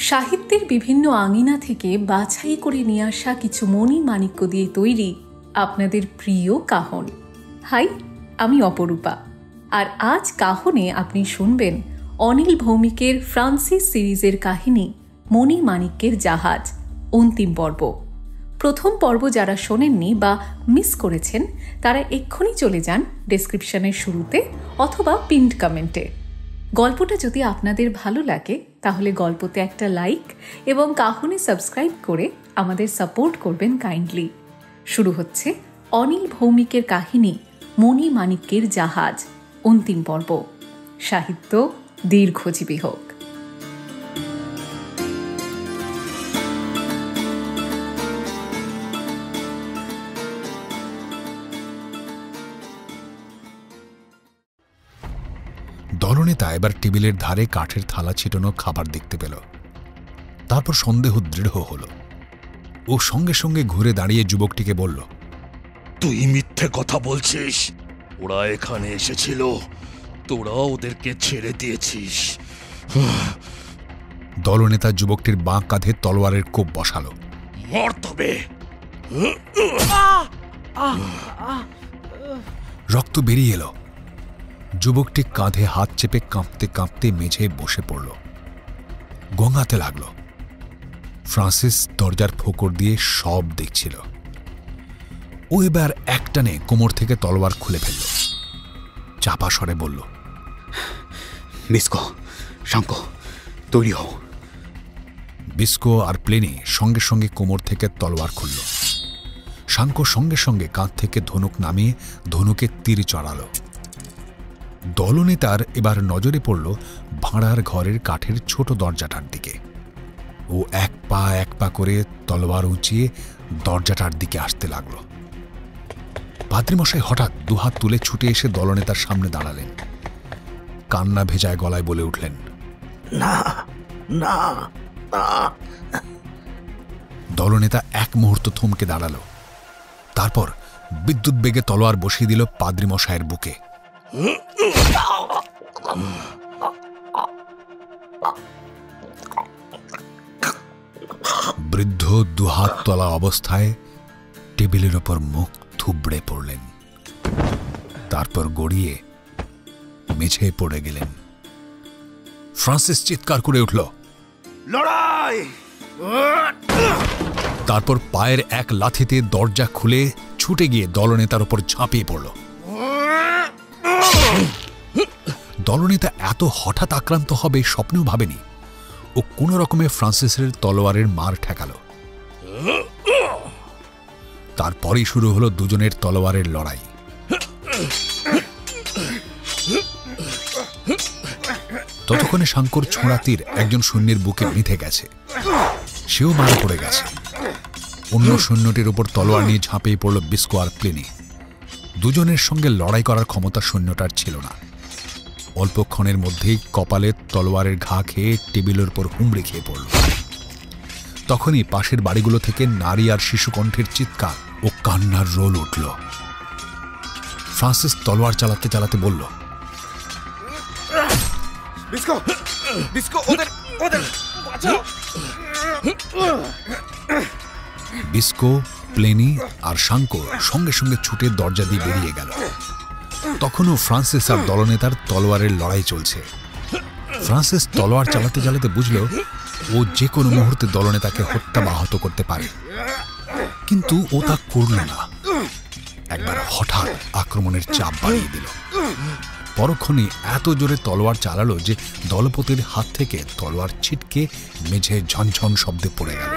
সাহিত্যের বিভিন্ন আঙিনা থেকে বাছাই করে নিয়ে আসা কিছু মণি-মাণিক্য দিয়ে তৈরি আপনাদের প্রিয় কাহন। হাই, আমি অপরূপা। আর আজ কাহনে আপনি শুনবেন অনিল ভৌমিকের ফ্রান্সিস সিরিজের কাহিনী মণি-মাণিক্যের জাহাজ, অন্তিম পর্ব। প্রথম পর্ব যারা শোনেননি বা মিস করেছেন তারা এক্ষুনি চলে যান ডেসক্রিপশনের শুরুতে অথবা পিন্ড কমেন্টে। গল্পটা যদি আপনাদের ভালো লাগে তাহলে গল্পতে একটা লাইক এবং কাহনে সাবস্ক্রাইব করে আমাদের সাপোর্ট করবেন কাইন্ডলি। শুরু হচ্ছে অনিল ভৌমিকের কাহিনী মণি-মাণিক্যের জাহাজ, অন্তিম পর্ব। সাহিত্য দীর্ঘজীবী হোক। দলনেতা এবার টেবিলের ধারে কাঠের থালা ছিটানো খাবার দেখতে পেল। তারপর সন্দেহ দৃঢ় হল। ও সঙ্গে সঙ্গে ঘুরে দাঁড়িয়ে যুবকটিকে বলল, তুই মিথ্যে কথা বলছিস। ওরা এখানে এসেছিল, তোরা ওদেরকে ছেড়ে দিয়েছিস। দলনেতা যুবকটির বাঁ কাঁধে তলোয়ারের কোপ বসালো। মর তবে। রক্ত বেরিয়ে এলো। যুবকটি কাঁধে হাত চেপে কাঁপতে কাঁপতে মেঝে বসে পড়ল। গঙ্গাতে লাগল। ফ্রান্সিস দরজার ফোকর দিয়ে সব দেখছিল। ও এবার একটানে কোমর থেকে তলোয়ার খুলে ফেলল। চাপা স্বরে বলল, বিস্কো, শাঙ্কো, তৈরি হও। বিস্কো আর প্লেনি সঙ্গে সঙ্গে কোমর থেকে তলোয়ার খুলল। শাঙ্কো সঙ্গে সঙ্গে কাঁধ থেকে ধনুক নামিয়ে ধনুকে তীর চড়াল। দলনেতার এবার নজরে পড়ল ভাঁড়ার ঘরের কাঠের ছোট দরজাটার দিকে। ও এক পা করে তলোয়ার উঁচিয়ে দরজাটার দিকে আসতে লাগল। পাদ্রীমশাই হঠাৎ দুহাত তুলে ছুটে এসে দলনেতার সামনে দাঁড়ালেন। কান্না ভেজায় গলায় বলে উঠলেন, না না না। দলনেতা এক মুহূর্ত থমকে দাঁড়াল। তারপর বিদ্যুৎ বেগে তলোয়ার বসিয়ে দিল পাদ্রীমশাইয়ের বুকে। বৃদ্ধ দুহাত তলা অবস্থায় টেবিলের ওপর মুখ থুবড়ে পড়লেন। তারপর গড়িয়ে মেঝে পড়ে গেলেন। ফ্রান্সিস চিৎকার করে উঠল, লড়াই! তারপর পায়ের এক লাথিতে দরজা খুলে ছুটে গিয়ে দলনেতার ওপর ঝাঁপিয়ে পড়ল। দলনেতা এত হঠাৎ আক্রান্ত হবে স্বপ্নেও ভাবেনি। ও কোনো রকমে ফ্রান্সিসের তলোয়ারের মার ঠেকাল। তারপরই শুরু হলো দুজনের তলোয়ারের লড়াই। ততক্ষণে শাঙ্কর ছোঁড়া তীর একজন সৈন্যের বুকে বিঁধে গেছে। সেও মারা পড়ে গেছে। অন্য সৈন্যটির উপর তলোয়ার নিয়ে ঝাঁপিয়ে পড়ল বিস্কো আর প্লেনি। দুজনের সঙ্গে লড়াই করার ক্ষমতা সৈন্যটার ছিল না। অল্পক্ষণের মধ্যেই কপালে তলোয়ারের ঘা খেয়ে টেবিলের উপর হুমড়ি খেয়ে পড়ল। তখনই পাশের বাড়িগুলো থেকে নারী আর শিশু কণ্ঠের চিৎকার ও কান্নার রোল উঠল। ফ্রান্সিস তলোয়ার চালাতে চালাতে বলল, বিস্কো, বিস্কো, ওদের বাঁচাও। বিস্কো, প্লেনি আর শাঙ্কো সঙ্গে সঙ্গে ছুটে দরজা দিয়ে বেরিয়ে গেল। তখনও ফ্রান্সিস আর দলনেতার তলোয়ারের লড়াই চলছে। ফ্রান্সিস তলোয়ার চালাতে চালাতে বুঝল ও যে কোনো মুহূর্তে দলনেতাকে হত্যা বা আহত করতে পারে, কিন্তু ও তা করল না। একবার হঠাৎ আক্রমণের চাপ বাড়িয়ে দিল। পরক্ষণে এত জোরে তলোয়ার চালালো যে দলপতির হাত থেকে তলোয়ার ছিটকে মেঝে ঝনঝন শব্দে পড়ে গেল।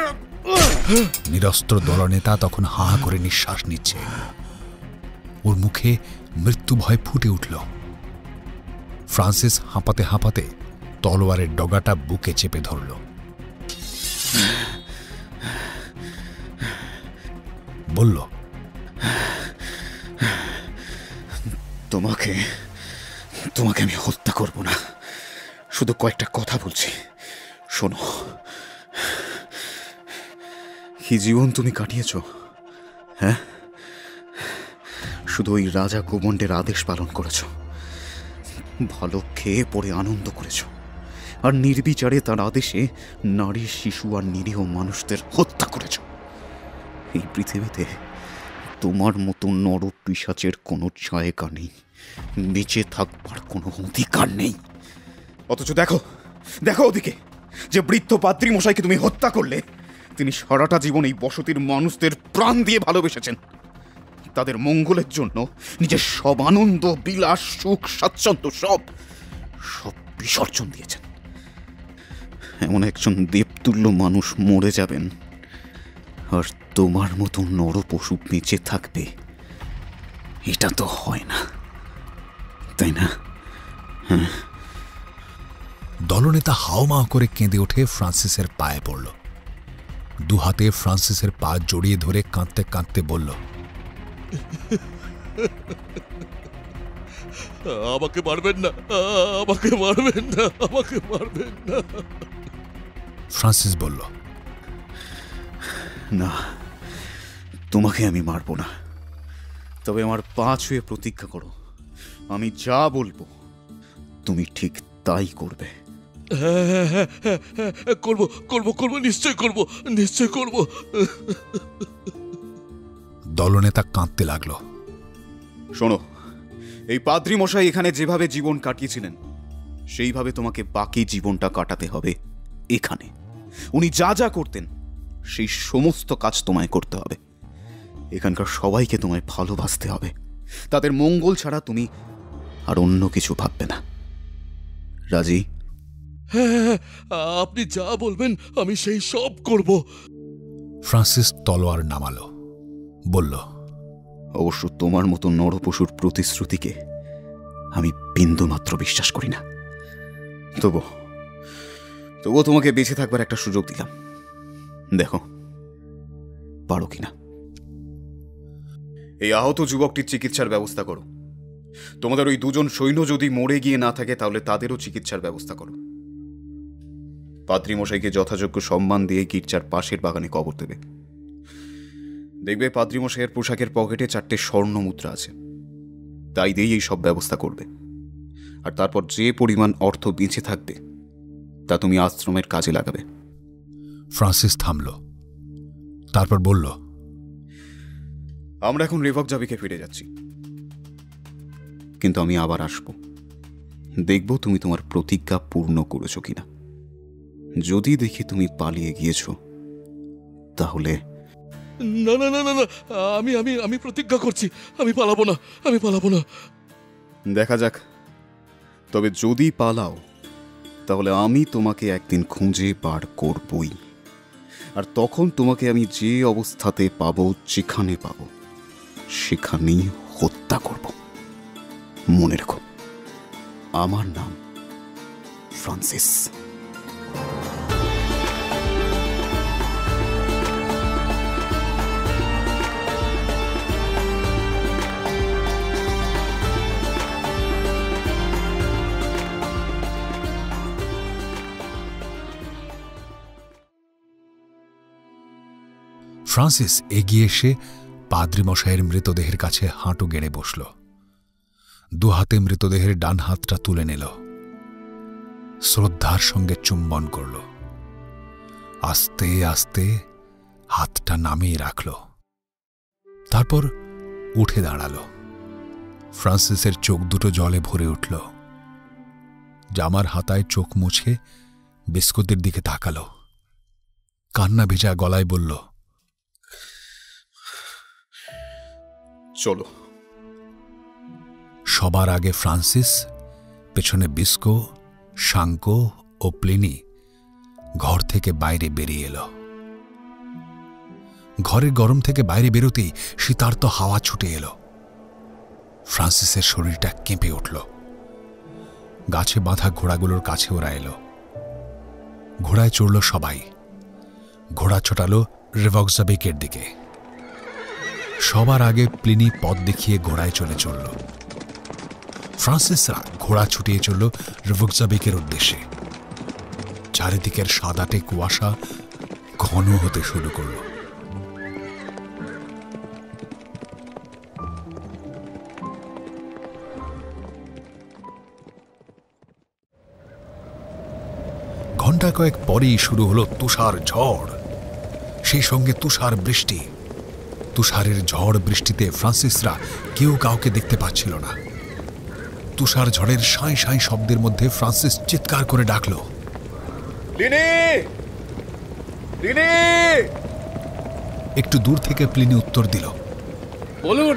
নিরস্ত্র দলনেতা তখন হা হা করে নিঃশ্বাস নিচ্ছে। ওর মুখে মৃত্যু ভয় ফুটে উঠল। ফ্রান্সিস হাঁপাতে হাঁপাতে তলোয়ারের ডগাটা বুকে চেপে ধরল। বলল, তোমাকে তোমাকে আমি হত্যা করব না, শুধু কয়েকটা কথা বলছি, শোনো। কি জীবন তুমি কাটিয়েছ, হ্যাঁ? শুধু ওই রাজা গোবন্ডের আদেশ পালন করেছ, ভালো খেয়ে পরে আনন্দ করেছ, আর নির্বিচারে তার আদেশে নারী, শিশু আর নিরীহ মানুষদের হত্যা করেছ। এই পৃথিবীতে তোমার মতো নর পিশাচের কোনো জায়গা নেই, বেঁচে থাকবার কোনো অধিকার নেই। অথচ দেখো দেখো ওদিকে, যে বৃদ্ধ পাদ্রী মশাইকে তুমি হত্যা করলে, তিনি সারাটা জীবন এই বসতির মানুষদের প্রাণ দিয়ে ভালোবেসেছেন, তাদের মঙ্গলের জন্য নিজের সব আনন্দ, বিলাস, সুখ, স্বাচ্ছন্দ্য সব বিসর্জন দিয়েছেন। এমন একজন দেবতুল্য মানুষ মরে যাবেন, আর তোমার মতো নর পশু বেঁচে থাকবে, এটা তো হয় না, তাই না? হ্যাঁ। দলনেতা হাওমাও করে কেঁদে ওঠে ফ্রান্সিসের পায়ে পড়ল। দু হাতে ফ্রান্সিসের পা জড়িয়ে ধরে কাঁদতে কাঁদতে বলল, আমাকে মারবেন না, আমাকে মারবেন না, আমাকে মারবেন না। ফ্রান্সিস বলল, না, তোমাকে আমি মারব না, তবে আমার পা ছুঁয়ে প্রতিজ্ঞা করো, আমি যা বলবো তুমি ঠিক তাই করবে। করবো করবো করবো, নিশ্চয় করবো, নিশ্চয় করবো। দলনেতা কাঁদতে লাগলো। শোনো, এই পাদ্রী মশাই এখানে যেভাবে জীবন কাটিয়েছিলেন, সেইভাবে তোমাকে বাকি জীবনটা কাটাতে হবে এখানে। উনি যা যা করতেন সেই সমস্ত কাজ তোমায় করতে হবে। এখানকার সবাইকে তোমায় ভালোবাসতে হবে, তাদের মঙ্গল ছাড়া তুমি আর অন্য কিছু ভাববে না। রাজি? হ্যাঁ, আপনি যা বলবেন আমি সেই সব করব। ফ্রান্সিস তলোয়ার নামালো, বলল, অবশ্য তোমার মতো নরপশুর প্রতিশ্রুতিকে আমি বিন্দুমাত্র বিশ্বাস করি না। তবুও তোমাকে বেঁচে থাকবার একটা সুযোগ দিলাম, দেখো পারো কিনা। এই আহত যুবকটির চিকিৎসার ব্যবস্থা করো। তোমাদের ওই দুজন সৈন্য যদি মরে গিয়ে না থাকে, তাহলে তাদেরও চিকিৎসার ব্যবস্থা করো। পাদ্রী মশাইকে যথাযোগ্য সম্মান দিয়ে গির্জার পাশের বাগানে কবর দেবে। দেখবে পাদ্রী মশাইয়ের পোশাকের পকেটে 4টে স্বর্ণ মুদ্রা আছে, তাই দিয়েই এই সব ব্যবস্থা করবে। আর তারপর যে পরিমাণ অর্থ বেঁচে থাকবে তা তুমি আশ্রমের কাজে লাগাবে। ফ্রান্সিস থামল, তারপর বলল, আমরা এখন রেভকজাবিকে ফিরে যাচ্ছি, কিন্তু আমি আবার আসব, দেখব তুমি তোমার প্রতিজ্ঞা পূর্ণ করেছো কিনা। যদি দেখি তুমি পালিয়ে গিয়েছো, তাহলে না না না না না, আমি আমি আমি প্রতিজ্ঞা করছি, আমি পালাবো না, আমি পালাবো না। দেখা যাক, তবে যদি পালাও তাহলে আমি তোমাকে একদিন খুঁজে বার করবই, আর তখন তোমাকে আমি যে অবস্থাতে পাবো, যেখানে পাবো, সেখানেই হত্যা করব। মনে রেখো, আমার নাম ফ্রান্সিস। ফ্রান্সিস এগিয়ে এসে পাদ্রী মশাইয়ের মৃতদেহের কাছে হাঁটু গেড়ে বসল। দু হাতে মৃতদেহের ডান হাতটা তুলে নিল, শ্রদ্ধার সঙ্গে চুম্বন করল, আস্তে আস্তে হাতটা নামিয়ে রাখল, তারপর উঠে দাঁড়াল। ফ্রান্সিসের চোখ দুটো জলে ভরে উঠল। জামার হাতায় চোখ মুছে বিস্কুটের দিকে তাকাল, কান্না ভেজা গলায় বলল, চলো। সবার আগে ফ্রান্সিস, পেছনে বিস্কো, শাঙ্কো ও প্লিনি ঘর থেকে বাইরে বেরিয়ে এলো। ঘরের গরম থেকে বাইরে বেরোতেই শীতার্ত হাওয়া ছুটে এলো। ফ্রান্সিসের শরীরটা কেঁপে উঠল। গাছে বাঁধা ঘোড়াগুলোর কাছে ওরা এলো। ঘোড়ায় চড়ল সবাই। ঘোড়া ছোটালো রেভকজাবিকের দিকে। সবার আগে প্লিনি পথ দেখিয়ে ঘোড়ায় চলে চলল। ফ্রান্সিসরা ঘোড়া ছুটিয়ে চলল রেভকজাবেকের উদ্দেশ্যে। চারিদিকের সাদাটে কুয়াশা ঘন হতে শুরু করল। ঘণ্টা কয়েক পরেই শুরু হলো তুষার ঝড়, সেই সঙ্গে তুষার বৃষ্টি। তুষারের ঝড় বৃষ্টিতে ফ্রান্সিসরা কেউ কাউকে দেখতে পাচ্ছিল না। তুষার ঝড়ের সাঁই সাঁই শব্দের মধ্যে ফ্রান্সিস চিৎকার করে ডাকল, প্লিনি! প্লিনি! একটু দূর থেকে প্লিনি উত্তর দিল, বলুন।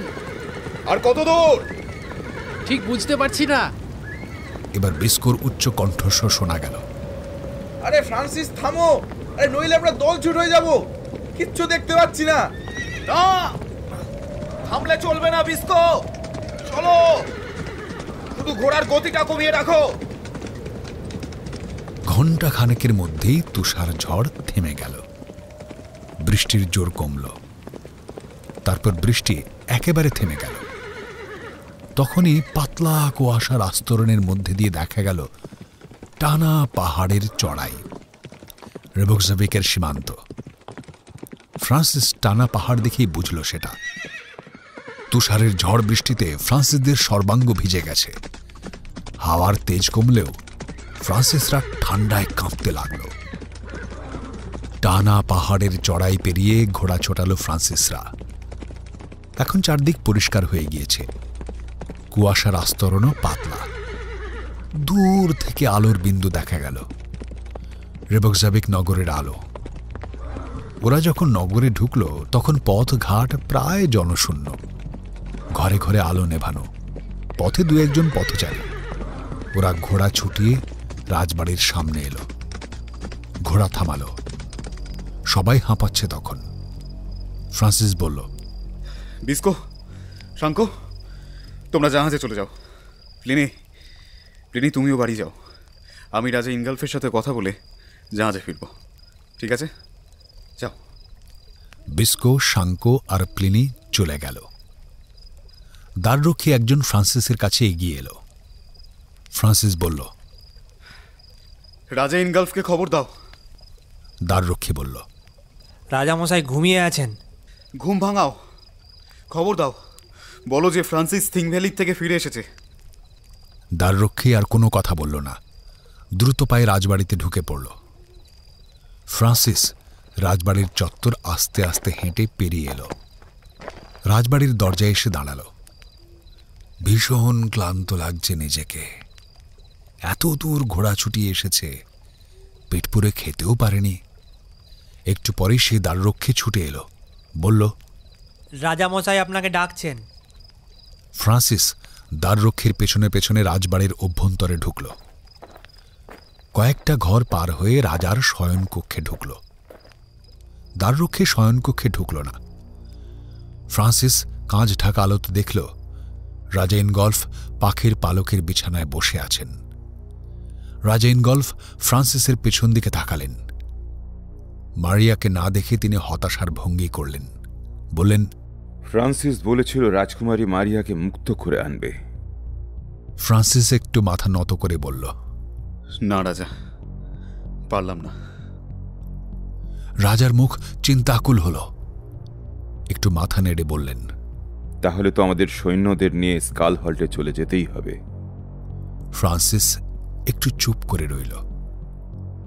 আর কত দূর? ঠিক বুঝতে পারছি না। এবার বিস্কোর উচ্চ কণ্ঠস্বর শোনা গেল, আরে ফ্রান্সিস থামো, আরে নইলে আমরা দল ছুট হয়ে যাব, কিচ্ছু দেখতে পাচ্ছি না। না, থামলে চলবে না বিস্কো, চলো, শুধু ঘোড়ার গতিটা কমিয়ে রাখো। ঘণ্টা খানেকের মধ্যেই তুষার ঝড় থেমে গেল। বৃষ্টির জোর কমল। তারপর বৃষ্টি একেবারে থেমে গেল। তখনই পাতলা কুয়াশার আস্তরণের মধ্যে দিয়ে দেখা গেল টানা পাহাড়ের চড়াই, রেভকজাবেকের সীমান্ত। ফ্রান্সিস টানা পাহাড় দেখেই বুঝল সেটা। তুষারের ঝড় বৃষ্টিতে ফ্রান্সিসদের সর্বাঙ্গ ভিজে গেছে। হাওয়ার তেজ কমলেও ফ্রান্সিসরা ঠান্ডায় কাঁপতে লাগল। টানা পাহাড়ের চড়াই পেরিয়ে ঘোড়া ছোটালো ফ্রান্সিসরা। এখন চারদিক পরিষ্কার হয়ে গিয়েছে, কুয়াশার আস্তরণও পাতলা। দূর থেকে আলোর বিন্দু দেখা গেল, রেভকজাবেক নগরের আলো। ওরা যখন নগরে ঢুকল তখন পথ ঘাট প্রায় জনশূন্য। ঘরে ঘরে আলো নেভানো, পথে দু একজন পথচারী। ওরা ঘোড়া ছুটিয়ে রাজবাড়ির সামনে এলো। ঘোড়া থামালো। সবাই হাঁপাচ্ছে তখন। ফ্রান্সিস বলল, বিস্কো, শাঙ্কো, তোমরা জাহাজে চলে যাও। প্লিনি, প্লিনি তুমিও বাড়ি যাও। আমি রাজা ইনগালফের সাথে কথা বলে জাহাজে ফিরব, ঠিক আছে? যাও। বিস্কো, শাঙ্কো আর প্লিনি চলে গেল। দ্বাররক্ষী একজন ফ্রান্সিসের কাছে এগিয়ে এলো। ফ্রান্সিস বলল, রাজা ইনগালফকে খবর দাও। দ্বাররক্ষী বলল, রাজামশাই ঘুমিয়ে আছেন। ঘুম ভাঙাও, খবর দাও, বলো যে ফ্রান্সিস থিং ভ্যালির থেকে ফিরে এসেছে। দ্বাররক্ষী আর কোনো কথা বলল না, দ্রুত পায়ে রাজবাড়িতে ঢুকে পড়ল। ফ্রান্সিস রাজবাড়ির চত্বর আস্তে আস্তে হেঁটে পেরিয়ে এলো। রাজবাড়ির দরজায় এসে দাঁড়াল। ভীষণ ক্লান্ত লাগছে নিজেকে। এত দূর ঘোড়া ছুটিয়ে এসেছে, পেট পুরে খেতেও পারেনি। একটু পরেই সে দ্বাররক্ষী ছুটে এলো, বলল, রাজামশাই আপনাকে ডাকছেন। ফ্রান্সিস দ্বাররক্ষীর পেছনে পেছনে রাজবাড়ির অভ্যন্তরে ঢুকল। কয়েকটা ঘর পার হয়ে রাজার শয়নকক্ষে ঢুকল। দ্বাররক্ষী শয়নকক্ষে ঢুকল না। ফ্রান্সিস কাঁচ ঢাকা আলোতে দেখল রাজা ইনগল্ফ পাখির পালকের বিছানায় বসে আছেন। রাজা ইনগল্ফ ফ্রান্সিসের পেছন দিকে তাকালেন। মারিয়াকে না দেখে তিনি হতাশার ভঙ্গি করলেন, বললেন, ফ্রান্সিস বলেছিল রাজকুমারী মারিয়াকে মুক্ত করে আনবে। ফ্রান্সিস একটু মাথা নত করে বলল, না রাজা, পারলাম না। রাজার মুখ চিন্তাকুল হল। একটু মাথা নেড়ে বললেন, তাহলে তো আমাদের সৈন্যদের নিয়ে স্কাল হল্টে চলে যেতেই হবে। ফ্রান্সিস একটু চুপ করে রইল।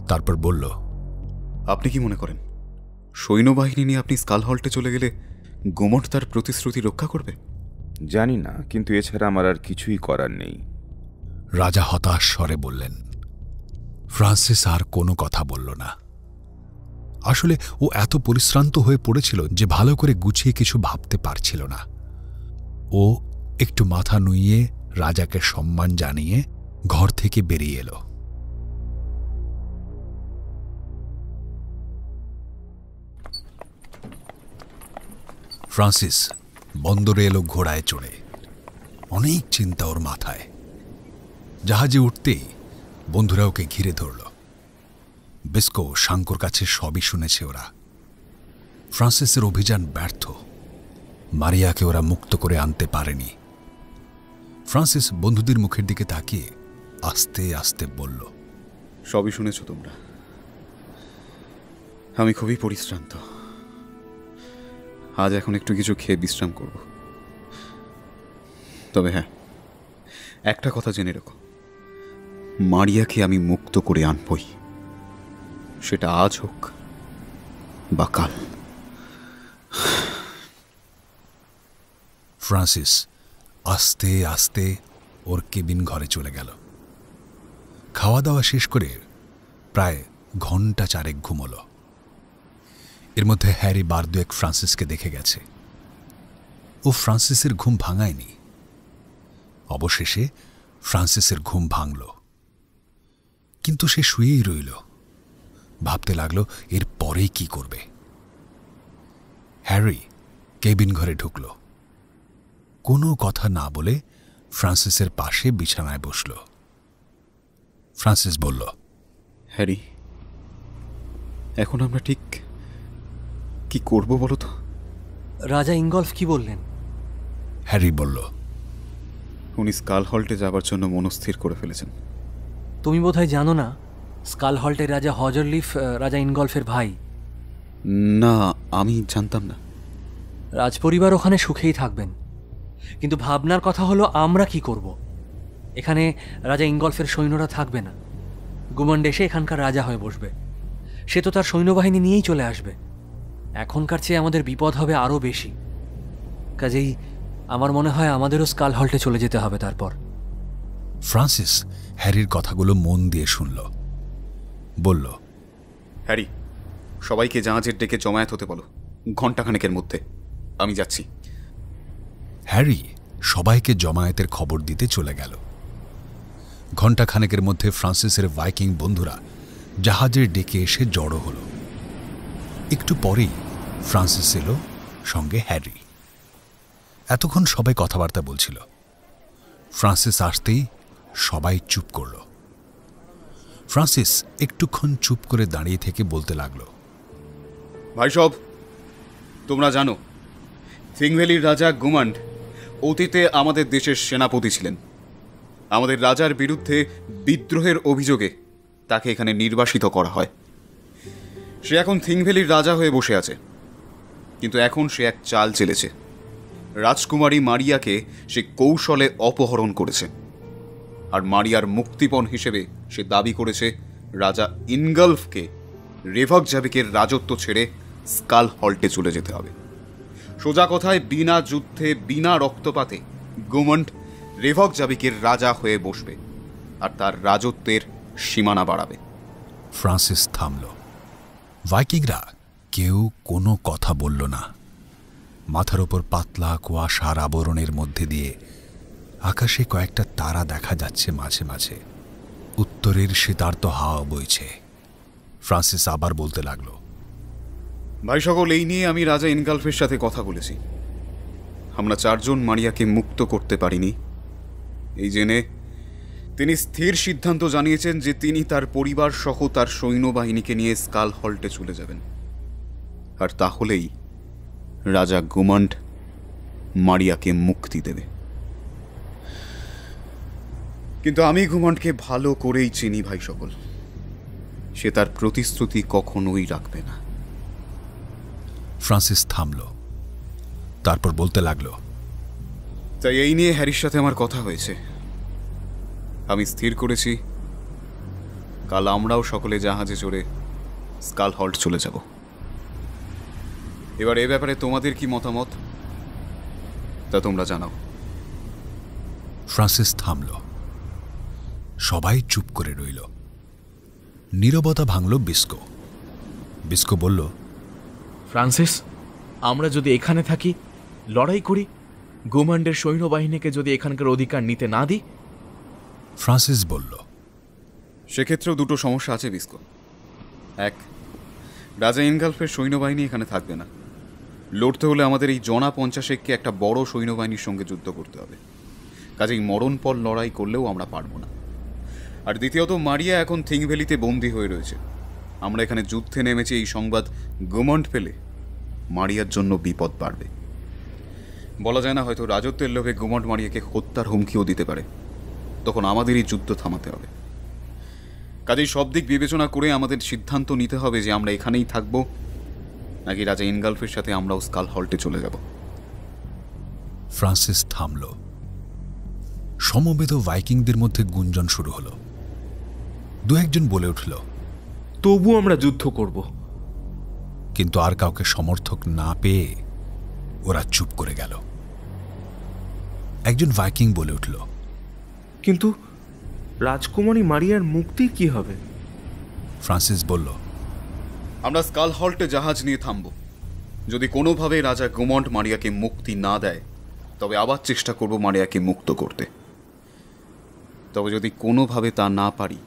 তারপর বলল, আপনি কি মনে করেন সৈন্যবাহিনী নিয়ে আপনি স্কাল হল্টে চলে গেলে গোমট তার প্রতিশ্রুতি রক্ষা করবে? জানি না, কিন্তু এছাড়া আমার আর কিছুই করার নেই। রাজা হতাশ স্বরে বললেন। ফ্রান্সিস আর কোনো কথা বলল না। আসলে ও এত পরিশ্রান্ত হয়ে পড়েছিল যে ভালো করে গুছিয়ে কিছু ভাবতে পারছিল না। ও একটু মাথা নুইয়ে রাজাকে সম্মান জানিয়ে ঘর থেকে বেরিয়ে এলো। ফ্রান্সিস বন্দরে এলো ঘোড়ায় চড়ে। অনেক চিন্তা ওর মাথায়। জাহাজে উঠতেই বন্ধুরা ওকে ঘিরে ধরল। বিস্কো, শাঙ্কোর কাছে সবই শুনেছে ওরা। ফ্রান্সিসের অভিযান ব্যর্থ। মারিয়াকে ওরা মুক্ত করে আনতে পারেনি। ফ্রান্সিস বন্ধুদের মুখের দিকে তাকিয়ে আস্তে আস্তে বলল, সবই শুনেছ তোমরা। আমি খুবই পরিশ্রান্ত। আজ এখন একটু কিছু খেয়ে বিশ্রাম করব। তবে হ্যাঁ, একটা কথা জেনে রেখো, মারিয়াকে আমি মুক্ত করে আনবই, সেটা আজ হোক বা কাল। ফ্রান্সিস আস্তে আস্তে ওর কেবিন ঘরে চলে গেল। খাওয়া দাওয়া শেষ করে প্রায় ঘন্টা 4 ঘুমল। এর মধ্যে হ্যারি বার দুয়েক ফ্রান্সিসকে দেখে গেছে। ও ফ্রান্সিসের ঘুম ভাঙায়নি। অবশেষে ফ্রান্সিসের ঘুম ভাঙল, কিন্তু সে শুয়েই রইল। ভাবতে লাগলো এর পরেই কি করবে। হ্যারি কেবিন ঘরে ঢুকল। কোনো কথা না বলে ফ্রান্সিসের পাশে বিছানায় বসল। ফ্রান্সিস বলল, হ্যারি, এখন আমরা ঠিক কি করব বলো তো? রাজা ইনগলফ কি বললেন? হ্যারি বলল, উনি স্কাল হল্টে যাবার জন্য মনস্থির করে ফেলেছেন। তুমি বোধহয় জানো না, স্কাল হল্টের রাজা হজারলিফ রাজা ইনগলফের ভাই। না, আমি জানতাম না। রাজপরিবার ওখানে সুখেই থাকবেন, কিন্তু ভাবনার কথা হলো আমরা কি করব। এখানে রাজা ইনগলফের সৈন্যরা থাকবে না। গুমন্ড এসে এখানকার রাজা হয়ে বসবে। সে তো তার সৈন্যবাহিনী নিয়েই চলে আসবে। এখনকার চেয়ে আমাদের বিপদ হবে আরও বেশি। কাজেই আমার মনে হয় আমাদেরও স্কাল হল্টে চলে যেতে হবে। তারপর ফ্রান্সিস হ্যারির কথাগুলো মন দিয়ে শুনল। বলল, হ্যারি, সবাইকে জাহাজের ডেকে জমায়েত হতে বলো, ঘণ্টাখানেকের মধ্যে। আমি যাচ্ছি। হ্যারি সবাইকে জমায়েতের খবর দিতে চলে গেল। ঘণ্টাখানেকের মধ্যে ফ্রান্সিসের ভাইকিং বন্ধুরা জাহাজের ডেকে এসে জড়ো হল। একটু পরেই ফ্রান্সিস এলো, সঙ্গে হ্যারি। এতক্ষণ সবাই কথাবার্তা বলছিল। ফ্রান্সিস আসতেই সবাই চুপ করল। ফ্রান্সিস একটুক্ষণ চুপ করে দাঁড়িয়ে থেকে বলতে লাগল, ভাই সব, তোমরা জানো থিংভ্যালির রাজা গুমান্ড অতীতে আমাদের দেশের সেনাপতি ছিলেন। আমাদের রাজার বিরুদ্ধে বিদ্রোহের অভিযোগে তাকে এখানে নির্বাসিত করা হয়। সে এখন থিংভ্যালির রাজা হয়ে বসে আছে, কিন্তু এখন সে এক চাল চেলেছে। রাজকুমারী মারিয়াকে সে কৌশলে অপহরণ করেছে, আর মারিয়ার মুক্তিপণ হিসেবে সে দাবি করেছে রাজা ইনগলফকে রেভকজাবিকের রাজত্ব ছেড়ে স্কাল হল্টে চলে যেতে হবে। সোজা কথায়, বিনা যুদ্ধে বিনা রক্তপাতে গুমন্ড রেভকজাবিকের রাজা হয়ে বসবে আর তার রাজত্বের সীমানা বাড়াবে। ফ্রান্সিস থামল। ভাইকিংরা কেউ কোনো কথা বলল না। মাথার ওপর পাতলা কুয়াশার আবরণের মধ্যে দিয়ে আকাশে কয়েকটা তারা দেখা যাচ্ছে মাঝে মাঝে। উত্তরের শীতার্ত হাওয়া বইছে। ফ্রান্সিস আবার বলতে লাগলো, ভাই সকল, এই নিয়ে আমি রাজা ইনগলফের সাথে কথা বলেছি। আমরা 4 জন মারিয়াকে মুক্ত করতে পারিনি। এই জেনে তিনি স্থির সিদ্ধান্ত জানিয়েছেন যে তিনি তার পরিবার সহ তার সৈন্যবাহিনীকে নিয়ে স্কাল হল্টে চলে যাবেন। আর তাহলেই রাজা গুমান্ড মারিয়াকে মুক্তি দেবে। কিন্তু আমি গুমান্ডকে ভালো করেই চিনি ভাই সকল। সে তার প্রতিশ্রুতি কখনোই রাখবে না। ফ্রান্সিস থামল। তারপর বলতে লাগলো, তাই এই নিয়ে হ্যারির সাথে আমার কথা হয়েছে। আমি স্থির করেছি কাল আমরাও সকলে জাহাজে চড়ে স্কাল হল্ট চলে যাব। এবার এ ব্যাপারে তোমাদের কি মতামত তা তোমরা জানাও। ফ্রান্সিস থামল। সবাই চুপ করে রইল। নীরবতা ভাঙল বিস্কো। বিস্কো বলল, ফ্রান্সিস, আমরা যদি এখানে থাকি, লড়াই করি, গুমান্ডের সৈন্যবাহিনীকে যদি এখানকার অধিকার নিতে না দিই। ফ্রান্সিস বলল, সেক্ষেত্রেও 2টো সমস্যা আছে বিস্কো। 1, রাজা ইনগলফের সৈন্যবাহিনী এখানে থাকবে না। লড়তে হলে আমাদের এই জনা 50-কে একটা বড় সৈন্যবাহিনীর সঙ্গে যুদ্ধ করতে হবে। কাজেই মরণপর লড়াই করলেও আমরা পারব না। আর দ্বিতীয়ত, মারিয়া এখন থিংভ্যালিতে বন্দী হয়ে রয়েছে। আমরা এখানে যুদ্ধে নেমেছি এই সংবাদ গুমন্ড পেলে মারিয়ার জন্য বিপদ বাড়বে। বলা যায় না, হয়তো রাজত্বের লোভে গুমন্ড মারিয়াকে হত্যার হুমকিও দিতে পারে। তখন আমাদেরই যুদ্ধ থামাতে হবে। কাজেই সব দিক বিবেচনা করে আমাদের সিদ্ধান্ত নিতে হবে যে আমরা এখানেই থাকব, নাকি রাজা ইনগালফের সাথে আমরাও স্কাল হল্টে চলে যাব। ফ্রান্সিস থামল। সমবেত ভাইকিংদের মধ্যে গুঞ্জন শুরু হলো। দু একজন বলে উঠল, তবু আমরা যুদ্ধ করব। কিন্তু আর কাউকে সমর্থক না পেয়ে ওরা চুপ করে গেল। একজন ভাইকিং বলে উঠল, কিন্তু রাজকুমারী মারিয়ার মুক্তির কি হবে? ফ্রান্সিস বলল, আমরা স্কাল হল্টে জাহাজ নিয়ে থামব। যদি কোনোভাবে রাজা গুমন্ড মারিয়াকে মুক্তি না দেয়, তবে আবার চেষ্টা করব মারিয়াকে মুক্ত করতে। তবে যদি কোনোভাবে তা না পারি,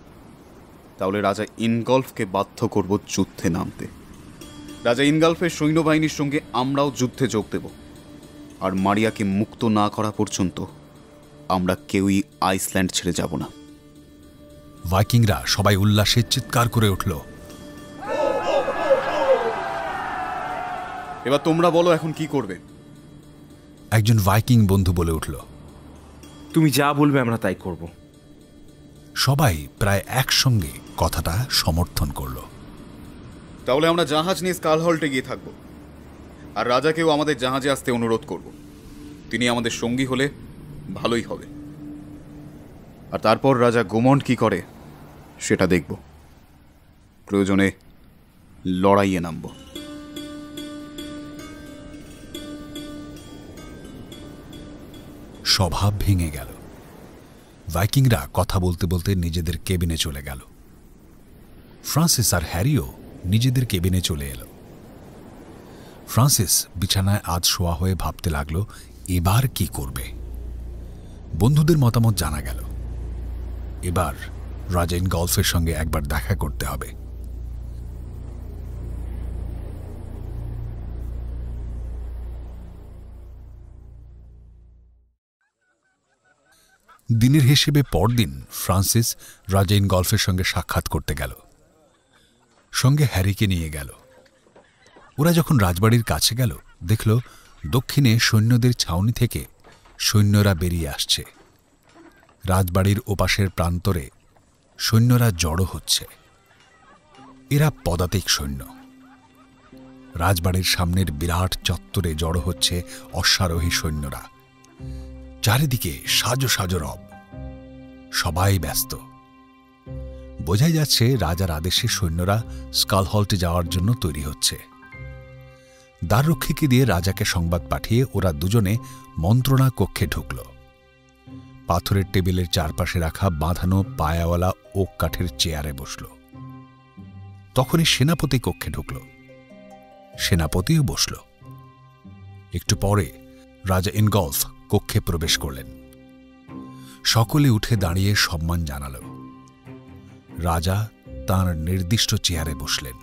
তাহলে রাজা ইনগলফকে বাধ্য করব যুদ্ধে নামতে। রাজা ইনগলফের সৈন্যবাহিনীর সঙ্গে আমরাও যুদ্ধে যোগ দেব। আর মারিয়াকে মুক্ত না করা পর্যন্ত আমরা কেউই আইসল্যান্ড ছেড়ে যাব না। ভাইকিংরা সবাই উল্লাসে চিৎকার করে উঠল। এবার তোমরা বলো এখন কি করবে? একজন ভাইকিং বন্ধু বলে উঠল, তুমি যা বলবে আমরা তাই করব। সবাই প্রায় একসঙ্গে কথাটা সমর্থন করল। তাহলে আমরা জাহাজ নিয়ে স্কাল হল্টে গিয়ে থাকব, আর রাজাকেও আমাদের জাহাজে আসতে অনুরোধ করব। তিনি আমাদের সঙ্গী হলে ভালোই হবে। আর তারপর রাজা গুমন্ড কি করে সেটা দেখব। প্রয়োজনে লড়াইয়ে নামব। সভা ভেঙে গেল। ভাইকিংরা কথা বলতে বলতে নিজেদের কেবিনে চলে গেল। ফ্রান্সিস আর হ্যারিও নিজেদের কেবিনে চলে এলো। ফ্রান্সিস বিছানায় আজ শোয়া হয়ে ভাবতে লাগল এবার কি করবে। বন্ধুদের মতামত জানা গেল, এবার রাজা ইনগলফের সঙ্গে একবার দেখা করতে হবে। দিনের হিসেবে পরদিন ফ্রান্সিস রাজা ইনগলফের সঙ্গে সাক্ষাৎ করতে গেল। সঙ্গে হ্যারিকে নিয়ে গেল। ওরা যখন রাজবাড়ির কাছে গেল, দেখল দক্ষিণে সৈন্যদের ছাউনি থেকে সৈন্যরা বেরিয়ে আসছে। রাজবাড়ির ওপাশের প্রান্তরে সৈন্যরা জড়ো হচ্ছে। এরা পদাতিক সৈন্য। রাজবাড়ির সামনের বিরাট চত্বরে জড়ো হচ্ছে অশ্বারোহী সৈন্যরা। চারিদিকে সাজো সাজো রব, সবাই ব্যস্ত। বোঝাই যাচ্ছে রাজার আদেশে সৈন্যরা স্কাল হল্টে যাওয়ার জন্য তৈরি হচ্ছে। দ্বাররক্ষীকে দিয়ে রাজাকে সংবাদ পাঠিয়ে ওরা দুজনে মন্ত্রণা কক্ষে ঢুকল। পাথরের টেবিলের চারপাশে রাখা বাঁধানো পায়াওয়ালা ওক কাঠের চেয়ারে বসল। তখনই সেনাপতি কক্ষে ঢুকল। সেনাপতিও বসল। একটু পরে রাজা ইনগলফ কক্ষে প্রবেশ করলেন। সকলে উঠে দাঁড়িয়ে সম্মান জানাল। রাজা তাঁর নির্দিষ্ট চেয়ারে বসলেন।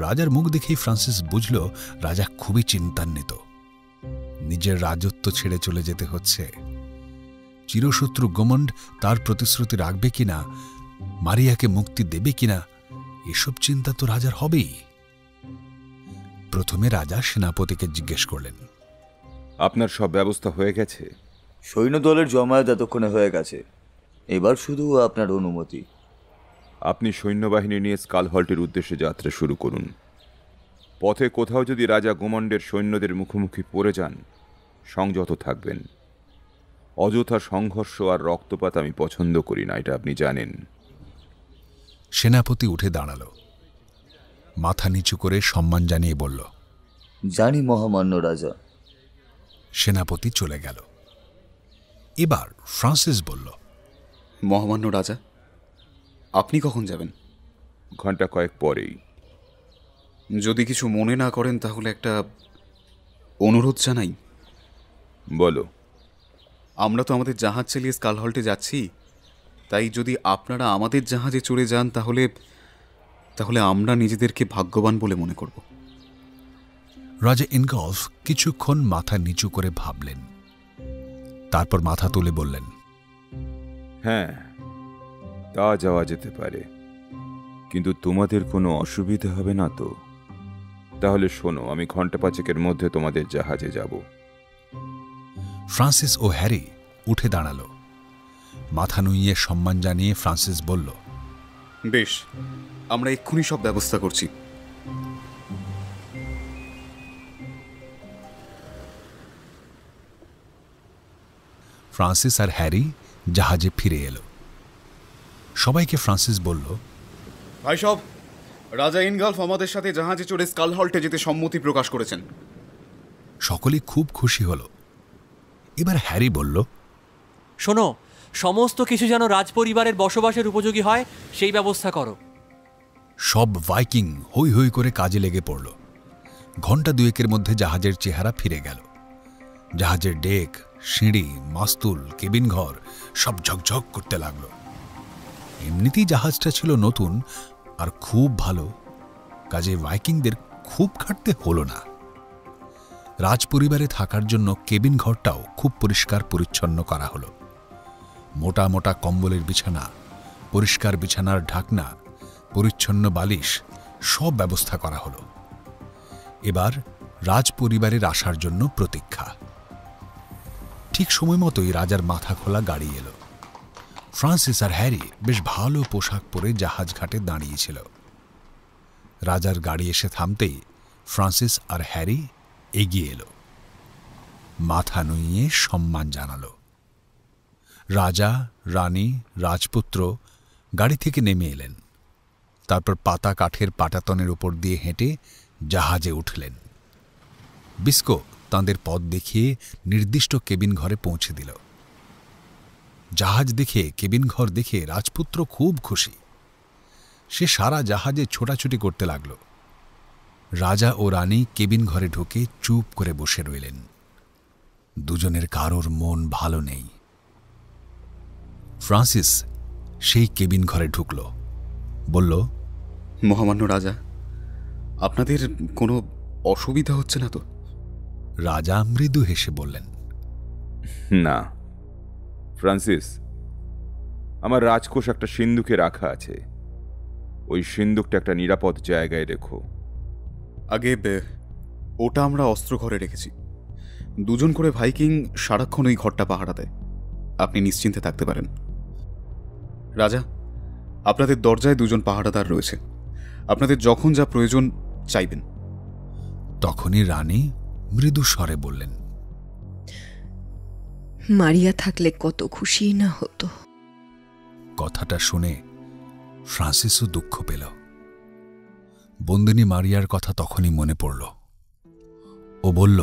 রাজার মুখ দেখেই ফ্রান্সিস বুঝল রাজা খুবই চিন্তান্বিত। নিজের রাজত্ব ছেড়ে চলে যেতে হচ্ছে। চিরশত্রু গুমন্ড তার প্রতিশ্রুতি রাখবে কিনা, মারিয়াকে মুক্তি দেবে কিনা, এসব চিন্তা তো রাজার হবেই। প্রথমে রাজা সেনাপতিকে জিজ্ঞেস করলেন, আপনার সব ব্যবস্থা হয়ে গেছে? সৈন্যদলের জমায়েত এতক্ষণে হয়ে গেছে, এবার শুধু আপনার অনুমতি। আপনি সৈন্যবাহিনী নিয়ে স্কাল হল্টের উদ্দেশ্যে যাত্রা শুরু করুন। পথে কোথাও যদি রাজা গুমন্ডের সৈন্যদের মুখোমুখি পড়ে যান, সংযত থাকবেন। অযথা সংঘর্ষ আর রক্তপাত আমি পছন্দ করি না, এটা আপনি জানেন। সেনাপতি উঠে দাঁড়াল। মাথা নিচু করে সম্মান জানিয়ে বলল, জানি মহামান্য রাজা। সেনাপতি চলে গেল। এবার ফ্রান্সিস বলল, মহামান্য রাজা, আপনি কখন যাবেন? ঘন্টা কয়েক পরেই। যদি কিছু মনে না করেন তাহলে একটা অনুরোধ জানাই। বলো। আমরা তো আমাদের জাহাজ চালিয়ে স্কাল হল্টে যাচ্ছি, তাই যদি আপনারা আমাদের জাহাজে চড়ে যান তাহলে তাহলে আমরা নিজেদেরকে ভাগ্যবান বলে মনে করব। রাজা ইনগলফ কিছুক্ষণ মাথা নিচু করে ভাবলেন। তারপর মাথা তুলে বললেন, হ্যাঁ, তা যাওয়া যেতে পারে, কিন্তু তোমাদের কোনো অসুবিধা হবে না তো? তাহলে শোনো, আমি ঘন্টা 5-এর মধ্যে তোমাদের জাহাজে যাব। ফ্রান্সিস ও হ্যারি উঠে দাঁড়ালো। মাথা নুইয়ে সম্মান জানিয়ে ফ্রান্সিস বলল, বেশ, আমরা এক্ষুনি সব ব্যবস্থা করছি। ফ্রান্সিস আর হ্যারি জাহাজে ফিরে এলো। সবাইকে ফ্রান্সিস বলল, ভাই সব, রাজা ইনগলফ আমাদের সাথে জাহাজে চড়ে স্কাল হল্টে যেতে সম্মতি প্রকাশ করেছেন। সকলেই খুব খুশি হল। এবার হ্যারি বলল, শোনো, সমস্ত কিছু যেন রাজপরিবারের বসবাসের উপযোগী হয় সেই ব্যবস্থা করো। সব ভাইকিং হই হই করে কাজে লেগে পড়ল। ঘণ্টা 2-এর মধ্যে জাহাজের চেহারা ফিরে গেল। জাহাজের ডেক, সিঁড়ি, মাস্তুল, কেবিন ঘর সব ঝকঝক করতে লাগল। এমনিতেই জাহাজটা ছিল নতুন আর খুব ভালো, কাজে ভাইকিংদের খুব খাটতে হলো না। রাজপরিবারে থাকার জন্য কেবিন ঘরটাও খুব পরিষ্কার পরিচ্ছন্ন করা হলো। মোটা মোটা কম্বলের বিছানা, পরিষ্কার বিছানার ঢাকনা, পরিচ্ছন্ন বালিশ সব ব্যবস্থা করা হলো। এবার রাজপরিবারের আসার জন্য প্রতীক্ষা। ঠিক সময় মতোই রাজার মাথা খোলা গাড়ি এলো। ফ্রান্সিস আর হ্যারি বেশ ভালো পোশাক পরে জাহাজ ঘাটে দাঁড়িয়েছিল। রাজার গাড়ি এসে থামতেই ফ্রান্সিস আর হ্যারি এগিয়ে এলো, মাথা নুইয়ে সম্মান জানালো। রাজা, রানী, রাজপুত্র গাড়ি থেকে নেমে এলেন। তারপর পাতা কাঠের পাটাতনের উপর দিয়ে হেঁটে জাহাজে উঠলেন। বিস্কো তাঁদের পথ দেখিয়ে নির্দিষ্ট কেবিন ঘরে পৌঁছে দিল। জাহাজ দেখে, কেবিন ঘর দেখে রাজপুত্র খুব খুশি। সে সারা জাহাজে ছোটাছুটি করতে লাগল। রাজা ও রানী কেবিন ঘরে ঢুকে চুপ করে বসে রইলেন। দুজনের কারোর মন ভালো নেই। ফ্রান্সিস সেই কেবিন ঘরে ঢুকল, বলল, মহামান্য রাজা, আপনাদের কোনো অসুবিধা হচ্ছে না তো? রাজা মৃদু হেসে বললেন, না ফ্রান্সিস, আমার রাজকোষ একটা সিন্দুকে রাখা আছে। ওই সিন্দুকটা একটা নিরাপদ জায়গায় রেখো। আগে ওটা আমরা অস্ত্র ঘরে রেখেছি। 2 করে ভাইকিং সারাক্ষণ ওই ঘরটা পাহারা দেয়। আপনি নিশ্চিন্তে থাকতে পারেন। রাজা, আপনাদের দরজায় 2 পাহারাদার রয়েছে। আপনাদের যখন যা প্রয়োজন চাইবেন। তখনই রানী মৃদু স্বরে বললেন, মারিয়া থাকলে কত খুশি না হতো। কথাটা শুনে ফ্রান্সিসও দুঃখ পেল। বন্দিনী মারিয়ার কথা তখনই মনে পড়ল। ও বলল,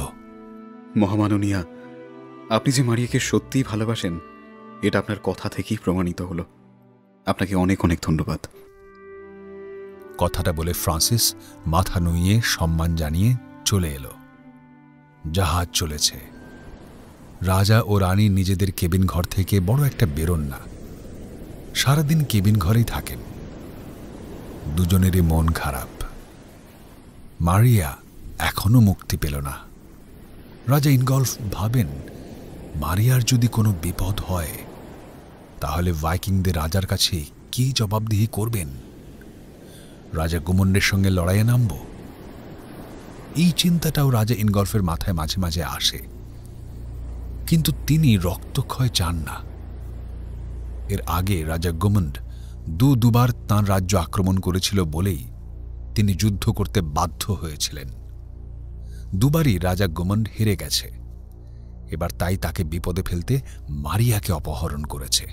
মহামাননীয়া, আপনি যে মারিয়াকে সত্যিই ভালোবাসেন এটা আপনার কথা থেকেই প্রমাণিত হলো। আপনাকে অনেক অনেক ধন্যবাদ। কথাটা বলে ফ্রান্সিস মাথা নুইয়ে সম্মান জানিয়ে চলে এলো। জাহাজ চলেছে। রাজা ও রানী নিজেদের কেবিন ঘর থেকে বড় একটা বেরোন না। সারাদিন কেবিন ঘরেই থাকেন। দুজনেরই মন খারাপ। মারিয়া এখনো মুক্তি পেল না। রাজা ইনগলফ ভাবেন, মারিয়ার যদি কোনো বিপদ হয় তাহলে ভাইকিংদের রাজার কাছে কি জবাবদিহি করবেন? রাজা গুমন্ডের সঙ্গে লড়াইয়ে নামব? এই চিন্তাটাও রাজা ইনগলফের মাথায় মাঝে মাঝে আসে, কিন্তু তিনি রক্তক্ষয় চান না। এর আগে রাজা গুমন্ড দুবার তাঁর রাজ্য আক্রমণ করেছিল বলেই তিনি যুদ্ধ করতে বাধ্য হয়েছিলেন। দুবারই রাজা গুমন্ড হেরে গেছে। এবার তাই তাকে বিপদে ফেলতে মারিয়াকে অপহরণ করেছে।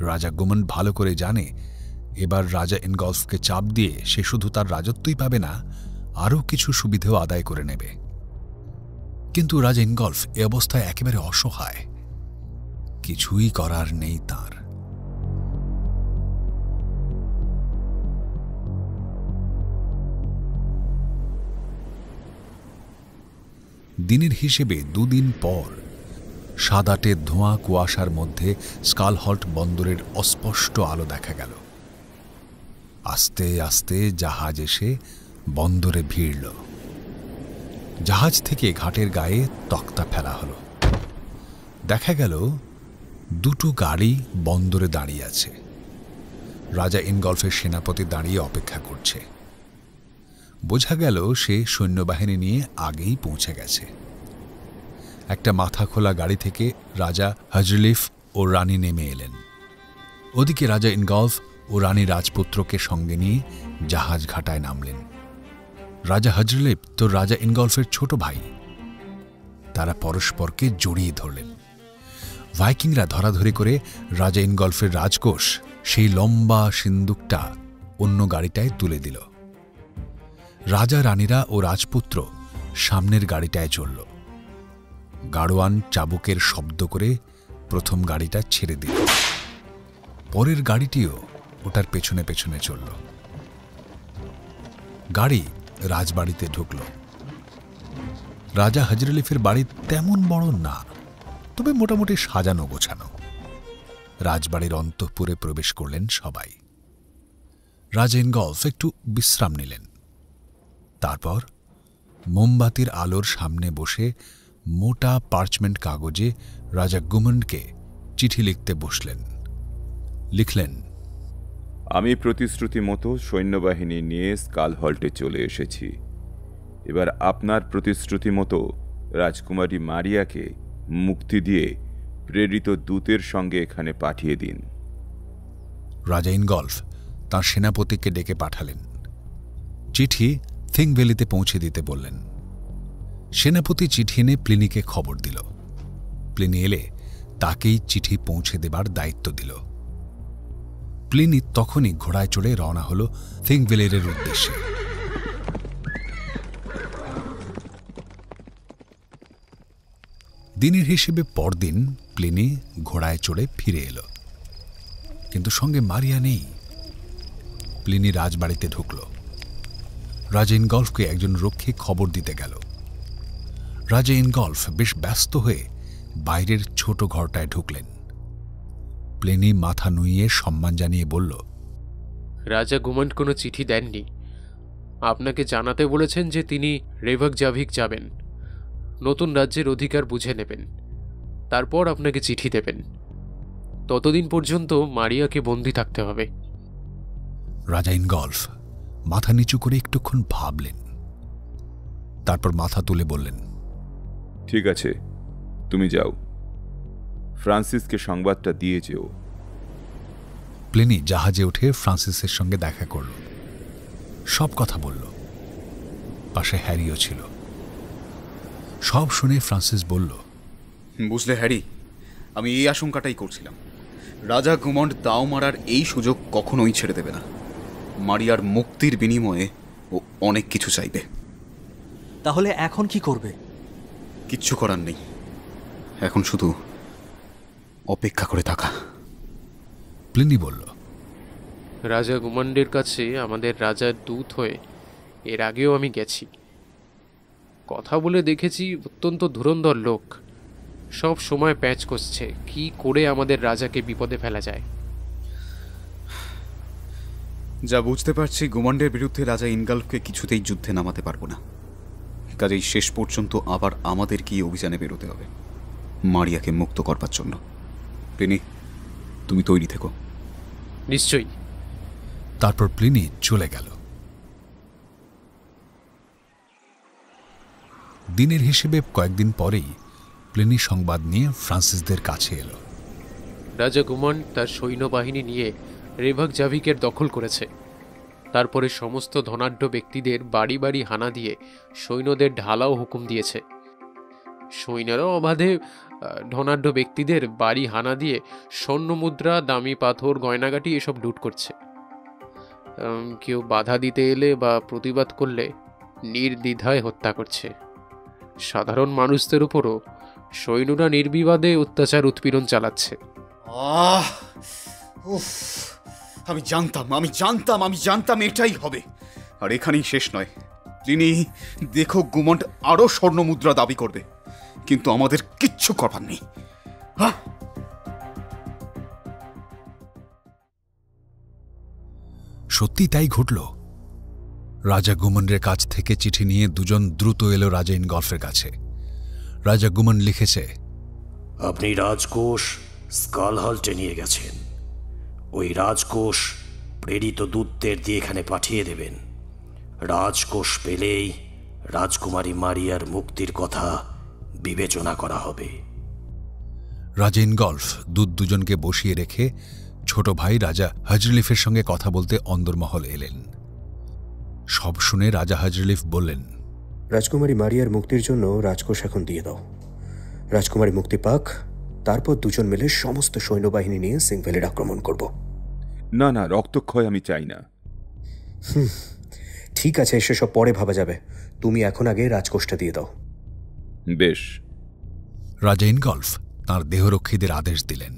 রাজা গুমন্ড ভালো করে জানে এবার রাজা ইনগলফকে চাপ দিয়ে সে শুধু তার রাজত্বই পাবে না, আরও কিছু সুবিধাও আদায় করে নেবে। কিন্তু রাজা ইনগলফ এ অবস্থায় একেবারে অসহায়। কিছুই করার নেই তাঁর। দিনের হিসেবে 2 দিন পর সাদাটে ধোঁয়া কুয়াশার মধ্যে স্কালহল্ট বন্দরের অস্পষ্ট আলো দেখা গেল। আস্তে আস্তে জাহাজ এসে বন্দরে ভিড়ল। জাহাজ থেকে ঘাটের গায়ে তক্তা ফেলা হলো। দেখা গেল 2 গাড়ি বন্দরে দাঁড়িয়ে আছে। রাজা ইনগলফের সেনাপতি দাঁড়িয়ে অপেক্ষা করছে। বোঝা গেল সে সৈন্যবাহিনী নিয়ে আগেই পৌঁছে গেছে। একটা মাথা খোলা গাড়ি থেকে রাজা হজরলিফ ও রানী নেমে এলেন। ওদিকে রাজা ইনগলফ ও রানী রাজপুত্রকে সঙ্গে নিয়ে জাহাজ ঘাটায় নামলেন। রাজা হজরলিফ তো রাজা ইনগলফের ছোট ভাই। তারা পরস্পরকে জড়িয়ে ধরলেন। ভাইকিংরা ধরাধরি করে রাজা ইনগলফের রাজকোষ, সেই লম্বা সিন্দুকটা অন্য গাড়িটায় তুলে দিল। রাজা রানীরা ও রাজপুত্র সামনের গাড়িটায় চলল। গাড়োয়ান চাবুকের শব্দ করে প্রথম গাড়িটা ছেড়ে দিল। পরের গাড়িটিও ওটার পেছনে পেছনে চলল। গাড়ি রাজবাড়িতে ঢুকল। রাজা হজরলিফের বাড়ি তেমন বড় না, তবে মোটামুটি সাজানো গোছানো। রাজবাড়ির অন্তঃপুরে প্রবেশ করলেন সবাই। রাজা ইনগলফ একটু বিশ্রাম নিলেন। তারপর মোমবাতির আলোর সামনে বসে মোটা পার্চমেন্ট কাগজে রাজা গুমন্ডকে চিঠি লিখতে বসলেন। লিখলেন, আমি প্রতিশ্রুতি মতো সৈন্যবাহিনী নিয়ে স্কালহল্টে চলে এসেছি। এবার আপনার প্রতিশ্রুতি মতো রাজকুমারী মারিয়াকে মুক্তি দিয়ে প্রেরিত দূতের সঙ্গে এখানে পাঠিয়ে দিন। রাজা ইনগলফ তাঁর সেনাপতিকে ডেকে পাঠালেন। চিঠি থিংভ্যালিতে পৌঁছে দিতে বললেন। সেনাপতি চিঠি এনে প্লিনিকে খবর দিল। প্লিনি এলে তাকেই চিঠি পৌঁছে দেবার দায়িত্ব দিল। প্লিনি তখনই ঘোড়ায় চড়ে রওনা হল থিংভ্যালির উদ্দেশ্যে। দিনের হিসেবে পরদিন প্লিনি ঘোড়ায় চড়ে ফিরে এলো, কিন্তু সঙ্গে মারিয়া নেই। প্লিনি রাজবাড়িতে ঢুকল। রাজা ইনগলফকে একজন রক্ষী খবর দিতে গেল। রাজা ইনগলফ বেশ ব্যস্ত হয়ে বাইরের ছোট ঘরটায় ঢুকলেন। প্লিনি মাথা নুইয়ে সম্মান জানিয়ে বলল, রাজা গুমন্ড কোনো চিঠি দেননি। আপনাকে জানাতে বলেছেন যে তিনি রেভাকজাভিক যাবেন, নতুন রাজ্যের অধিকার বুঝে নেবেন, তারপর আপনাকে চিঠি দেবেন। ততদিন পর্যন্ত মারিয়াকে বন্দী থাকতে হবে। রাজা ইনগলফ মাথা নিচু করে একটুক্ষণ ভাবলেন। তারপর মাথা তুলে বললেন, ঠিক আছে, তুমি যাও, ফ্রান্সিসকে সংবাদটা দিয়ে যেও। প্লিনি জাহাজে উঠে ফ্রান্সিসের সঙ্গে দেখা করল, সব কথা বলল। পাশে হ্যারিও ছিল। সব শুনে ফ্রান্সিস বলল, বুঝলে হ্যারি, আমি এই আশঙ্কাটাই করছিলাম। রাজা গুমন্ড দাও মারার এই সুযোগ কখনোই ছেড়ে দেবে না। মারিয়ার মুক্তির বিনিময়ে ও অনেক কিছু চাইবে। তাহলে এখন কি করবে? কিচ্ছু করার নেই, এখন শুধু অপেক্ষা করে থাকা। প্লিনি বলল, রাজা গুমন্ডের কাছে আমাদের রাজার দূত হয়ে এর আগেও আমি গেছি। কথা বলে দেখেছি, অত্যন্ত ধুরন্ধর লোক। সব সময় প্যাঁচ কষছে কি করে আমাদের রাজাকে বিপদে ফেলা যায়। যা বুঝতে পারছি, গুমন্ডের বিরুদ্ধে রাজা ইনগলফকে কিছুতেই যুদ্ধে নামাতে পারবো না। কাজেই শেষ পর্যন্ত আবার আমাদের কি অভিযানে বেরোতে হবে মারিয়াকে মুক্ত করবার জন্য। প্লিনি, তুমি তৈরি থেকো। নিশ্চয়ই। তারপর প্লিনি চলে গেল। দিনের হিসেবে কয়েকদিন পরেই প্লিনি সংবাদ নিয়ে ফ্রান্সিসদের কাছে এলো। রাজা গুমন্ড তার সৈন্যবাহিনী নিয়ে রেভাকজাভিকের দখল করেছে। তারপরে সমস্ত ধনাঢ্য ব্যক্তিদের বাড়ি বাড়ি হানা দিয়ে সৈন্যদের ঢালাও হুকুম দিয়েছে। সৈন্যরাও অবাধে ধনাঢ্য ব্যক্তিদের বাড়ি হানা দিয়ে স্বর্ণ মুদ্রা, দামি পাথর, গয়নাগাটি এসব লুট করছে। কেউ বাধা দিতে এলে বা প্রতিবাদ করলে নির্দ্বিধায় হত্যা করছে। সাধারণ মানুষদের উপরও সৈন্যরা নির্বিবাদে অত্যাচার উৎপীড়ন চালাচ্ছে। আমি জানতাম এটাই হবে। আর এখানেই শেষ নয়। তিনি দেখো, গুমন্ড আরো স্বর্ণ মুদ্রা দাবি করবে, কিন্তু আমাদের কিচ্ছু করবার নেই। সত্যি তাই ঘটল। রাজা গুমন্ডের কাছ থেকে চিঠি নিয়ে দুজন দ্রুত এলো রাজা ইনগলফের কাছে। রাজা গুমন্ড লিখেছে, আপনি রাজকোষ স্কালহল্টে নিয়ে গেছেন। ওই রাজকোষ প্রেরিত দূতদের দিয়ে এখানে পাঠিয়ে দেবেন। রাজকোষ পেলেই রাজকুমারী মারিয়ার মুক্তির কথা বিবেচনা করা হবে। রাজা ইনগল্ফ দুজনকে বসিয়ে রেখে ছোট ভাই রাজা হাজরিলিফের সঙ্গে কথা বলতে অন্দরমহল এলেন। সব শুনে রাজা হাজরিলিফ বললেন, রাজকুমারী মারিয়ার মুক্তির জন্য রাজকোষ এখন দিয়ে দাও। রাজকুমারী মুক্তি পাক, তারপর দুজন মিলে সমস্ত সৈন্যবাহিনী নিয়ে সিংভ্যালির আক্রমণ করব। না না, রক্তক্ষয় আমি চাই না। ঠিক আছে, সেসব পরে ভাবা যাবে। তুমি এখন আগে রাজকোষটা দিয়ে দাও। বেশ। রাজা ইনগল্ফ তাঁর দেহরক্ষীদের আদেশ দিলেন।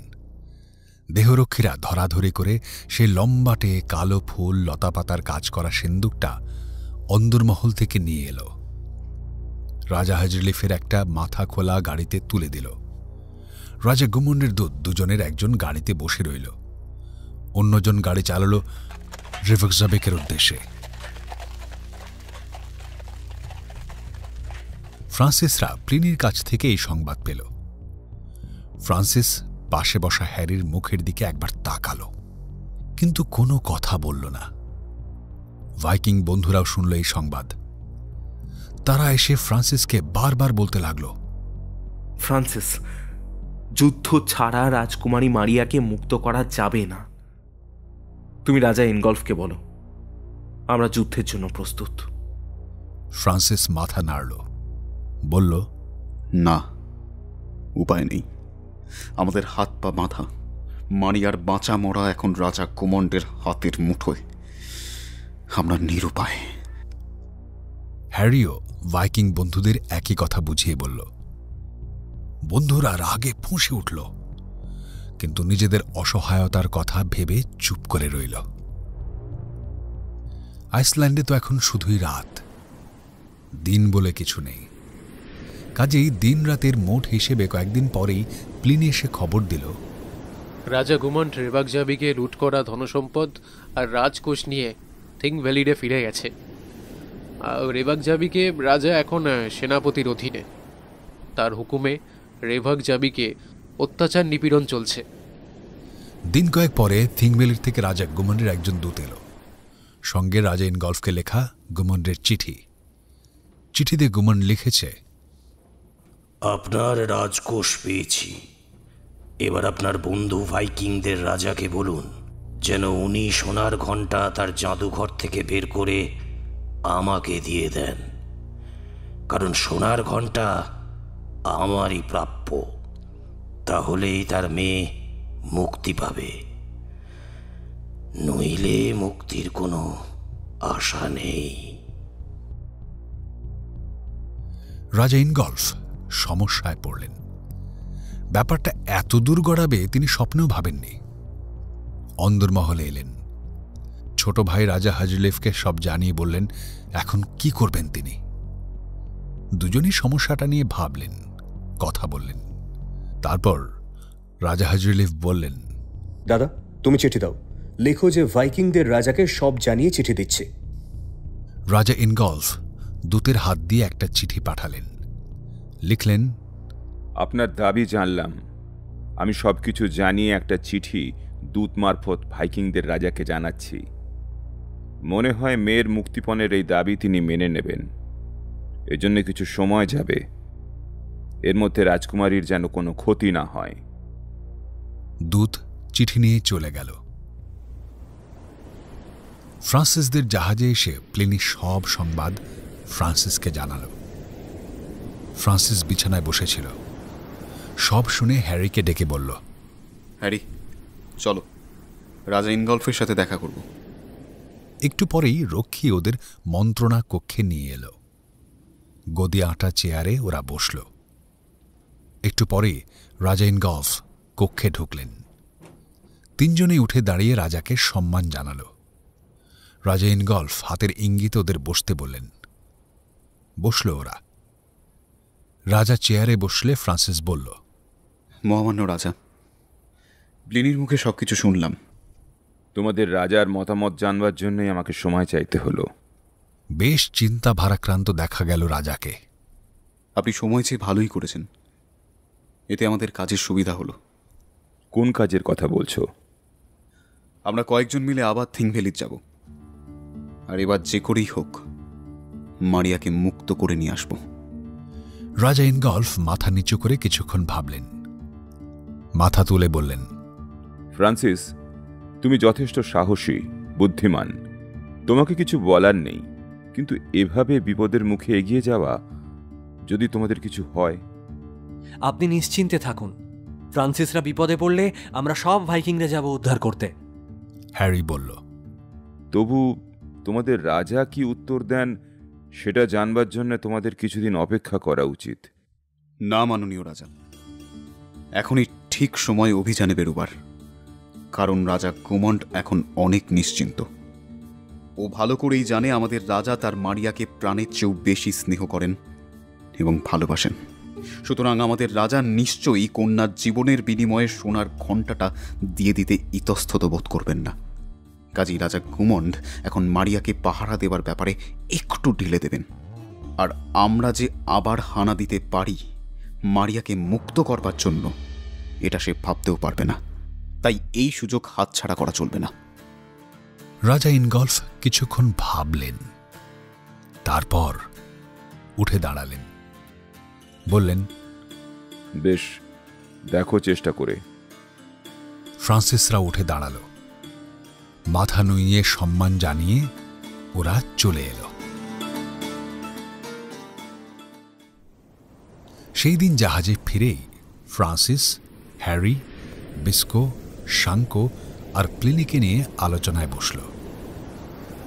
দেহরক্ষীরা ধরাধরি করে সেই লম্বাটে কালো ফুল লতাপাতার কাজ করা সিন্দুকটা অন্দরমহল থেকে নিয়ে এলো। রাজা হাজরিলিফের একটা মাথা খোলা গাড়িতে তুলে দিল। রাজা গুমন্ডের দুজনের একজন গাড়িতে বসে রইল, অন্যজন গাড়ি চালাল রিভাকজাবেকের উদ্দেশ্যে। ফ্রান্সিসরা প্লিনির কাছ থেকে এই সংবাদ পেল। ফ্রান্সিস পাশে বসা হ্যারির মুখের দিকে একবার তাকালো, কিন্তু কোনো কথা বলল না। ভাইকিং বন্ধুরাও শুনল এই সংবাদ। তারা এসে ফ্রান্সিসকে বারবার বলতে লাগল, ফ্রান্সিস, যুদ্ধ ছাড়া রাজকুমারী মারিয়াকে মুক্ত করা যাবে না। তুমি রাজা ইনগল্ফকে বলো আমরা যুদ্ধের জন্য প্রস্তুত। ফ্রান্সিস মাথা নাড়ল, বলল, না, উপায় নেই। আমাদের হাত পা বাঁধা। মারিয়ার বাঁচা মরা এখন রাজা কুমন্ডের হাতের মুঠোয়। আমরা নিরুপায়। হ্যারিও ভাইকিং বন্ধুদের একই কথা বুঝিয়ে বলল। বন্ধুরা রাগে ফুঁসে উঠল, কিন্তু নিজেদের অসহায়তার কথা ভেবে চুপ করে রইল। আইসল্যান্ডে তো এখন শুধুই রাত, দিন বলে কিছু নেই। কাজেই দিন রাতের মোট হিসেবে কয়েকদিন পরেই প্লিনি এসে খবর দিল, রাজা গুমন্ড রেভাকজাবিকে লুট করা ধনসম্পদ আর রাজকোষ নিয়ে থিংভ্যালিডে ফিরে গেছে। রেভাকজাবিকে রাজা এখন সেনাপতির অধীনে। তার হুকুমে রেভাকজাবিকে অত্যাচার নিপীড়ন চলছে। দিন কয়েক পরে থিংভ্যালির থেকে রাজা গুমন্ডের একজন দূত এলো, সঙ্গে রাজা ইনগল্ফকে লেখা গুমন্ডের চিঠি। চিঠিতে গুমন্ড লিখেছে, আপনার রাজকোষ পেয়েছি। এবার আপনার বন্ধু ভাইকিংদের রাজাকে বলুন যেন উনি সোনার ঘণ্টা তার জাদুঘর থেকে বের করে আমাকে দিয়ে দেন, কারণ সোনার ঘণ্টা আমারই প্রাপ্য। তাহলেই তার মেয়ে মুক্তি পাবে, নইলে মুক্তির কোনো আশা নেই। রাজা ইনগল্ফ সমস্যায় পড়লেন। ব্যাপারটা এত দূর গড়াবে তিনি স্বপ্নেও ভাবেননি। অন্দরমহলে এলেন। ছোট ভাই রাজা হাজরিলিফকে সব জানিয়ে বললেন এখন কি করবেন তিনি। দুজনই সমস্যাটা নিয়ে ভাবলেন, কথা বললেন। তারপর রাজা হাজরিলিফ বললেন, দাদা, তুমি চিঠি দাও, লেখো যে ভাইকিংদের রাজাকে সব জানিয়ে চিঠি দিচ্ছে। রাজা ইনগল্ফ দূতের হাত দিয়ে একটা চিঠি পাঠালেন। লিখলেন, আপনার দাবি জানলাম। আমি সবকিছু জানিয়ে একটা চিঠি দূত মারফত ভাইকিংদের রাজাকে জানাচ্ছি। মনে হয় মেয়ের মুক্তিপণের এই দাবি তিনি মেনে নেবেন। এজন্য কিছু সময় যাবে। এর মধ্যে রাজকুমারীর যেন কোনো ক্ষতি না হয়। দূত চিঠি নিয়ে চলে গেল। ফ্রান্সিসদের জাহাজে এসে প্লিনি সব সংবাদ ফ্রান্সিসকে জানাল। ফ্রান্সিস বিছানায় বসেছিল। সব শুনে হ্যারিকে ডেকে বলল, হ্যারি, চলো, রাজা ইনগল্ফের সাথে দেখা করব। একটু পরেই রক্ষী ওদের মন্ত্রণা কক্ষে নিয়ে এলো। গদি আঁটা চেয়ারে ওরা বসল। একটু পরে রাজা ইনগল্ফ কক্ষে ঢুকলেন। তিনজনেই উঠে দাঁড়িয়ে রাজাকে সম্মান জানাল। রাজা ইনগল্ফ হাতের ইঙ্গিত ওদের বসতে বললেন। বসল ওরা। রাজা চেয়ারে বসলে ফ্রান্সিস বলল, মহামান্য রাজা, প্লিনির মুখে সবকিছু শুনলাম। তোমাদের রাজার মতামত জানবার জন্যই আমাকে সময় চাইতে হলো। বেশ চিন্তা ভারাক্রান্ত দেখা গেল রাজাকে। আপনি সময় চেয়ে ভালোই করেছেন। এতে আমাদের কাজের সুবিধা হলো। কোন কাজের কথা বলছো? আমরা কয়েকজন মিলে আবার থিংভ্যালি যাব। আর এবার যে করেই হোক মারিয়াকে মুক্ত করে নিয়ে আসব। রাজা ইনগল্ফ মাথা নিচু করে কিছুক্ষণ ভাবলেন, মাথা তুলে বললেন, ফ্রান্সিস, তুমি যথেষ্ট সাহসী, বুদ্ধিমান। তোমাকে কিছু বলার নেই, কিন্তু এভাবে বিপদের মুখে এগিয়ে যাওয়া, যদি তোমাদের কিছু হয়। আপনি নিশ্চিন্তে থাকুন, ফ্রান্সিসরা বিপদে পড়লে আমরা সব ভাইকিংরে যাব উদ্ধার করতে। হ্যারি বলল। তবু তোমাদের রাজা কি উত্তর দেন সেটা জানবার জন্য তোমাদের কিছুদিন অপেক্ষা করা উচিত। না মাননীয় রাজা, এখনই ঠিক সময় অভিযানে বেরোবার, কারণ রাজা গুমন্ড এখন অনেক নিশ্চিন্ত। ও ভালো করেই জানে আমাদের রাজা তার মারিয়াকে প্রাণের চেয়েও বেশি স্নেহ করেন এবং ভালোবাসেন। সুতরাং আমাদের রাজা নিশ্চয়ই কন্যার জীবনের বিনিময়ে সোনার ঘণ্টাটা দিয়ে দিতে ইতস্তত বোধ করবেন না। কাজী রাজা গুমন্ড এখন মারিয়াকে পাহারা দেবার ব্যাপারে একটু ঢিলে দেবেন। আর আমরা যে আবার হানা দিতে পারি মারিয়াকে মুক্ত করবার জন্য, এটা সে ভাবতেও পারবে না। তাই এই সুযোগ হাতছাড়া করা চলবে না। রাজা ইনগল্ফ কিছুক্ষণ ভাবলেন, তারপর উঠে দাঁড়ালেন, বললেন, বেশ, দেখো চেষ্টা করে। ফ্রান্সিসরা উঠে দাঁড়াল, মাথা নুইয়ে সম্মান জানিয়ে ওরা চলে এলো। সেই দিন জাহাজে ফিরেই ফ্রান্সিস, হ্যারি, বিস্কো, শাঙ্কো আর প্লিনিকে নিয়ে আলোচনায় বসল।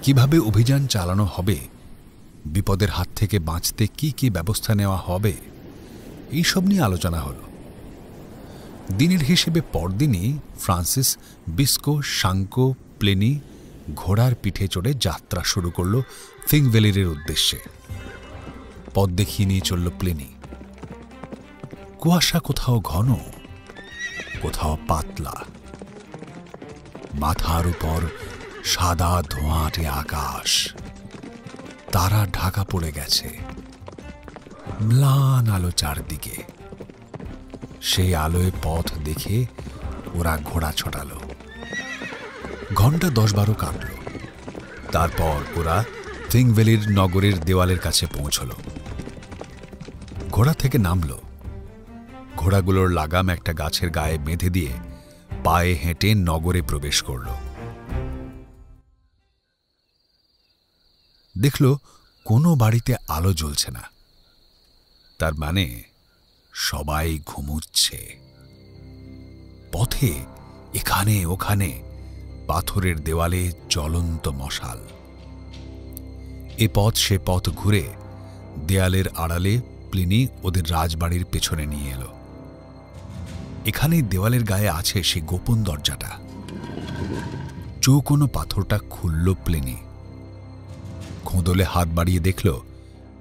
কিভাবে অভিযান চালানো হবে, বিপদের হাত থেকে বাঁচতে কি কি ব্যবস্থা নেওয়া হবে, এইসব নিয়ে আলোচনা হল। দিনের হিসেবে পরদিনই ফ্রান্সিস, বিস্কো, শাঙ্কো, প্লিনি ঘোড়ার পিঠে চড়ে যাত্রা শুরু করল ফিংভেলিরের উদ্দেশ্যে। পথ দেখিয়ে নিয়ে চলল প্লিনি। কুয়াশা কোথাও ঘন, কোথাও পাতলা, মাথার উপর সাদা ধোঁয়াটে আকাশ, তারা ঢাকা পড়ে গেছে, ম্লান আলো চারদিকে। সেই আলোয় পথ দেখে ওরা ঘোড়া ছোটাল। ঘন্টা 10-12 কাটল। তারপর ওরা ফিংভেলির নগরের দেওয়ালের কাছে পৌঁছল। ঘোড়া থেকে নামল। ঘোড়াগুলোর লাগাম একটা গাছের গায়ে বেঁধে দিয়ে পায়ে হেঁটে নগরে প্রবেশ করল। দেখল কোনো বাড়িতে আলো জ্বলছে না, তার মানে সবাই ঘুমুচ্ছে। পথে এখানে ওখানে পাথরের দেওয়ালে জ্বলন্ত মশাল। এ পথ সে পথ ঘুরে দেয়ালের আড়ালে প্লিনি ওদের রাজবাড়ির পেছনে নিয়ে এলো। এখানেই দেওয়ালের গায়ে আছে সে গোপন দরজাটা। চৌকোনো পাথরটা খুলল প্লিনি। খোঁদলে হাত বাড়িয়ে দেখল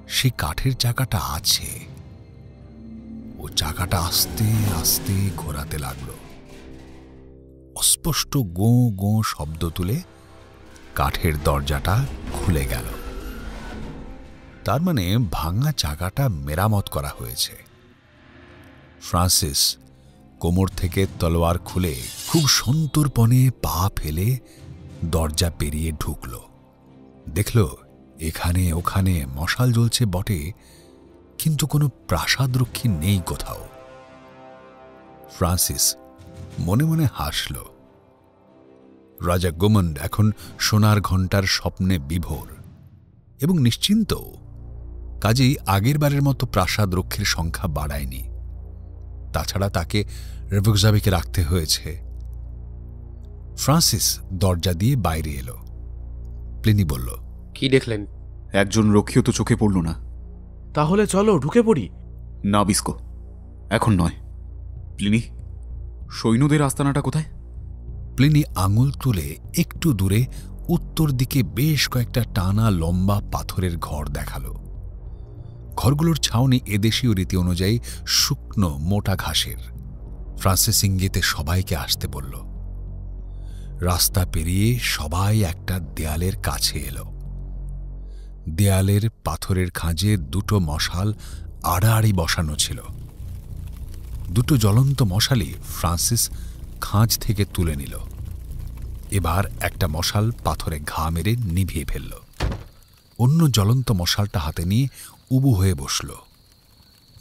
সেই কাঠের চাকাটা আছে। ও চাকাটা আস্তে আস্তে ঘোরাতে লাগলো। অস্পষ্ট গোঁ গোঁ শব্দ তুলে কাঠের দরজাটা খুলে গেল। তার মানে ভাঙা চাকাটা মেরামত করা হয়েছে। ফ্রান্সিস কোমর থেকে তলোয়ার খুলে খুব সন্তর্পণে পা ফেলে দরজা পেরিয়ে ঢুকল। দেখল এখানে ওখানে মশাল জ্বলছে বটে, কিন্তু কোনো প্রাসাদরক্ষী নেই কোথাও। ফ্রান্সিস মনে মনে হাসল। রাজা গুমন্ড এখন সোনার ঘণ্টার স্বপ্নে বিভোর এবং নিশ্চিন্ত। কাজেই আগের বারের মতো প্রাসাদ রক্ষীর সংখ্যা বাড়ায়নি। তাছাড়া তাকে রেভকজাবিকে রাখতে হয়েছে। ফ্রান্সিস দরজা দিয়ে বাইরে এলো। প্লিনি বলল, কি দেখলেন? একজন রক্ষীও তো চোখে পড়ল না। তাহলে চলো ঢুকে পড়ি। না বিস্কো, এখন নয়। প্লিনি, সৈন্যদের আস্তানাটা কোথায়? প্লিনি আঙুল তুলে একটু দূরে উত্তর দিকে বেশ কয়েকটা টানা লম্বা পাথরের ঘর দেখালো। ঘরগুলোর ছাউনি এদেশীয় রীতি অনুযায়ী শুকনো মোটা ঘাসের। ফ্রান্সিস ইঙ্গিতে সবাইকে আসতে বলল। রাস্তা পেরিয়ে সবাই একটা দেয়ালের কাছে এলো। দেয়ালের পাথরের খাঁজে দুটো মশাল আড়াআড়ি বসানো ছিল। দুটো জ্বলন্ত মশালই ফ্রান্সিস খাঁজ থেকে তুলে নিল। এবার একটা মশাল পাথরে ঘা মেরে নিভিয়ে ফেলল। অন্য জ্বলন্ত মশালটা হাতে নিয়ে উবু হয়ে বসল।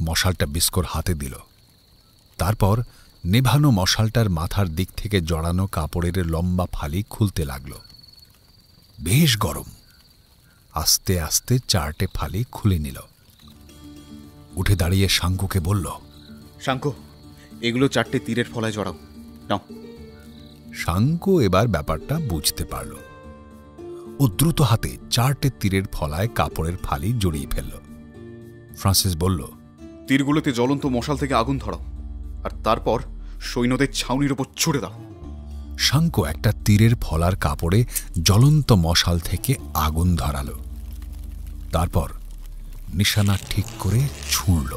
মশালটা বিস্কোর হাতে দিল। তারপর নেভানো মশালটার মাথার দিক থেকে জড়ানো কাপড়ের লম্বা ফালি খুলতে লাগল। বেশ গরম। আস্তে আস্তে 4টে ফালি খুলে নিল। উঠে দাঁড়িয়ে শাঙ্কুকে বলল, শাঙ্কু, এগুলো 4টে তীরের ফলায় জড়াও নাও। শাঙ্কু এবার ব্যাপারটা বুঝতে পারল। ও দ্রুত হাতে 4টে তীরের ফলায় কাপড়ের ফালি জড়িয়ে ফেলল। ফ্রান্সিস বলল, তীরগুলোতে জ্বলন্ত মশাল থেকে আগুন ধরাও, আর তারপর সৈন্যদের ছাউনির ওপর ছুড়ে দাও। শাঙ্কু একটা তীরের ফলার কাপড়ে জ্বলন্ত মশাল থেকে আগুন ধরাল। তারপর নিশানা ঠিক করে ছুঁড়ল।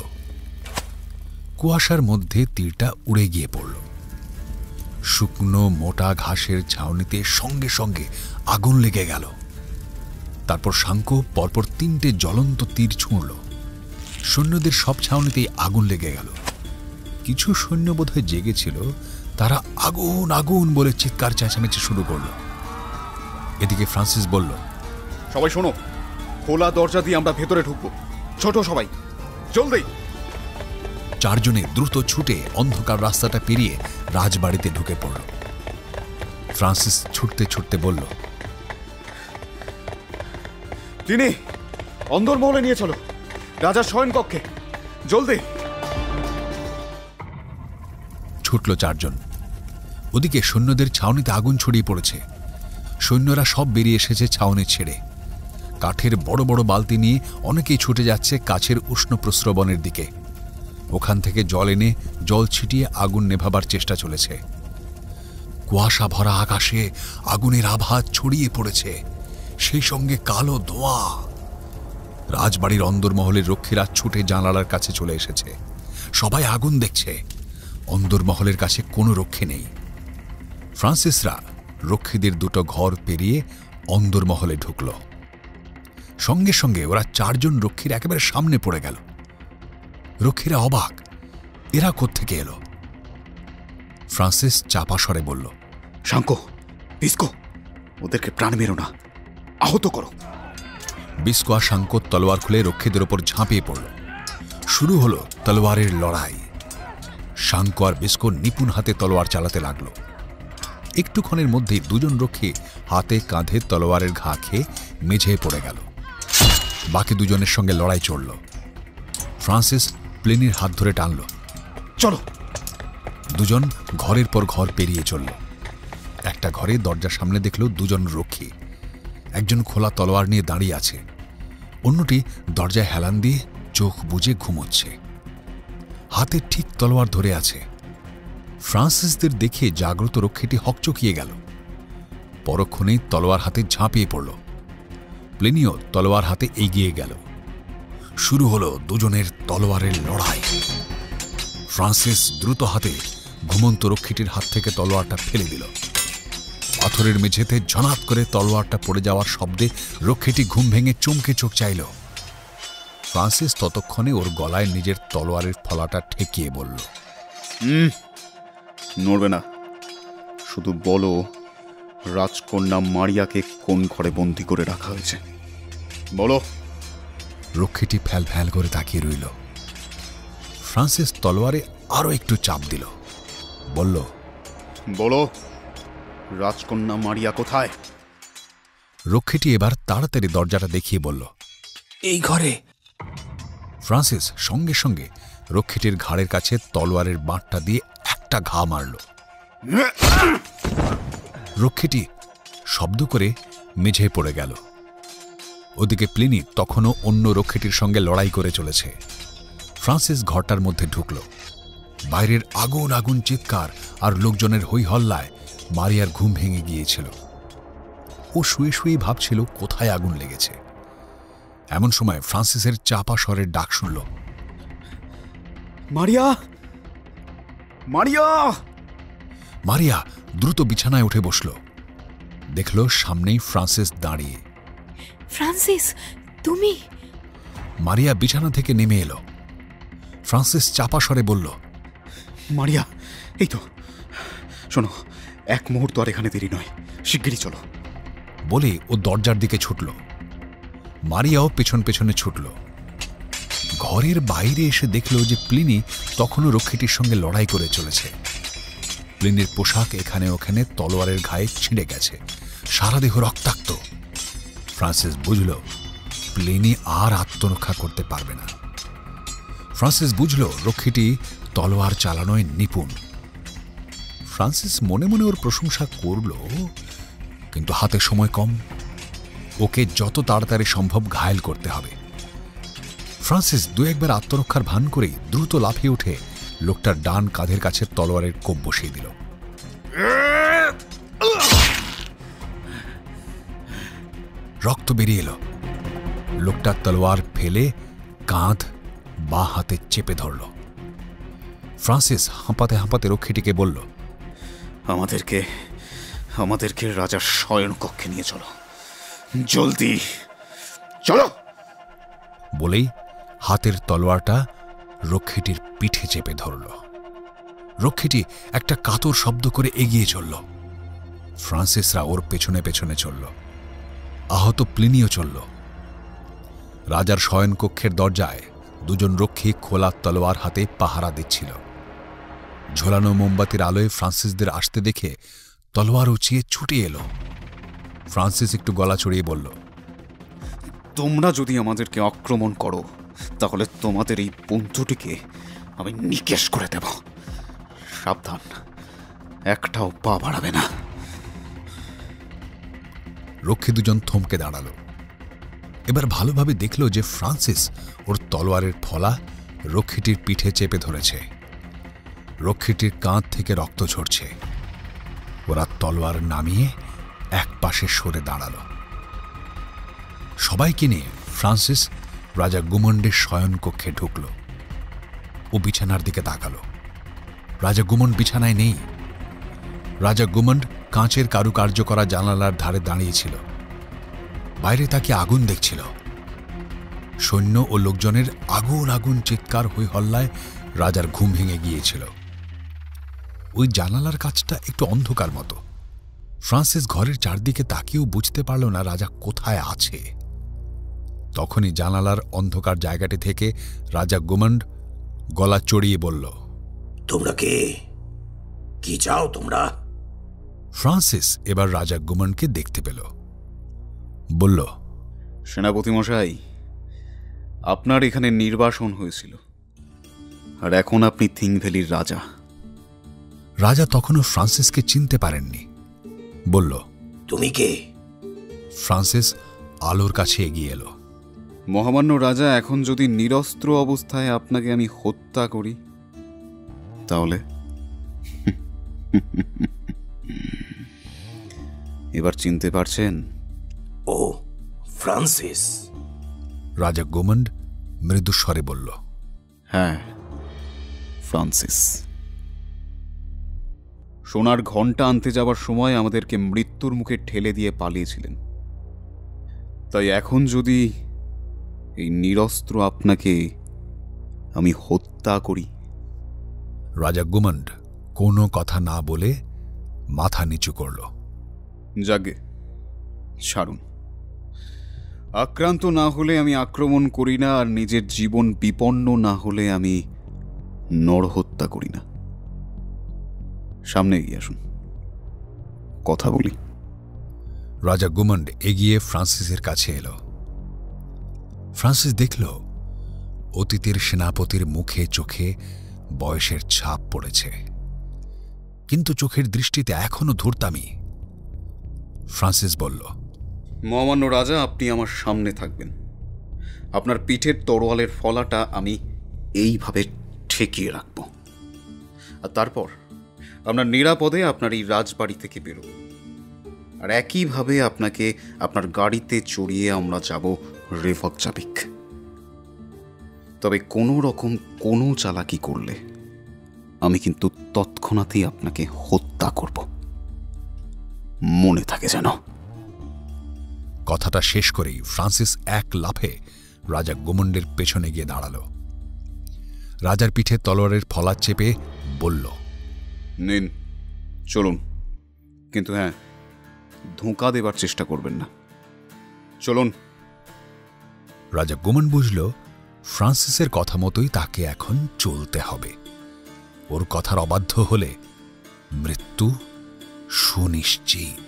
কুয়াশার মধ্যে তীরটা উড়ে গিয়ে পড়ল। শুকনো মোটা ঘাসের ছাউনিতে সঙ্গে সঙ্গে আগুন লেগে গেল। তারপর শাঙ্কু পরপর 3টে জ্বলন্ত তীর ছুঁড়ল। সৈন্যদের সব ছাউনিতেই আগুন লেগে গেল। কিছু সৈন্য বোধহয় জেগেছিল, তারা আগুন আগুন বলে চিৎকার চেঁচামেচি শুরু করল। এদিকে ফ্রান্সিস বলল, সবাই শোনো, খোলা দরজা দিয়ে আমরা ভেতরে ঢুকবো। ছোট সবাই, জলদি। 4 জনে দ্রুত ছুটে অন্ধকার রাস্তাটা পেরিয়ে রাজবাড়িতে ঢুকে পড়ল। ফ্রান্সিস ছুটতে ছুটতে বলল, তিনি অন্দরমহলে নিয়ে চলো, রাজার শয়ন কক্ষে, জলদি। ছুটল 4 জন। ওদিকে সৈন্যদের ছাউনিতে আগুন ছড়িয়ে পড়েছে। সৈন্যরা সব বেরিয়ে এসেছে ছাউনি ছেড়ে। কাঠের বড় বড় বালতি নিয়ে অনেকেই ছুটে যাচ্ছে কাছের উষ্ণ প্রস্রবণের দিকে। ওখান থেকে জল এনে জল ছিটিয়ে আগুন নেভাবার চেষ্টা চলেছে। কুয়াশা ভরা আকাশে আগুনের আভা ছড়িয়ে পড়েছে, সেই সঙ্গে কালো ধোঁয়া। রাজবাড়ির অন্দরমহলের রক্ষীরা ছুটে জানালার কাছে চলে এসেছে। সবাই আগুন দেখছে। অন্দরমহলের কাছে কোনো রক্ষী নেই। ফ্রান্সিসরা রক্ষীদের 2টো ঘর পেরিয়ে অন্দরমহলে ঢুকল। সঙ্গে সঙ্গে ওরা 4 জন রক্ষীর একেবারে সামনে পড়ে গেল। রক্ষীরা অবাক, এরা কোত্থেকে এলো? ফ্রান্সিস চাপা স্বরে বলল, শাঙ্কু, বিস্কো, ওদেরকে প্রাণ মেরো না, আহত করো। বিস্কো আর শাঙ্কু তলোয়ার খুলে রক্ষীদের ওপর ঝাঁপিয়ে পড়ল। শুরু হলো তলোয়ারের লড়াই। শাঙ্কু আর বিস্কো নিপুণ হাতে তলোয়ার চালাতে লাগল। একটুক্ষণের মধ্যেই 2 জন রক্ষী হাতে কাঁধে তলোয়ারের ঘা খেয়ে মেঝে পড়ে গেল। বাকি 2 জনের সঙ্গে লড়াই চলল। ফ্রান্সিস প্লেনির হাত ধরে টানল, চলো। 2 জন ঘরের পর ঘর পেরিয়ে চলল। একটা ঘরে দরজার সামনে দেখল 2 জন রক্ষী। একজন খোলা তলোয়ার নিয়ে দাঁড়িয়ে আছে, অন্যটি দরজায় হেলান দিয়ে চোখ বুজে ঘুমোচ্ছে। হাতে ঠিক তলোয়ার ধরে আছে। ফ্রান্সিসদের দেখে জাগ্রত রক্ষীটি হকচকিয়ে গেল। পরক্ষণেই তলোয়ার হাতে ঝাঁপিয়ে পড়ল। প্লেনিও তলোয়ার হাতে এগিয়ে গেল। শুরু হলো 2 জনের তলোয়ারের লড়াই। ফ্রান্সিস দ্রুত হাতে ঘুমন্ত রক্ষীটির হাত থেকে তলোয়ারটা ফেলে দিল। পাথরের মেঝেতে ঝনাত করে তলোয়ারটা পড়ে যাওয়ার শব্দে রক্ষীটি ঘুম ভেঙে চমকে চোখ চাইল। ফ্রান্সিস ততক্ষণে ওর গলায় নিজের তলোয়ারের ফলাটা ঠেকিয়ে বলল, নড়বে না, শুধু বলো রাজকন্যা মারিয়াকে কোন ঘরে বন্দী করে রাখা হয়েছে, বলো। রক্ষীটি ফ্যাল ফ্যাল করে তাকিয়ে রইল। ফ্রান্সিস তলোয়ারে আরো একটু চাপ দিল, বলল, বলো রাজকন্যা মারিয়া কোথায়? রক্ষীটি এবার তাড়াতাড়ি দরজাটা দেখিয়ে বলল, এই ঘরে। ফ্রান্সিস সঙ্গে সঙ্গে রক্ষীটির ঘাড়ের কাছে তলোয়ারের বাঁটটা দিয়ে একটা ঘা মারল। রক্ষীটি শব্দ করে মেঝে পড়ে গেল। ওদিকে প্লিনি তখনও অন্য রক্ষীটির সঙ্গে লড়াই করে চলেছে। ফ্রান্সিস ঘরটার মধ্যে ঢুকল। বাইরের আগুন আগুন চিৎকার আর লোকজনের হই হল্লায় মারিয়ার ঘুম ভেঙে গিয়েছিল। ও শুয়ে শুয়েই ভাবছিল কোথায় আগুন লেগেছে। এমন সময় ফ্রান্সিসের চাপা স্বরের ডাক শুনল, মারিয়া, মারিয়া। মারিয়া দ্রুত বিছানায় উঠে বসল। দেখল সামনেই ফ্রান্সিস দাঁড়িয়ে। ফ্রান্সিস, তুমি? মারিয়া বিছানা থেকে নেমে এলো। ফ্রান্সিস চাপা স্বরে বলল, মারিয়া, এই তো, শোনো, 1 মুহূর্ত আর এখানে দেরি নয়, শিগগিরই চলো। বলে ও দরজার দিকে ছুটল। মারিয়াও পেছন পেছনে ছুটল। ঘরের বাইরে এসে দেখল যে প্লিনি তখনও রক্ষীটির সঙ্গে লড়াই করে চলেছে। প্লিনির পোশাক এখানে ওখানে তলোয়ারের ঘায়ে ছিঁড়ে গেছে, সারা দেহ রক্তাক্ত। ফ্রান্সিস বুঝল প্লিনি আর আত্মরক্ষা করতে পারবে না। ফ্রান্সিস বুঝল রক্ষীটি তলোয়ার চালানোয় নিপুণ। ফ্রান্সিস মনে মনে ওর প্রশংসা করল, কিন্তু হাতে সময় কম, ওকে যত তাড়াতাড়ি সম্ভব ঘায়েল করতে হবে। ফ্রান্সিস দু একবার আত্মরক্ষার ভান করেই দ্রুত লাফিয়ে উঠে লোকটার ডান কাঁধের কাছে তলোয়ারের কোপ বসিয়ে দিল। রক্ত বেরিয়ে এলো। লোকটার তলোয়ার ফেলে কাঁধ বা হাতে চেপে ধরল। ফ্রান্সিস হাঁপাতে হাঁপাতে রক্ষীটিকে বলল, আমাদেরকে রাজার শয়ন কক্ষে নিয়ে চলো, জলদি চলো। বলেই হাতের তলোয়ারটা রক্ষীটির পিঠে চেপে ধরল। রক্ষীটি একটা কাতর শব্দ করে এগিয়ে চলল। ফ্রান্সিসরা ওর পেছনে পেছনে চলল। আহত প্লিনিও চলল। রাজার শয়নকক্ষের দরজায় দুজন রক্ষী খোলা তলোয়ার হাতে পাহারা দিচ্ছিল। ঝোলানো মোমবাতির আলোয় ফ্রান্সিসদের আসতে দেখে তলোয়ার উঁচিয়ে ছুটে এলো। ফ্রান্সিস একটু গলা চড়িয়ে বলল, তোমরা যদি আমাদেরকে আক্রমণ করো তাহলে তোমাদের এই বন্ধুটিকে আমি নিকেশ করে দেব। সাবধান, একটাও পা বাড়াবে না। রক্ষী দুজন থমকে দাঁড়ালো। এবার ভালোভাবে দেখল যে ফ্রান্সিস ওর তলোয়ারের ফলা রক্ষীটির পিঠে চেপে ধরেছে। রক্ষীটির কাঁধ থেকে রক্ত ঝরছে। ওরা তলোয়ার নামিয়ে এক পাশে সরে দাঁড়ালো। সবাইকে নিয়ে ফ্রান্সিস রাজা গুমন্ডের শয়নকক্ষে ঢুকল। ও বিছানার দিকে তাকালো। রাজা গুমন্ড বিছানায় নেই। রাজা গুমন্ড কাঁচের কারুকার্য করা জানালার ধারে দাঁড়িয়েছিল। বাইরে তাকে আগুন দেখছিল। সৈন্য ও লোকজনের আগুন আগুন চিৎকার হই হল্লায় রাজার ঘুম ভেঙে গিয়েছিল। ওই জানালার কাছটা একটু অন্ধকার মতো। ফ্রান্সিস ঘরের চারদিকে তাকিয়েও বুঝতে পারল না রাজা কোথায় আছে। তখনই জানালার অন্ধকার জায়গাটি থেকে রাজা গুমন্ড গলা চড়িয়ে বলল, তোমরা কে? কি চাও তোমরা? ফ্রান্সিস এবার রাজা গুমন্ডকে দেখতে পেল। বলল, সেনাপতি মশাই, আপনার এখানে নির্বাসন হয়েছিল, আর এখন আপনি থিং ভ্যালির রাজা। রাজা তখনও ফ্রান্সিসকে চিনতে পারেননি। বলল, তুমি কে? ফ্রান্সিস আলোর কাছে এগিয়ে এলো। মহামান্য রাজা, এখন যদি নিরস্ত্র অবস্থায় আপনাকে আমি হত্যা করি তাহলে? এবার চিনতে পারছেন? ও ফ্রান্সিস। রাজা গুমন্ড মৃদু স্বরে বলল, হ্যাঁ, ফ্রান্সিস। সোনার ঘণ্টা আনতে যাবার সময় আমাদেরকে মৃত্যুর মুখে ঠেলে দিয়ে পালিয়েছিলেন। তাই এখন যদি এই নিরস্ত্র আপনাকে আমি হত্যা করি? রাজা গুমন্ড কোনো কথা না বলে মাথা নিচু করল। যাগে, ছাড়ুন। আক্রান্ত না হলে আমি আক্রমণ করি না, আর নিজের জীবন বিপন্ন না হলে আমি নরহত্যা করি না। সামনে এগিয়ে আসুন, কথা বলি। রাজা গুমন্ড এগিয়ে ফ্রান্সিসের কাছে এলো। ফ্রান্সিস দেখল অতীতের সেনাপতির মুখে চোখে বয়সের ছাপ পড়েছে, কিন্তু চোখের দৃষ্টিতে এখনো ধূর্তামি। ফ্রান্সিস বলল, মহামান্য রাজা, আপনি আমার সামনে থাকবেন। আপনার পিঠের তরোয়ালের ফলাটা আমি এইভাবে ঠেকিয়ে রাখব, আর তারপর আপনার নিরাপদে আপনার এই রাজবাড়ি থেকে বেরোব। আর একইভাবে আপনাকে আপনার গাড়িতে চড়িয়ে আমরা যাব রেভকজাভিক। তবে কোনো রকম কোনো চালাকি করলে আমি কিন্তু তৎক্ষণাৎই আপনাকে হত্যা করব, মনে থাকে যেন। কথাটা শেষ করেই ফ্রান্সিস এক লাফে রাজা গুমন্ডের পেছনে গিয়ে দাঁড়াল। রাজার পিঠে তলোয়ারের ফলা চেপে বলল, নিন, চলুন, কিন্তু হ্যাঁ, ধোঁকা দেবার চেষ্টা করবেন না। চলুন। রাজা গুমন বুঝল ফ্রান্সিসের কথা মতোই তাকে এখন চলতে হবে। ওর কথার অবাধ্য হলে মৃত্যু সুনিশ্চিত।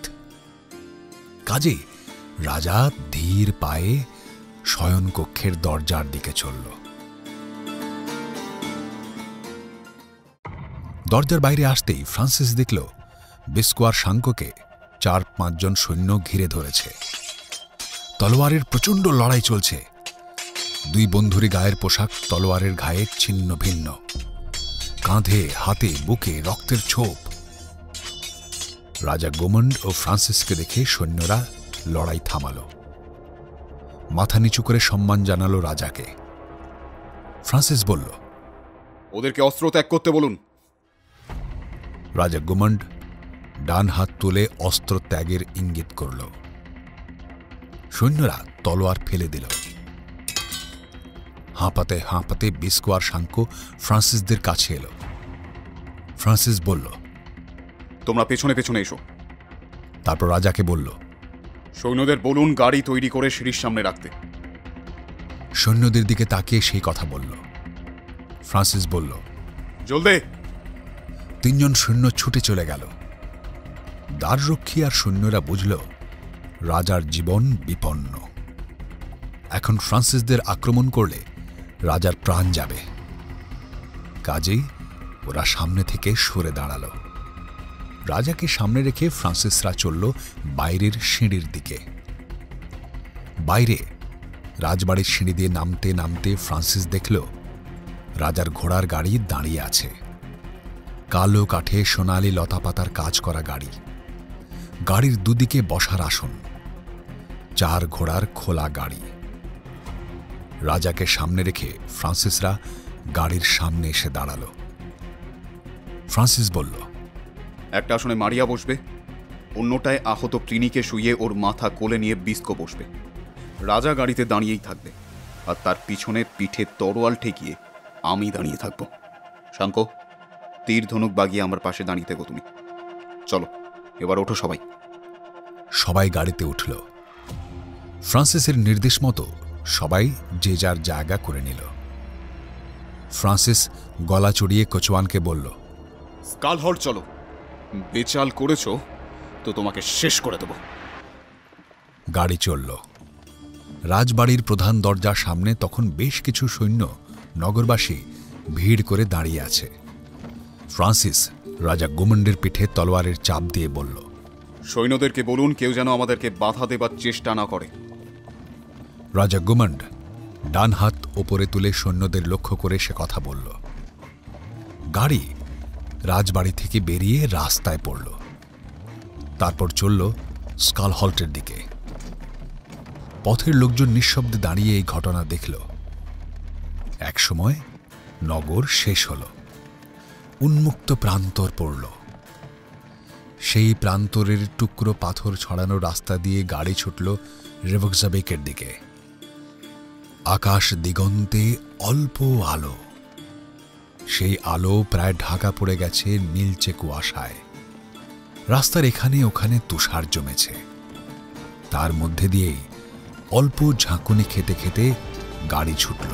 কাজে রাজা ধীর পায়ে শয়নকক্ষের দরজার দিকে চলল। দরজার বাইরে আসতেই ফ্রান্সিস দেখল বিস্কো আর শাঙ্কোকে 4-5 জন সৈন্য ঘিরে ধরেছে। তলোয়ারের প্রচণ্ড লড়াই চলছে। দুই বন্ধুরই গায়ের পোশাক তলোয়ারের ঘায়ে ছিন্ন ভিন্ন, কাঁধে হাতে বুকে রক্তের ছোপ। রাজা গুমন্ড ও ফ্রান্সিসকে দেখে সৈন্যরা লড়াই থামালো, মাথা নিচু করে সম্মান জানালো রাজাকে। ফ্রান্সিস বলল, ওদেরকে অস্ত্র ত্যাগ করতে বলুন। রাজা গুমন্ড ডান হাত তুলে অস্ত্র ত্যাগের ইঙ্গিত করল। সৈন্যরা তলোয়ার ফেলে দিল। হাঁপাতে হাঁপাতে বিস্কো আর শাঙ্কো ফ্রান্সিসদের কাছে এলো। ফ্রান্সিস বলল, তোমরা পেছনে পেছনে এসো। তারপর রাজাকে বলল, সৈন্যদের বলুন গাড়ি তৈরি করে সিঁড়ির সামনে রাখতে। সৈন্যদের দিকে তাকিয়ে সেই কথা বলল। ফ্রান্সিস বলল, জলদি। 3 জন সৈন্য ছুটে চলে গেল। দ্বাররক্ষী আর সৈন্যরা বুঝল রাজার জীবন বিপন্ন। এখন ফ্রান্সিসদের আক্রমণ করলে রাজার প্রাণ যাবে। কাজেই ওরা সামনে থেকে সরে দাঁড়াল। রাজাকে সামনে রেখে ফ্রান্সিসরা চলল বাইরের সিঁড়ির দিকে। বাইরে রাজবাড়ির সিঁড়ি দিয়ে নামতে নামতে ফ্রান্সিস দেখল রাজার ঘোড়ার গাড়ি দাঁড়িয়ে আছে। কালো কাঠে সোনালি লতাপাতার কাজ করা গাড়ি, গাড়ির দুদিকে বসার আসন, 4 ঘোড়ার খোলা গাড়ি। রাজাকে সামনে রেখে ফ্রান্সিসরা গাড়ির সামনে এসে দাঁড়াল। ফ্রান্সিস বলল, একটা আসনে মারিয়া বসবে, অন্যটায় আহত প্লিনিকে শুইয়ে ওর মাথা কোলে নিয়ে বিস্কো বসবে। রাজা গাড়িতে দাঁড়িয়েই থাকবে, আর তার পিছনে পিঠে তরোয়াল ঠেকিয়ে আমি দাঁড়িয়ে থাকব। শাঙ্কো, তীর ধনুক বাগিয়ে আমার পাশে দাঁড়িয়ে থেকো তুমি। চলো, এবার ওঠো সবাই। সবাই গাড়িতে উঠল। ফ্রান্সিসের নির্দেশ মতো সবাই যে যার জায়গা করে নিল। ফ্রান্সিস গলা চড়িয়ে কোচওয়ানকে বলল, স্কালহল্ট চলো, বেচাল করেছ তো তোমাকে শেষ করে দেব। গাড়ি চলল। রাজবাড়ির প্রধান দরজার সামনে তখন বেশ কিছু সৈন্য নগরবাসী ভিড় করে দাঁড়িয়ে আছে। ফ্রান্সিস রাজা গুমন্ডের পিঠে তলোয়ারের চাপ দিয়ে বলল, সৈন্যদেরকে বলুন কেউ যেন আমাদেরকে বাধা দেবার চেষ্টা না করে। রাজা গুমন্ড ডান হাত ওপরে তুলে সৈন্যদের লক্ষ্য করে সে কথা বলল। গাড়ি রাজবাড়ি থেকে বেরিয়ে রাস্তায় পড়ল। তারপর চলল স্কালহল্টের দিকে। পথের লোকজন নিঃশব্দে দাঁড়িয়ে এই ঘটনা দেখল। একসময় নগর শেষ হল, উন্মুক্ত প্রান্তর পড়ল। সেই প্রান্তরের টুকরো পাথর ছড়ানো রাস্তা দিয়ে গাড়ি ছুটল রেভকজাবেকের দিকে। আকাশ দিগন্তে অল্প আলো, সেই আলো প্রায় ঢাকা পড়ে গেছে নীলচে কুয়াশায়। রাস্তার এখানে ওখানে তুষার জমেছে। তার মধ্যে দিয়েই অল্প ঝাঁকুনি খেতে খেতে গাড়ি ছুটল।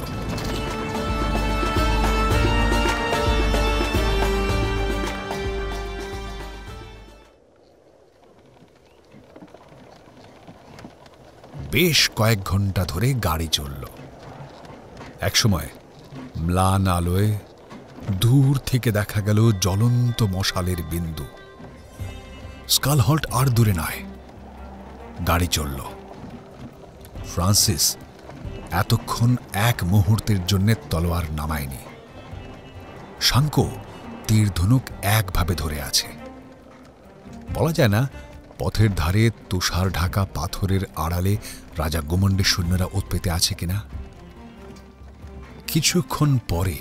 বেশ কয়েক ঘন্টা ধরে গাড়ি চলল। একসময় ম্লান আলোয় দূর থেকে দেখা গেল জ্বলন্ত মশালের বিন্দু। স্কালহল্ট আর দূরে নয়। গাড়ি চলল। ফ্রান্সিস এতক্ষণ এক মুহূর্তের জন্য তলোয়ার নামায়নি। শাঙ্কো তীর ধনুক একভাবে ধরে আছে। বলা যায় না পথের ধারে তুষার ঢাকা পাথরের আড়ালে রাজা গুমন্ডের সৈন্যরা উৎপেতে আছে কিনা। কিছুক্ষণ পরে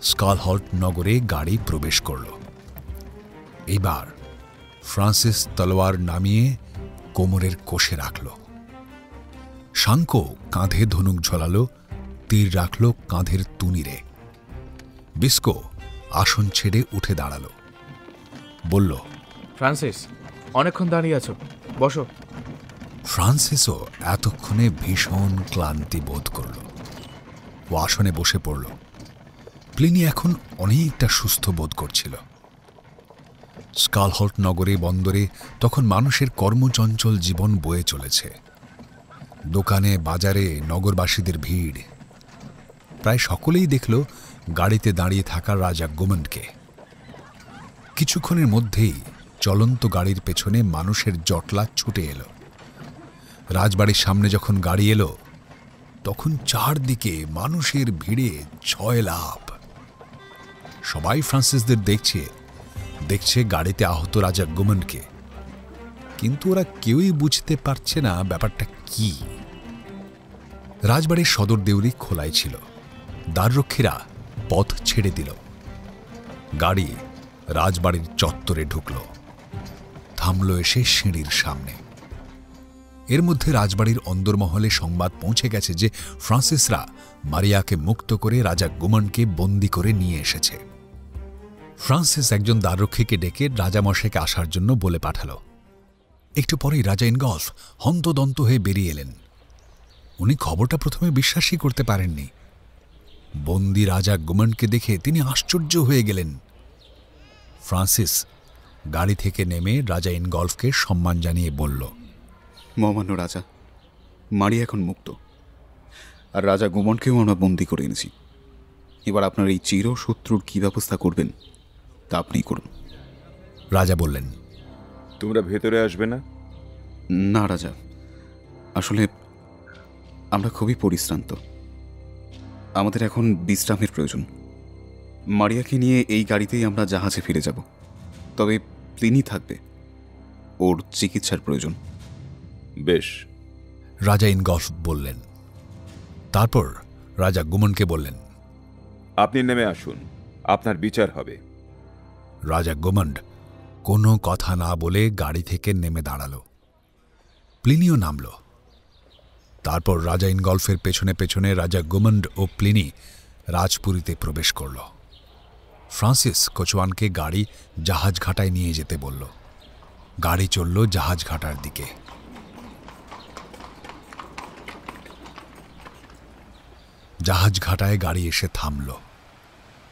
স্কালহল্ট নগরে গাড়ি প্রবেশ করল। এবার ফ্রান্সিস তলোয়ার নামিয়ে কোমরের কোষে রাখল। শাঙ্কো কাঁধে ধনুক ঝোলালো, তীর রাখল কাঁধের তুনিরে। বিস্কো আসন ছেড়ে উঠে দাঁড়ালো, বলল, ফ্রান্সিস, অনেকক্ষণ দাঁড়িয়ে আছো, বসো। ফ্রান্সিসও এতক্ষণে ভীষণ ক্লান্তি বোধ করল। ও আসনে বসে পড়ল। প্লিনি এখন অনেকটা সুস্থ বোধ করছিল। স্কালহল্ট নগরে বন্দরে তখন মানুষের কর্মচঞ্চল জীবন বয়ে চলেছে। দোকানে বাজারে নগরবাসীদের ভিড়। প্রায় সকলেই দেখল গাড়িতে দাঁড়িয়ে থাকা রাজা গুমন্ডকে। কিছুক্ষণের মধ্যেই চলন্ত গাড়ির পেছনে মানুষের জটলা ছুটে এলো। রাজবাড়ির সামনে যখন গাড়ি এলো তখন চারদিকে মানুষের ভিড়ে ছয়লাভ। সবাই ফ্রান্সিসদের দেখছে গাড়িতে আহত রাজা গুমন্ডকে, কিন্তু ওরা কেউই বুঝতে পারছে না ব্যাপারটা কি। রাজবাড়ির সদর দেউরি খোলাই ছিল। দ্বাররক্ষীরা পথ ছেড়ে দিল। গাড়ি রাজবাড়ির চত্বরে ঢুকল, থামল এসে সিঁড়ির সামনে। এর মধ্যে রাজবাড়ির অন্দরমহলে সংবাদ পৌঁছে গেছে যে ফ্রান্সিসরা মারিয়াকে মুক্ত করে রাজা গুমন্ডকে বন্দি করে নিয়ে এসেছে। ফ্রান্সিস একজন দ্বাররক্ষীকে ডেকে রাজামশাইকে আসার জন্য বলে পাঠাল। একটু পরেই রাজা ইনগলফ হন্তদন্ত হয়ে বেরিয়ে এলেন। উনি খবরটা প্রথমে বিশ্বাসই করতে পারেননি। বন্দি রাজা গুমন্ডকে দেখে তিনি আশ্চর্য হয়ে গেলেন। ফ্রান্সিস গাড়ি থেকে নেমে রাজা ইনগলফকে সম্মান জানিয়ে বলল, মহামান্য রাজা, মারিয়া এখন মুক্ত, আর রাজা গুমন্ডকেও আমরা বন্দি করে এনেছি। এবার আপনার এই চিরশত্রুর কী ব্যবস্থা করবেন তা আপনি করুন। রাজা বললেন, তোমরা ভেতরে আসবে না? না রাজা, আসলে আমরা খুবই পরিশ্রান্ত। আমাদের এখন বিশ্রামের প্রয়োজন। মারিয়াকে নিয়ে এই গাড়িতেই আমরা জাহাজে ফিরে যাব। তবে তিনি থাকবে, ওর চিকিৎসার প্রয়োজন। বেশ, রাজা ইনগলফ বললেন। তারপর রাজা গুমন্ডকে বললেন, আপনি নেমে আসুন, আপনার বিচার হবে। রাজা গুমন্ড কোনো কথা না বলে গাড়ি থেকে নেমে দাঁড়াল। প্লিনিও নামল। তারপর রাজা ইনগলফের পেছনে পেছনে রাজা গুমন্ড ও প্লিনি রাজপুরীতে প্রবেশ করল। ফ্রান্সিস কোচওয়ানকে গাড়ি জাহাজ ঘাটায় নিয়ে যেতে বলল। গাড়ি চলল জাহাজ ঘাটার দিকে। জাহাজ ঘাটায় গাড়ি এসে থামল।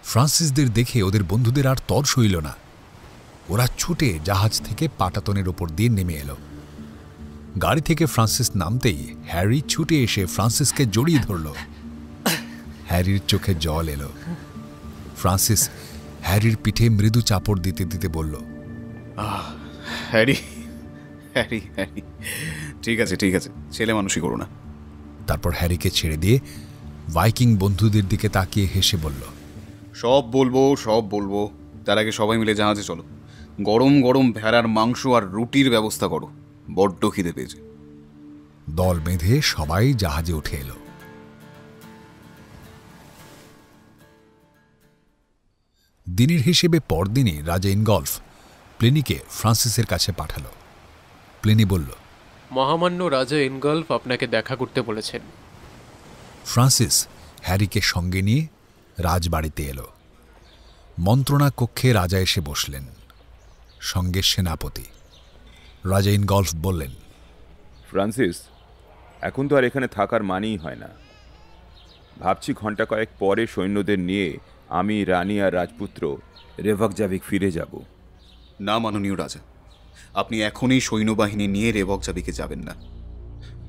ফ্রান্সিসদের দেখে ওদের বন্ধুদের আর তর সইল না। ওরা ছুটে জাহাজ থেকে পাটাতনের ওপর দিয়ে নেমে এলো। গাড়ি থেকে ফ্রান্সিস নামতেই হ্যারি ছুটে এসে ফ্রান্সিসকে জড়িয়ে ধরল। হ্যারির চোখে জল এলো। ফ্রান্সিস হ্যারির পিঠে মৃদু চাপড় দিতে দিতে বলল, হ্যারি হ্যারি হ্যারি, ঠিক আছে ঠিক আছে, ছেলে মানুষই করো না। তারপর হ্যারিকে ছেড়ে দিয়ে ভাইকিং বন্ধুদের দিকে তাকিয়ে হেসে বলল, সব বলবো। তার আগে সবাই মিলে জাহাজে চলো। গরম গরম ভেড়ার মাংস আর রুটির ব্যবস্থা করো, বড্ড খিদে পেয়েছে। দল বেঁধে সবাই জাহাজে উঠে এলো। দিনের হিসেবে পরদিনই রাজা ইনগলফ প্লিনিকে ফ্রান্সিসের কাছে পাঠালো। প্লিনি বলল, মহামান্য রাজা ইনগলফ আপনাকে দেখা করতে বলেছেন। ফ্রান্সিস হ্যারিকে সঙ্গে নিয়ে রাজবাড়িতে এলো। মন্ত্রণা কক্ষে রাজা এসে বসলেন, সঙ্গে সেনাপতি। রাজা ইনগলফ বললেন, ফ্রান্সিস, এখন তো আর এখানে থাকার মানেই হয় না। ভাবছি ঘন্টা কয়েক পরে সৈন্যদের নিয়ে আমি, রানী আর রাজপুত্র রেভকজাভিক ফিরে যাব। না মাননীয় রাজা, আপনি এখনই সৈন্যবাহিনী নিয়ে রেভকজাভিকে যাবেন না।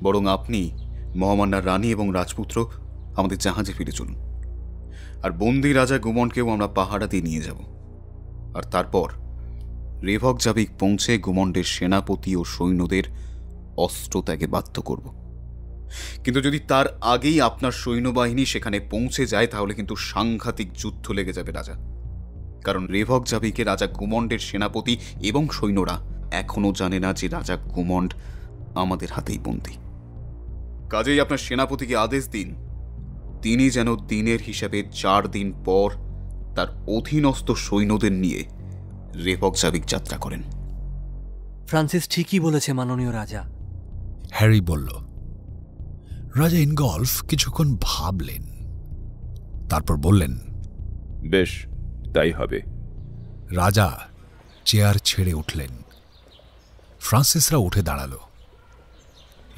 বরং আপনি, মহামান্যার রানী এবং রাজপুত্র আমাদের জাহাজে ফিরে চলুন। আর বন্দি রাজা গুমন্ডকেও আমরা পাহারা দিয়ে নিয়ে যাব। আর তারপর রেভকজাভিক পৌঁছে গুমন্ডের সেনাপতি ও সৈন্যদের অস্ত্র ত্যাগে বাধ্য করব। কিন্তু যদি তার আগেই আপনার সৈন্যবাহিনী সেখানে পৌঁছে যায় তাহলে কিন্তু সাংঘাতিক যুদ্ধ লেগে যাবে রাজা। কারণ রেভকজাভিকে রাজা গুমন্ডের সেনাপতি এবং সৈন্যরা এখনও জানে না যে রাজা গুমন্ড আমাদের হাতেই বন্দী। কাজেই আপনার সেনাপতিকে আদেশ দিন, তিনি যেন দিনের হিসাবে 4 দিন পর তার অধীনস্থ সৈন্যদের নিয়ে রেভকজাভিক যাত্রা করেন। ফ্রান্সিস ঠিকই বলেছে মাননীয় রাজা, হ্যারি বলল। রাজা ইনগলফ কিছুক্ষণ ভাবলেন, তারপর বললেন, বেশ, তাই হবে। রাজা চেয়ার ছেড়ে উঠলেন। ফ্রান্সিসরা উঠে দাঁড়াল।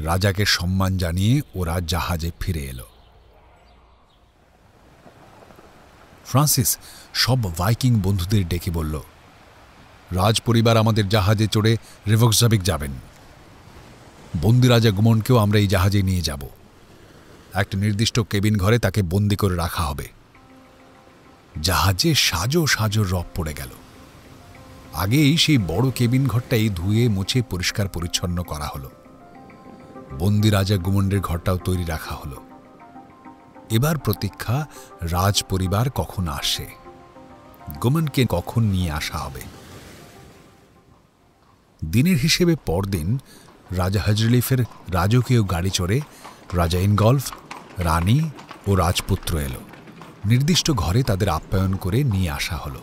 রাজাকে সম্মান জানিয়ে ওরা জাহাজে ফিরে এলো। ফ্রান্সিস সব ভাইকিং বন্ধুদের ডেকে বলল, রাজ পরিবার আমাদের জাহাজে চড়ে রিভক্সজাভিক যাবেন। বন্দি রাজা গুমন্ডকেও আমরা এই জাহাজে নিয়ে যাব। একটা নির্দিষ্ট কেবিন ঘরে তাকে বন্দি করে রাখা হবে। জাহাজে সাজো সাজো রব পড়ে গেল। আগেই সেই বড় কেবিন ঘরটাই ধুয়ে মুছে পরিষ্কার পরিচ্ছন্ন করা হলো। বন্দি রাজা গুমন্ডের ঘরটাও তৈরি রাখা হলো। এবার প্রতীক্ষা রাজ পরিবার কখন আসে, গুমন্ডকে কখন নিয়ে আসা হবে। দিনের হিসেবে পরদিন রাজা হজরিলিফের রাজকীয় গাড়ি চড়ে রাজা ইনগল্ফ, রানী ও রাজপুত্র এলো। নির্দিষ্ট ঘরে তাদের আপ্যায়ন করে নিয়ে আসা হলো।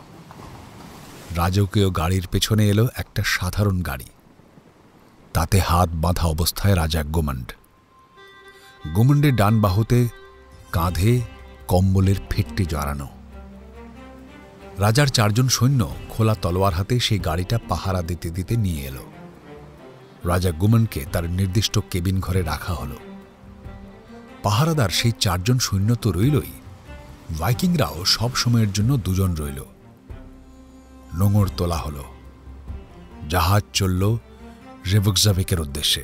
রাজকীয় গাড়ির পেছনে এলো একটা সাধারণ গাড়ি। তাতে হাত বাঁধা অবস্থায় রাজা গুমন্ড। গুমন্ডের ডান বাহুতে কাঁধে কম্বলের ফেটটি জড়ানো। রাজার 4 জন সৈন্য খোলা তলোয়ার হাতে সেই গাড়িটা পাহারা দিতে দিতে নিয়ে এলো। রাজা গুমন্ডকে তার নির্দিষ্ট কেবিন ঘরে রাখা হলো। পাহারাদার সেই 4 জন সৈন্য তো রইলই, ভাইকিংরাও সব সময়ের জন্য 2 জন রইল। নোঙর তোলা হলো। জাহাজ চলল রিভক্সজাভিকের উদ্দেশ্যে।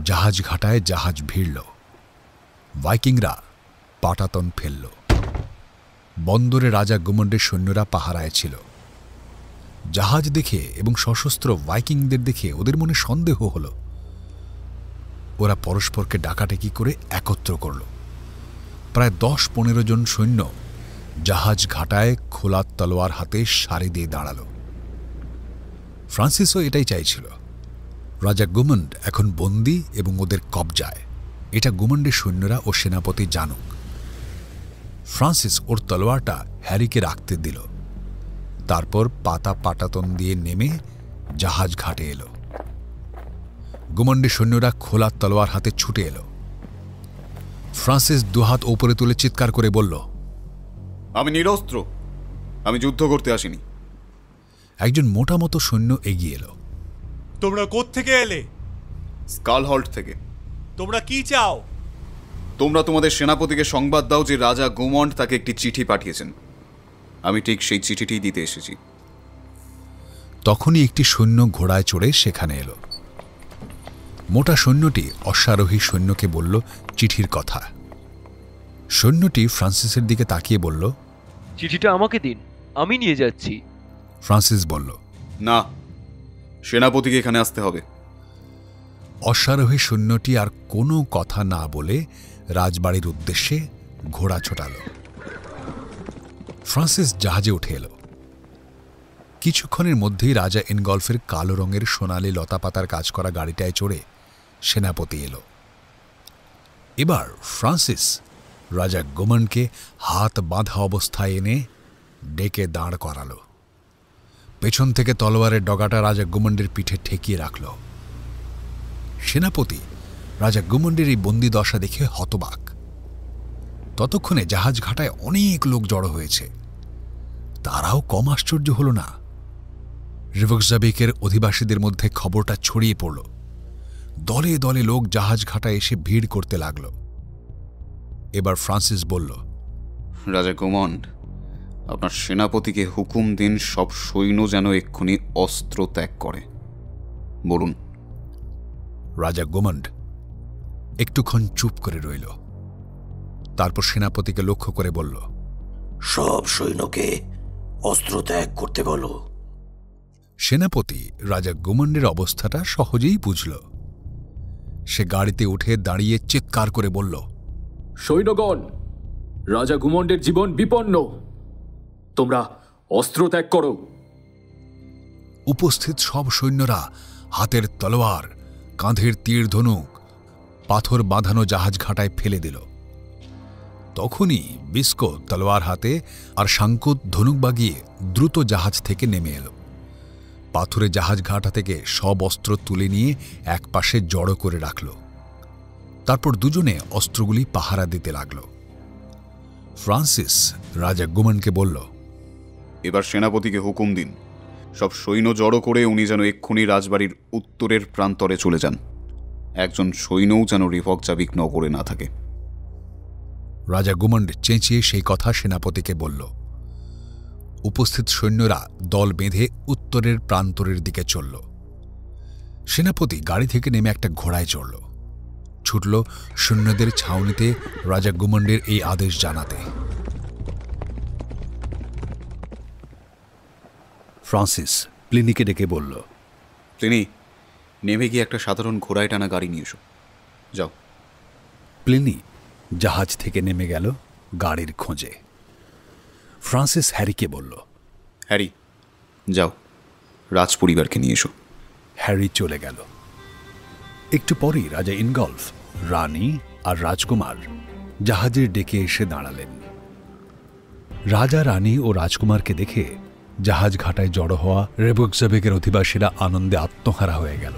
জাহাজ ঘাটায় জাহাজ ভিড়ল। ভাইকিংরা পাটাতন ফেলল। বন্দরে রাজা গুমন্ডের সৈন্যরা পাহারায় ছিল। জাহাজ দেখে এবং সশস্ত্র ভাইকিংদের দেখে ওদের মনে সন্দেহ হল। ওরা পরস্পরকে ডাকাডাকি করে একত্র করল। প্রায় 10-15 জন সৈন্য জাহাজ ঘাটায় খোলা তলোয়ার হাতে সারি দিয়ে দাঁড়াল। ফ্রান্সিসও এটাই চাইছিল। রাজা গুমন্ড এখন বন্দী এবং ওদের কবজায়, এটা গুমন্ডের সৈন্যরা ও সেনাপতি জানুক। ফ্রান্সিস ওর তলোয়ারটা হ্যারিকে রাখতে দিল। তারপর পাটাতন দিয়ে নেমে জাহাজ ঘাটে এলো। গুমন্ডের সৈন্যরা খোলা তলোয়ার হাতে ছুটে এলো। ফ্রান্সিস 2 হাত ওপরে তুলে চিৎকার করে বলল, আমি নিরস্ত্র, আমি যুদ্ধ করতে আসিনি। একজন মোটা মতো সৈন্য এগিয়ে এলো। তোমরা কোত্থেকে এলে? স্কালহল্ট থেকে। তোমরা কি চাও? তোমরা তোমাদের সেনাপতিকে সংবাদ দাও যে রাজা গুমন্ড তাকে একটি চিঠি পাঠিয়েছেন। আমি ঠিক সেই চিঠিটি দিতে এসেছি। তখনই একটি সৈন্য ঘোড়ায় চড়ে সেখানে এলো। মোটা সৈন্যটি অশ্বারোহী সৈন্যকে বলল চিঠির কথা। সৈন্যটি ফ্রান্সিসের দিকে তাকিয়ে বলল, চিঠিটা আমাকে দিন, আমি নিয়ে যাচ্ছি। ফ্রান্সিস বলল, না, সেনাপতিকে এখানে আসতে হবে। অশ্বারোহী সৈন্যটি আর কোনো কথা না বলে রাজবাড়ির উদ্দেশ্যে ঘোড়া ছোটাল। ফ্রান্সিস জাহাজে উঠে এলো। কিছুক্ষণের মধ্যেই রাজা ইনগল্ফের কালো রঙের সোনালি লতাপাতার কাজ করা গাড়িটায় চড়ে সেনাপতি এলো। এবার ফ্রান্সিস রাজা গুমন্ডকে হাত বাঁধা অবস্থায় এনে ডেকে দাঁড় করালো। পেছন থেকে তলোয়ারের ডগাটা রাজা গুমন্ডের পিঠে ঠেকিয়ে রাখল। সেনাপতি রাজা গুমন্ডের এই বন্দি দশা দেখে হতবাক। ততক্ষণে জাহাজ ঘাটায় অনেক লোক জড়ো হয়েছে। তারাও কম আশ্চর্য হল না। রিভক্সজাভিকের অধিবাসীদের মধ্যে খবরটা ছড়িয়ে পড়ল। দলে দলে লোক জাহাজ ঘাটায় এসে ভিড় করতে লাগল। এবার ফ্রান্সিস বলল, রাজা গুমন্ড, আপনার সেনাপতিকে হুকুম দিন সব সৈন্য যেন এক্ষুনি অস্ত্র ত্যাগ করে। বলুন। রাজা গুমন্ড একটুক্ষণ চুপ করে রইল। তারপর সেনাপতিকে লক্ষ্য করে বলল, সব সৈন্যকে অস্ত্র ত্যাগ করতে বলো। সেনাপতি রাজা গুমন্ডের অবস্থাটা সহজেই বুঝল। সে গাড়িতে উঠে দাঁড়িয়ে চিৎকার করে বলল, সৈন্যগণ, রাজা গুমন্ডের জীবন বিপন্ন, তোমরা অস্ত্র ত্যাগ করো। উপস্থিত সব সৈন্যরা হাতের তলোয়ার, কাঁধের তীর ধনুক, পাথর বাঁধানো জাহাজ ঘাটায় ফেলে দিল। তখনই বিস্কো তলোয়ার হাতে আর শাঙ্কুত ধনুক বাগিয়ে দ্রুত জাহাজ থেকে নেমে এলো। পাথরে জাহাজ ঘাটা থেকে সব অস্ত্র তুলে নিয়ে এক পাশে জড়ো করে রাখল। তারপর দুজনে অস্ত্রগুলি পাহারা দিতে লাগল। ফ্রান্সিস রাজা গুমন্ডকে বলল, এবার সেনাপতিকে হুকুম দিন, সব সৈন্য জড়ো করে উনি যেন এক্ষুনি রাজবাড়ির উত্তরের প্রান্তরে চলে যান। একজন সৈন্যও যেন রিভকজাভিক নগরে না থাকে। রাজা গুমন্ড চেঁচিয়ে সেই কথা সেনাপতিকে বলল। উপস্থিত সৈন্যরা দল বেঁধে উত্তরের প্রান্তরের দিকে চলল। সেনাপতি গাড়ি থেকে নেমে একটা ঘোড়ায় চড়ল, ছুটল সৈন্যদের ছাউনিতে রাজা গুমন্ডের এই আদেশ জানাতে। ফ্রান্সিস প্লিনিকে ডেকে বলল, প্লিনি, নেমে গিয়ে একটা সাধারণ ঘোড়ায় টানা গাড়ি নিয়ে এসো, যাও। প্লিনি জাহাজ থেকে নেমে গেল গাড়ির খোঁজে। ফ্রান্সিস হ্যারিকে বলল, হ্যারি, যাও, রাজপরিবারকে নিয়ে এসো। হ্যারি চলে গেল। একটু পরেই রাজা ইনগলফ, রানী আর রাজকুমার জাহাজের ডেকে এসে দাঁড়ালেন। রাজা, রানী ও রাজকুমারকে দেখে জাহাজ ঘাটায় জড়ো হওয়া রেবকজাভিকের অধিবাসীরা আনন্দে আত্মহারা হয়ে গেল।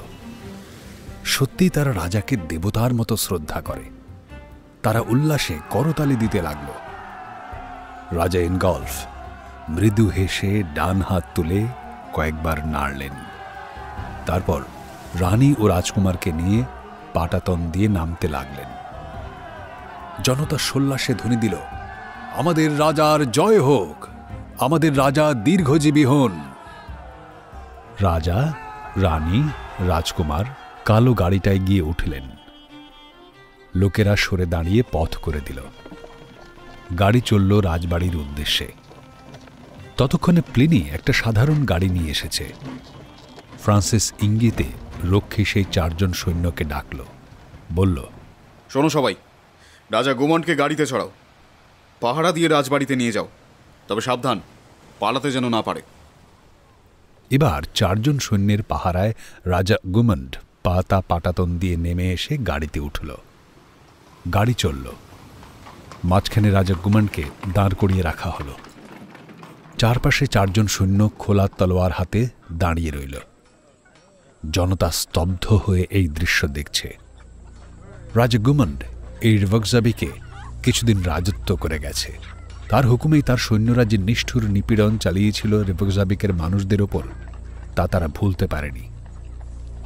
সত্যিই তারা রাজাকে দেবতার মতো শ্রদ্ধা করে। তারা উল্লাসে করতালি দিতে লাগল। রাজা ইনগলফ মৃদু হেসে ডান হাত তুলে কয়েকবার নাড়লেন। তারপর রানী ও রাজকুমারকে নিয়ে পাটাতন দিয়ে নামতে লাগলেন। জনতা সোল্লাসে ধ্বনি দিল, আমাদের রাজার জয় হোক, আমাদের রাজা দীর্ঘজীবী হন। রাজা, রানী, রাজকুমার কালো গাড়িটায় গিয়ে উঠলেন। লোকেরা সরে দাঁড়িয়ে পথ করে দিল। গাড়ি চলল রাজবাড়ির উদ্দেশ্যে। ততক্ষণে প্লিনি একটা সাধারণ গাড়ি নিয়ে এসেছে। ফ্রান্সিস ইঙ্গিতে রক্ষী সেই 4 জন সৈন্যকে ডাকল, বলল, শোনো সবাই, রাজা গুমন্ডকে গাড়িতে চড়াও, পাহারা দিয়ে রাজবাড়িতে নিয়ে যাও, তবে সাবধান, পালাতে যেন না পারে। এবার 4 জন সৈন্যের পাহারায় রাজা গুমন্ড পাটাতন দিয়ে নেমে এসে গাড়িতে উঠল। গাড়ি চলল। মাঝখানে রাজা গুমন্ডকে দাঁড় করিয়ে রাখা হলো। চারপাশে 4 জন সৈন্য খোলা তলোয়ার হাতে দাঁড়িয়ে রইল। জনতা স্তব্ধ হয়ে এই দৃশ্য দেখছে। রাজা গুমন্ড এই রিভকজাভিকে কিছুদিন রাজত্ব করে গেছে। তার হুকুমেই তার সৈন্যরা যে নিষ্ঠুর নিপীড়ন চালিয়েছিল রিভকজাভিকের মানুষদের ওপর, তা তারা ভুলতে পারেনি।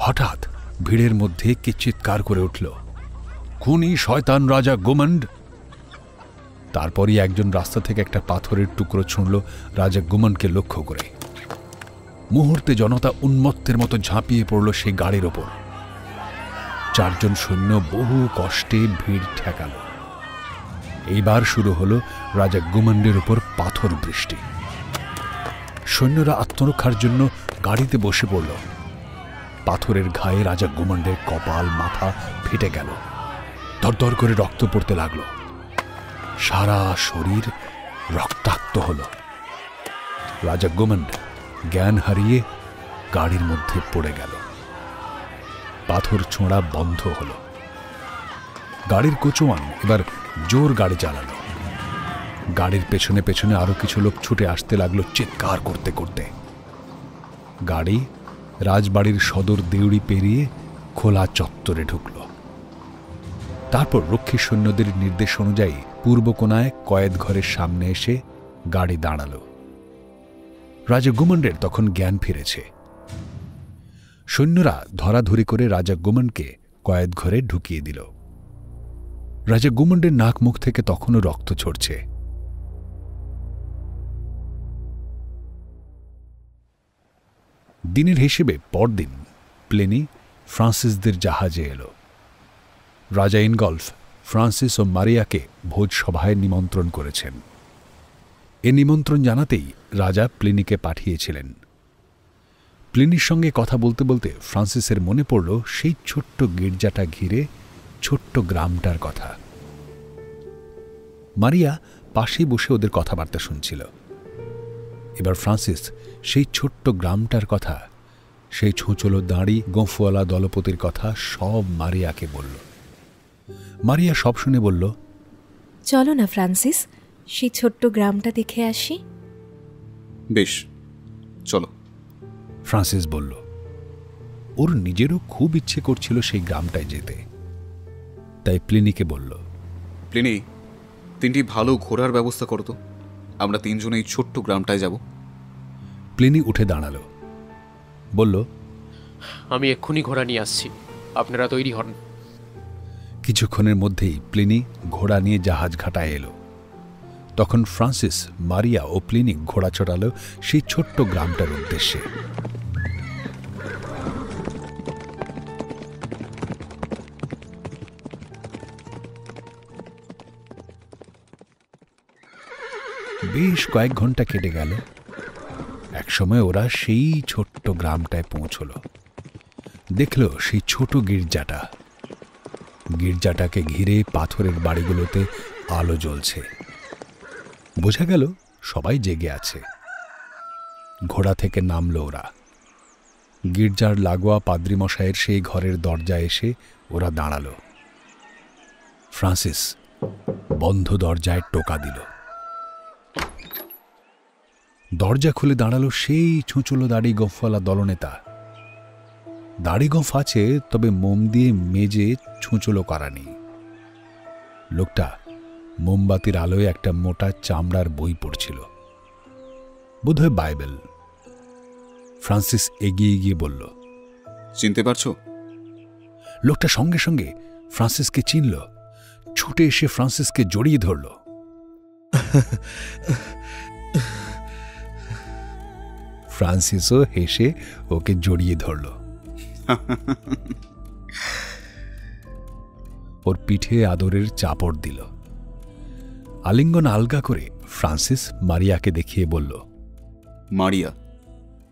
হঠাৎ ভিড়ের মধ্যে কে চিৎকার করে উঠল, খুনি শয়তান রাজা গুমন্ড! তারপরই একজন রাস্তা থেকে একটা পাথরের টুকরো ছুঁড়ল রাজা গুমন্ডকে লক্ষ্য করে। মুহূর্তে জনতা উন্মত্তের মতো ঝাঁপিয়ে পড়ল সেই গাড়ির ওপর। 4 জন সৈন্য বহু কষ্টে ভিড় ঠেকাল। এইবার শুরু হলো রাজা গুমন্ডের উপর পাথর বৃষ্টি। সৈন্যরা আত্মরক্ষার জন্য গাড়িতে বসে পড়ল। পাথরের ঘায়ে রাজা গুমন্ডের কপাল, মাথা ফেটে গেল। দরদর করে রক্ত পড়তে লাগল। সারা শরীর রক্তাক্ত হল। রাজা গুমন্ড জ্ঞান হারিয়ে গাড়ির মধ্যে পড়ে গেল। পাথর ছোঁড়া বন্ধ হল। গাড়ির কোচওয়ান এবার জোর গাড়ি চালালো। গাড়ির পেছনে পেছনে আরো কিছু লোক ছুটে আসতে লাগলো চিৎকার করতে করতে। গাড়ি রাজবাড়ির সদর দেউড়ি পেরিয়ে খোলা চত্বরে ঢুকল। তারপর রক্ষী সৈন্যদের নির্দেশ অনুযায়ী পূর্ব কোণায় কয়েদ ঘরের সামনে এসে গাড়ি দাঁড়াল। রাজা গুমন্ডের তখন জ্ঞান ফিরেছে। সৈন্যরা ধরাধরি করে রাজা গুমন্ডকে কয়েদ ঘরে ঢুকিয়ে দিল। রাজা গুমন্ডের নাক মুখ থেকে তখনও রক্ত ঝরছে। দিনের হিসেবে পরদিন প্লেনি ফ্রান্সিসদের জাহাজে এলো। রাজা ইনগলফ ফ্রান্সিস ও মারিয়াকে ভোজসভায় নিমন্ত্রণ করেছেন। এ নিমন্ত্রণ জানাতেই রাজা প্লিনিকে পাঠিয়েছিলেন। প্লিনির সঙ্গে কথা বলতে বলতে ফ্রান্সিসের মনে পড়ল সেই ছোট্ট গির্জাটা ঘিরে ছোট্ট গ্রামটার কথা। মারিয়া পাশেই বসে ওদের কথাবার্তা শুনছিল। এবার ফ্রান্সিস সেই ছোট্ট গ্রামটার কথা, সেই ছোঁচলো দাঁড়ি গোঁফওয়ালা দলপতির কথা সব মারিয়াকে বলল। মারিয়া সব শুনে বলল, চলো না ফ্রান্সিস, সেই ছোট্ট গ্রামটা দেখে আসি। বেশ, চলো। ফ্রান্সিস বলল। ওর নিজেরও খুব ইচ্ছে করছিল সেই গ্রামটায় যেতে। তাই প্লিনিকে বলল, প্লিনি, 3টি ভালো ঘোড়ার ব্যবস্থা করো তো, আমরা 3 জন এই ছোট্ট গ্রামটায় যাব। প্লেনি উঠে দাঁড়ালো, বলল, আমি এক্ষুনি ঘোড়া নিয়ে আসছি, আপনারা তৈরি হন। কিছুক্ষণের মধ্যেই প্লিনি ঘোড়া নিয়ে জাহাজ ঘাটায় এলো। তখন ফ্রান্সিস, মারিয়া ও প্লিনি ঘোড়া চড়ালো সেই ছোট্ট গ্রামটার উদ্দেশ্যে। বেশ কয়েক ঘন্টা কেটে গেল। একসময় ওরা সেই ছোট্ট গ্রামটায় পৌঁছল। দেখল সেই ছোট গির্জাটা। গির্জাটাকে ঘিরে পাথরের বাড়িগুলোতে আলো জ্বলছে। বোঝা গেল সবাই জেগে আছে। ঘোড়া থেকে নামল ওরা। গির্জার লাগোয়া পাদ্রী মশাইয়ের সেই ঘরের দরজায় এসে ওরা দাঁড়াল। ফ্রান্সিস বন্ধ দরজায় টোকা দিল। দরজা খুলে দাঁড়ালো সেই ছুঁচুলো দাড়ি গোঁফওয়ালা দলনেতা। দাড়ি গোঁফ আছে, তবে মোম দিয়ে মেজে ছুঁচুলো করা নেই। লোকটা মোমবাতির আলোয় একটা মোটা চামড়ার বই পড়ছিল, বোধহয় বাইবেল। ফ্রান্সিস এগিয়ে গিয়ে বলল, চিনতে পারছো? লোকটা সঙ্গে সঙ্গে ফ্রান্সিসকে চিনল। ছুটে এসে ফ্রান্সিসকে জড়িয়ে ধরল। ফ্রান্সিসও হেসে ওকে জড়িয়ে ধরল। ওর পিঠে আদরের চাপড় দিল। আলিঙ্গন আলগা করে ফ্রান্সিস মারিয়াকে দেখিয়ে বলল, মারিয়া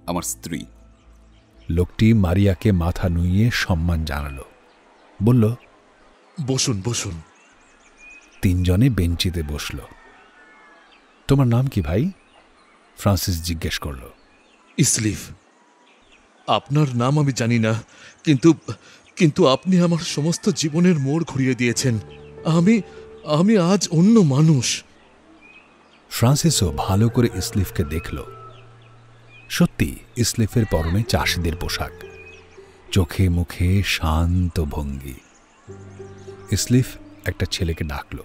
আমার স্ত্রী। লোকটি মারিয়াকে মাথা নুইয়ে সম্মান জানালো, বলল, বসুন বসুন। তিনজনে বেঞ্চিতে বসল। তোমার নাম কি ভাই? ফ্রান্সিস জিজ্ঞেস করল। ইসলিফ। আপনার নাম আমি জানি না, কিন্তু কিন্তু আপনি আমার সমস্ত জীবনের মোড় ঘুরিয়ে দিয়েছেন। আমি আজ অন্য মানুষ। ফ্রান্সিসও ভালো করে ইসলিফকে দেখল। সত্যি ইসলিফের পরনে চাষিদের পোশাক, চোখে মুখে শান্ত ভঙ্গি। ইসলিফ একটা ছেলেকে ডাকল,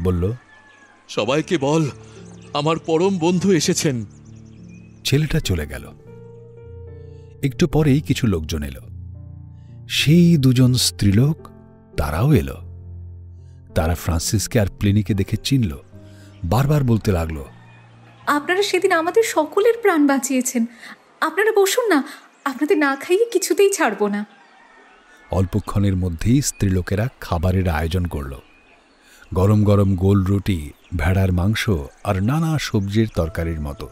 বলল, সবাইকে বল আমার পরম বন্ধু এসেছেন। ছেলেটা চলে গেল। একটু পরেই কিছু লোকজন এলো। সেই দুজন স্ত্রীলোক, তারাও এলো। তারা ফ্রান্সিসকে আর প্লিনিকে দেখে চিনল। বারবার বলতে লাগলো, আপনারা সেদিন আমাদের সকলের প্রাণ বাঁচিয়েছেন। আপনারা বসুন না, আপনাদের না খাইয়ে কিছুতেই ছাড়ব না। অল্পক্ষণের মধ্যেই স্ত্রীলোকেরা খাবারের আয়োজন করল। গরম গরম গোল রুটি, ভেড়ার মাংস আর নানা সবজির তরকারির মতো।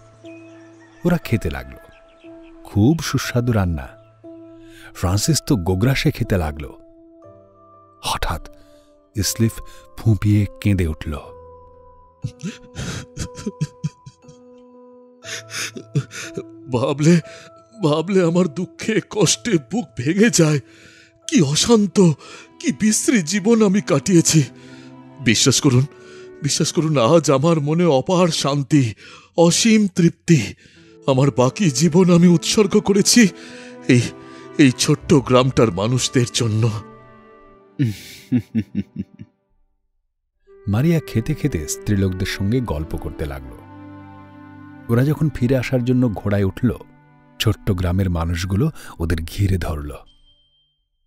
ওরা খেতে লাগল। খুব সুস্বাদু রান্না। ফ্রান্সিস তো গোগ্রাসে খেতে লাগল। হঠাৎ ইসলিফ ফুঁপিয়ে কেঁদে উঠল। ভাবলে আমার দুঃখে কষ্টে বুক ভেঙে যায়। কি অশান্ত, কি বিশ্রী জীবন আমি কাটিয়েছি। বিশ্বাস করুন আজ আমার মনে অপার শান্তি, অসীম তৃপ্তি। আমার বাকি জীবন আমি উৎসর্গ করেছি এই ছোট্ট গ্রামটার মানুষদের জন্য। মারিয়া খেতে খেতে স্ত্রীলোকদের সঙ্গে গল্প করতে লাগল। ওরা যখন ফিরে আসার জন্য ঘোড়ায় উঠল, ছোট্ট গ্রামের মানুষগুলো ওদের ঘিরে ধরল।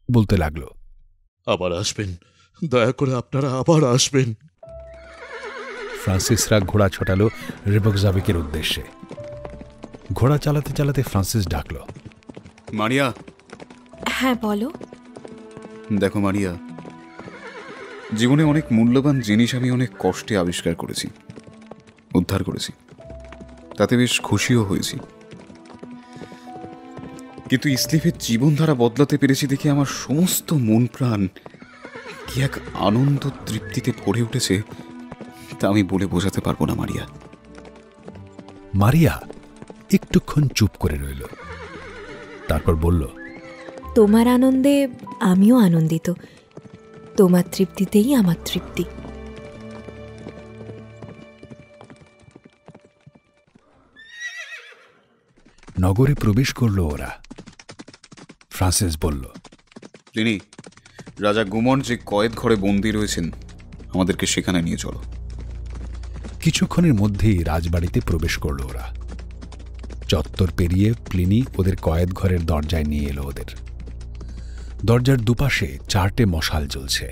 বলতে লাগল, আবার আসবেন, দয়া করে আপনারা আবার আসবেন। ফ্রান্সিসরা ঘোড়া ছোটালো রেবকজাবিকের উদ্দেশ্যে। ঘোড়া চালাতে চালাতে ফ্রান্সিস ডাকল, মারিয়া। হ্যাঁ বলো। দেখো মারিয়া, জীবনে অনেক মূল্যবান জিনিস আমি অনেক কষ্টে আবিষ্কার করেছি, উদ্ধার করেছি। তাতে বেশ খুশিও হয়েছি। কিন্তু ইসলিফের জীবনধারা বদলাতে পেরেছি দেখে আমার সমস্ত মন প্রাণ কি এক আনন্দ তৃপ্তিতে ভরে উঠেছে, তা আমি বলে বোঝাতে পারবো না মারিয়া। মারিয়া একটুক্ষণ চুপ করে রইল। তারপর বলল, তোমার আনন্দে আমিও আনন্দিত। তোমার তৃপ্তিতেই আমার তৃপ্তি। নগরে প্রবেশ করল ওরা। ফ্রান্সিস বলল, তিনি রাজা গুমন যে কয়েদ ঘরে বন্দী রয়েছেন, আমাদেরকে সেখানে নিয়ে চলো। কিছুক্ষণের মধ্যেই রাজবাড়িতে প্রবেশ করল ওরা। চত্বর পেরিয়ে প্লিনি ওদের কয়েদ ঘরের দরজায় নিয়ে এলো ওদের। দরজার দুপাশে 4টে মশাল জ্বলছে।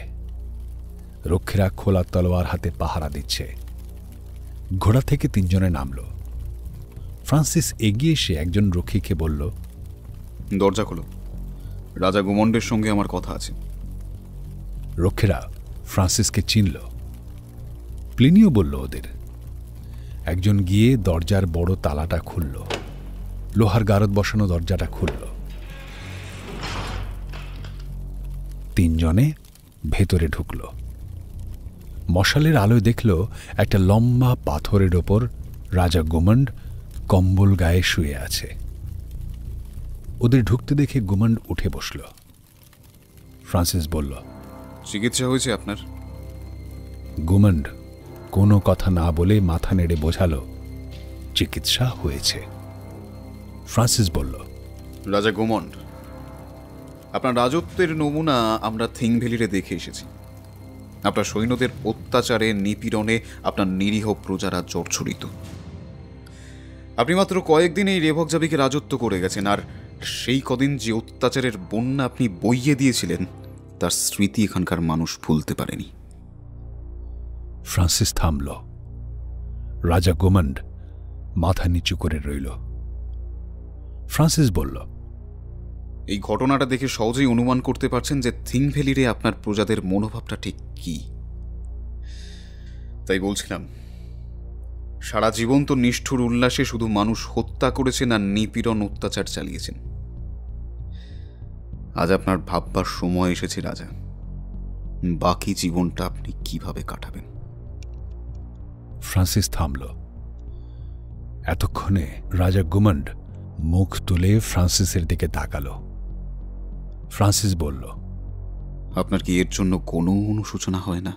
রক্ষীরা খোলা তলোয়ার হাতে পাহারা দিচ্ছে। ঘোড়া থেকে 3 জনে নামল। ফ্রান্সিস এগিয়ে এসে একজন রক্ষীকে বলল, দরজা খোলো, রাজা গুমন্ডের সঙ্গে আমার কথা আছে। রক্ষীরা ফ্রান্সিসকে চিনল। প্লিনিও বলল ওদের। একজন গিয়ে দরজার বড় তালাটা খুলল। লোহার গারদ বসানো দরজাটা খুলল। 3 জনে ভেতরে ঢুকল। মশালের আলোয় দেখল একটা লম্বা পাথরের ওপর রাজা গুমন্ড কম্বল গায়ে শুয়ে আছে। ওদের ঢুকতে দেখে গুমন্ড উঠে বসল। ফ্রান্সিস বলল, চিকিৎসা হয়েছে আপনার? গুমন্ড কোনো কথা না বলে মাথা নেড়ে বোঝালো, চিকিৎসা হয়েছে। ফ্রান্সিস বলল, রাজা গুমন্ড, আপনার রাজত্বের নমুনা আমরা থিং ভ্যালিতে দেখে এসেছি। আপনার সৈন্যদের অত্যাচারে, নিপীড়নে আপনার নিরীহ প্রজারা জর্জরিত। আপনি মাত্র কয়েকদিন এই রেভক জাবিকে রাজত্ব করে গেছেন, আর সেই কদিন যে অত্যাচারের বন্যা আপনি বইয়ে দিয়েছিলেন তার স্মৃতি এখানকার মানুষ ভুলতে পারেনি। ফ্রান্সিস থামল। রাজা গুমন্ড মাথা নিচু করে রইল। ফ্রান্সিস বলল, এই ঘটনাটা দেখে সহজেই অনুমান করতে পারছেন যে থিং ভ্যালিরে আপনার প্রজাদের মনোভাবটা ঠিক কি। তাই বলছিলাম, সারা জীবন তো নিষ্ঠুর উল্লাসে শুধু মানুষ হত্যা করেছেন আর নিপীড়ন অত্যাচার চালিয়েছেন। আজ আপনার ভাববার সময় এসেছে রাজা, বাকি জীবনটা আপনি কিভাবে কাটাবেন। ফ্রান্সিস থামল। এতক্ষণে রাজা গুমন্ড মুখ তুলে ফ্রান্সিসের দিকে তাকালো। ফ্রান্সিস বলল, আপনার কি এর জন্য কোনো অনুশোচনা হয় না?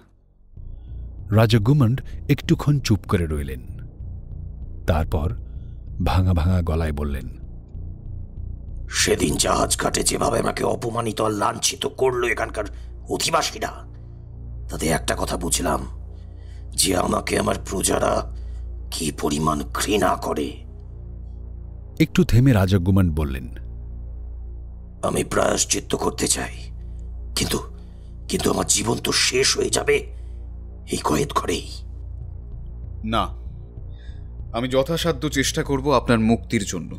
রাজা গুমন্ড একটুক্ষণ চুপ করে রইলেন। তারপর ভাঙা ভাঙা গলায় বললেন, সেদিন জাহাজ ঘাটে যেভাবে আমাকে অপমানিত আর লাঞ্ছিত করলো এখানকার অধিবাসীরা, তাতে একটা কথা বুঝলাম, যে আমাকে আমার প্রজারা কি পরিমাণ ঘৃণা করে। একটু থেমে রাজা গুমন্ড বললেন, আমি প্রায়শ্চিত্ত করতে চাই, কিন্তু কিন্তু আমার জীবন তো শেষ হয়ে যাবে এই কয়েদ ঘরেই। না, আমি যথাসাধ্য চেষ্টা করব আপনার মুক্তির জন্য,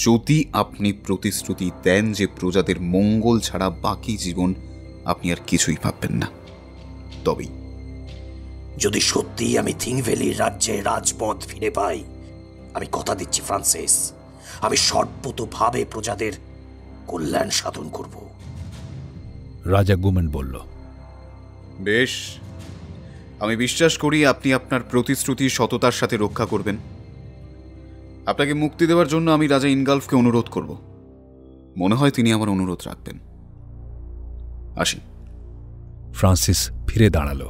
যদি আপনি প্রতিশ্রুতি দেন যে প্রজাদের মঙ্গল ছাড়া বাকি জীবন আপনি আর কিছুই ভাববেন না। তবেই যদি সত্যিই আমি থিং ভ্যালির রাজ্যে রাজপথ ফিরে পাই, আমি কথা দিচ্ছি ফ্রান্সিস, আমি সর্বতোভাবে প্রজাদের কল্যাণ সাধন করব। রাজা গুমন্ড বলল, বেশ, আমি বিশ্বাস করি আপনি আপনার প্রতিশ্রুতি সততার সাথে রক্ষা করবেন। আপনাকে মুক্তি দেওয়ার জন্য আমি রাজা ইনগালফকে অনুরোধ করব। মনে হয় তিনি আমার অনুরোধ রাখবেন। আসি। ফ্রান্সিস ফিরে দাঁড়ালো।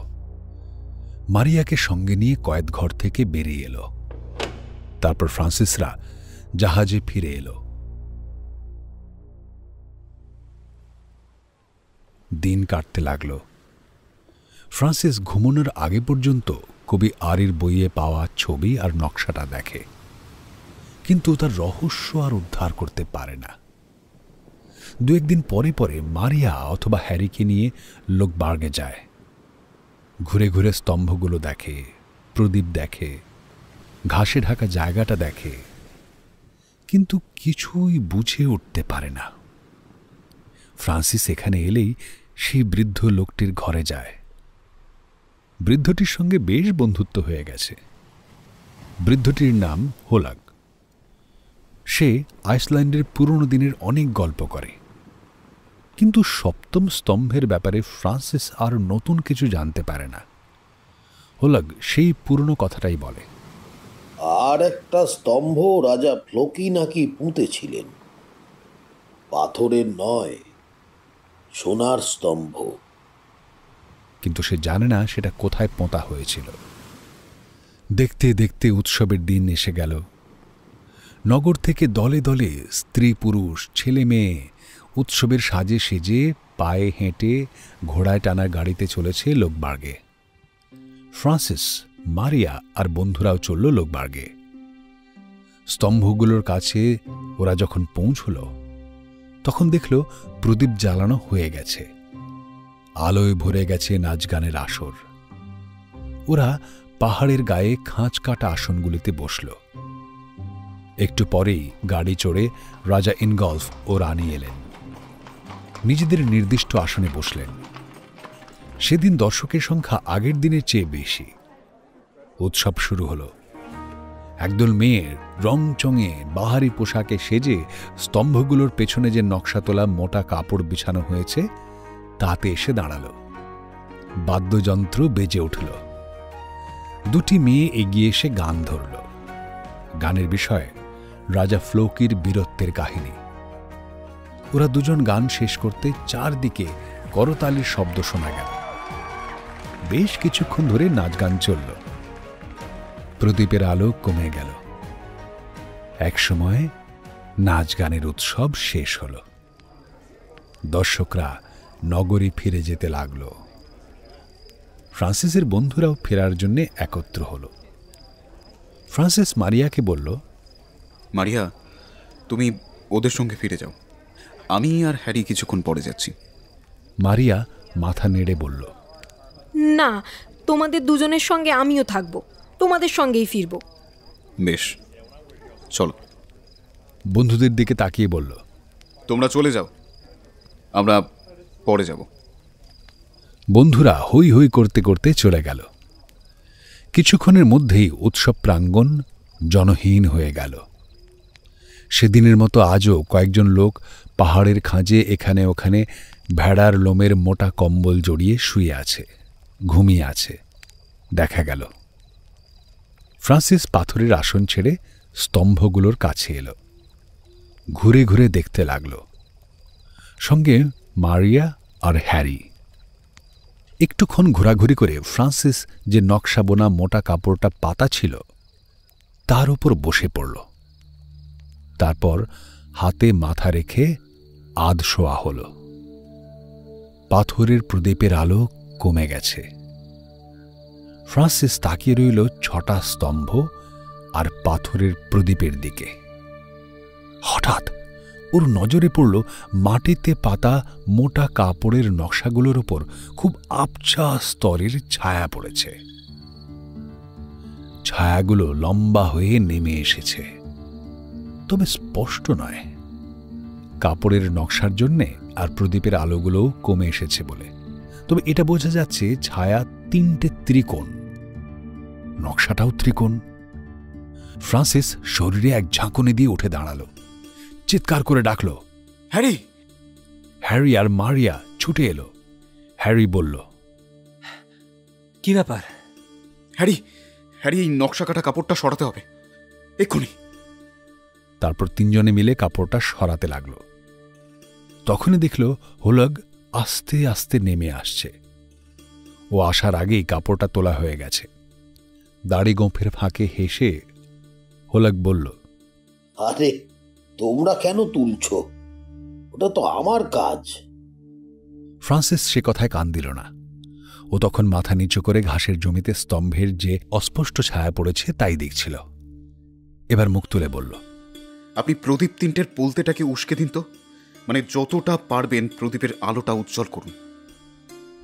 মারিয়াকে সঙ্গে নিয়ে কয়েদঘর থেকে বেরিয়ে এলো। তারপর ফ্রান্সিসরা জাহাজে ফিরে এলো। দিন কাটতে লাগল। ফ্রান্সিস ঘুমানোর আগে পর্যন্ত কবি আরির বইয়ে পাওয়া ছবি আর নকশাটা দেখে, কিন্তু তার রহস্য আর উদ্ধার করতে পারে না। 2-1 দিন পরে পরে মারিয়া অথবা হ্যারিকে নিয়ে লোকবার্গে যায়। ঘুরে ঘুরে স্তম্ভগুলো দেখে, প্রদীপ দেখে, ঘাসে ঢাকা জায়গাটা দেখে, কিন্তু কিছুই বুঝে উঠতে পারে না। ফ্রান্সিস এখানে এলেই সেই বৃদ্ধ লোকটির ঘরে যায়। বৃদ্ধটির সঙ্গে বেশ বন্ধুত্ব হয়ে গেছে। বৃদ্ধটির নাম হোলাগ। সে আইসল্যান্ডের পুরনো দিনের অনেক গল্প করে, কিন্তু সপ্তম স্তম্ভের ব্যাপারে ফ্রান্সিস আর নতুন কিছু জানতে পারে না। হোলাগ সেই পুরনো কথাটাই বলে। আর একটা স্তম্ভ রাজা ফ্লোকি নাকি পুঁতেছিলেন, পাথরের নয়, সোনার স্তম্ভ। কিন্তু সে জানে না সেটা কোথায় পোঁতা হয়েছিল। দেখতে দেখতে উৎসবের দিন এসে গেল। নগর থেকে দলে দলে স্ত্রী পুরুষ ছেলে মেয়ে উৎসবের সাজে সেজে পায়ে হেঁটে ঘোড়ায় টানা গাড়িতে চলেছে লোকবার্গে। ফ্রান্সিস, মারিয়া আর বন্ধুরাও চলল লোকবার্গে। স্তম্ভগুলোর কাছে ওরা যখন পৌঁছল তখন দেখল প্রদীপ জ্বালানো হয়ে গেছে, আলোয় ভরে গেছে নাচ গানের আসর। ওরা পাহাড়ের গায়ে খাঁচ কাটা আসনগুলিতে বসল। একটু পরেই গাড়ি চড়ে রাজা ইনগলফ ও রানী এলেন। নিজেদের নির্দিষ্ট আসনে বসলেন। সেদিন দর্শকের সংখ্যা আগের দিনের চেয়ে বেশি। উৎসব শুরু হলো। একদল মেয়ের রংচঙে বাহারি পোশাকে সেজে স্তম্ভগুলোর পেছনে যে নকশা তোলা মোটা কাপড় বিছানো হয়েছে তাতে এসে দাঁড়াল। বাদ্যযন্ত্র বেজে উঠল। দুটি মেয়ে এগিয়ে এসে গান ধরল। গানের বিষয় রাজা ফ্লোকির বীরত্বের কাহিনী। ওরা দুজন গান শেষ করতে চারদিকে করতালির শব্দ শোনা গেল। বেশ কিছুক্ষণ ধরে নাচ গান চলল। প্রদীপের আলো কমে গেল। একসময় নাচ গানের উৎসব শেষ হল। দর্শকরা নগরী ফিরে যেতে লাগল। ফ্রান্সিসের বন্ধুরাও ফেরার জন্য একত্র হল। ফ্রান্সিস মারিয়াকে বলল, মারিয়া, তুমি ওদের সঙ্গে ফিরে যাও, আমি আর হ্যারি কিছুক্ষণ পরে যাচ্ছি। মারিয়া মাথা নেড়ে বলল, না, তোমাদের দুজনের সঙ্গে আমিও থাকবো, তোমাদের সঙ্গেই ফিরব। বেশ, চলো। বন্ধুদের দিকে তাকিয়ে বলল, তোমরা চলে যাও, আমরা পরে যাব। বন্ধুরা হই হই করতে করতে চলে গেল। কিছুক্ষণের মধ্যেই উৎসব প্রাঙ্গণ জনহীন হয়ে গেল। সেদিনের মতো আজও কয়েকজন লোক পাহাড়ের খাঁজে এখানে ওখানে ভেড়ার লোমের মোটা কম্বল জড়িয়ে শুয়ে আছে, ঘুমিয়ে আছে দেখা গেল। ফ্রান্সিস পাথরের আসন ছেড়ে স্তম্ভগুলোর কাছে এলো। ঘুরে ঘুরে দেখতে লাগল। সঙ্গে মারিয়া আর হ্যারি। একটুক্ষণ ঘোরাঘুরি করে ফ্রান্সিস যে নকশা বোনা মোটা কাপড়টা পাতা ছিল তার উপর বসে পড়ল। তারপর হাতে মাথা রেখে আধশোয়া হল। পাথরের প্রদীপের আলো কমে গেছে। ফ্রান্সিস তাকিয়ে রইল 6টা স্তম্ভ আর পাথরের প্রদীপের দিকে। হঠাৎ ওর নজরে পড়ল মাটিতে পাতা মোটা কাপড়ের নকশাগুলোর ওপর খুব আবছা স্তরের ছায়া পড়েছে। ছায়াগুলো লম্বা হয়ে নেমে এসেছে, তবে স্পষ্ট নয়। কাপড়ের নকশার জন্যে আর প্রদীপের আলোগুলোও কমে এসেছে বলে, তবে এটা বোঝা যাচ্ছে ছায়া 3টে ত্রিকোণ, নকশাটাও ত্রিকোণ। ফ্রান্সিস শরীরে এক ঝাঁকুনি দিয়ে উঠে দাঁড়াল, চিৎকার করে ডাকল, হ্যারি! হ্যারি আর মারিয়া ছুটে এলো। হ্যারি বলল, কি ব্যাপার? হ্যারি, হ্যারি, এই নকশা কাটা কাপড়টা সরাতে হবে এক্ষুনি। তারপর তিনজনে মিলে কাপড়টা সরাতে লাগলো। তখনই দেখল হোলগ আস্তে আস্তে নেমে আসছে। ও আসার আগেই কাপড়টা তোলা হয়ে গেছে। দাড়ি গোঁফের ফাঁকে হেসে হোলগ বলল, আরে তোমরা কেন তুলছ? ওটা তো আমার কাজ। ফ্রান্সিস সে কথায় কান দিল না। ও তখন মাথা নিচু করে ঘাসের জমিতে স্তম্ভের যে অস্পষ্ট ছায়া পড়েছে তাই দেখছিল। এবার মুখ তুলে বলল, আপনি প্রদীপ 3টের পোলতেটাকে উস্কে দিন তো, মানে যতটা পারবেন প্রদীপের আলোটা উজ্জ্বল করুন।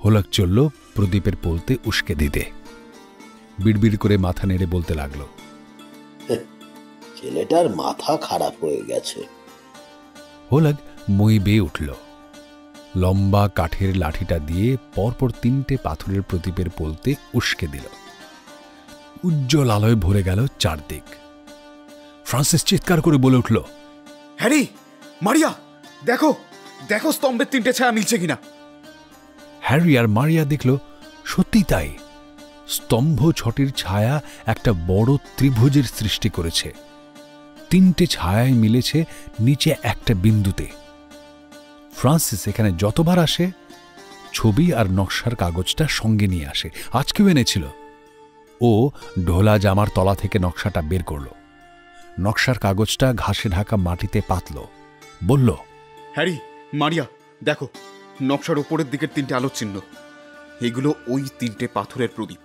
হোলক চলল প্রদীপের পোলতে উস্কে দিতে। বিড়বিড় করে মাথা নেড়ে বলতে লাগলো, ছেলেটার মাথা খারাপ হয়ে গেছে। হোলক মই বেয়ে উঠল। লম্বা কাঠের লাঠিটা দিয়ে পরপর 3টে পাথরের প্রদীপের পোলতে উস্কে দিল। উজ্জ্বল আলোয় ভরে গেল চারদিক। ফ্রান্সিস চিৎকার করে বলে উঠল, হ্যারি, মারিয়া, দেখো দেখো স্তম্ভের 3টে ছায়া মিলছে কিনা। হ্যারি আর মারিয়া দেখল সত্যি তাই। স্তম্ভ 6টির ছায়া একটা বড় ত্রিভুজের সৃষ্টি করেছে। 3টে ছায়ায় মিলেছে নিচে একটা বিন্দুতে। ফ্রান্সিস এখানে যতবার আসে ছবি আর নকশার কাগজটা সঙ্গে নিয়ে আসে। আজকেও এনেছিল। ও ঢোলা জামার তলা থেকে নকশাটা বের করল। নকশার কাগজটা ঘাসে ঢাকা মাটিতে পাতল। বলল, হ্যারি, মারিয়া, দেখো নকশার ওপরের দিকের 3টে আলোর চিহ্ন। এগুলো ওই 3টে পাথরের প্রদীপ।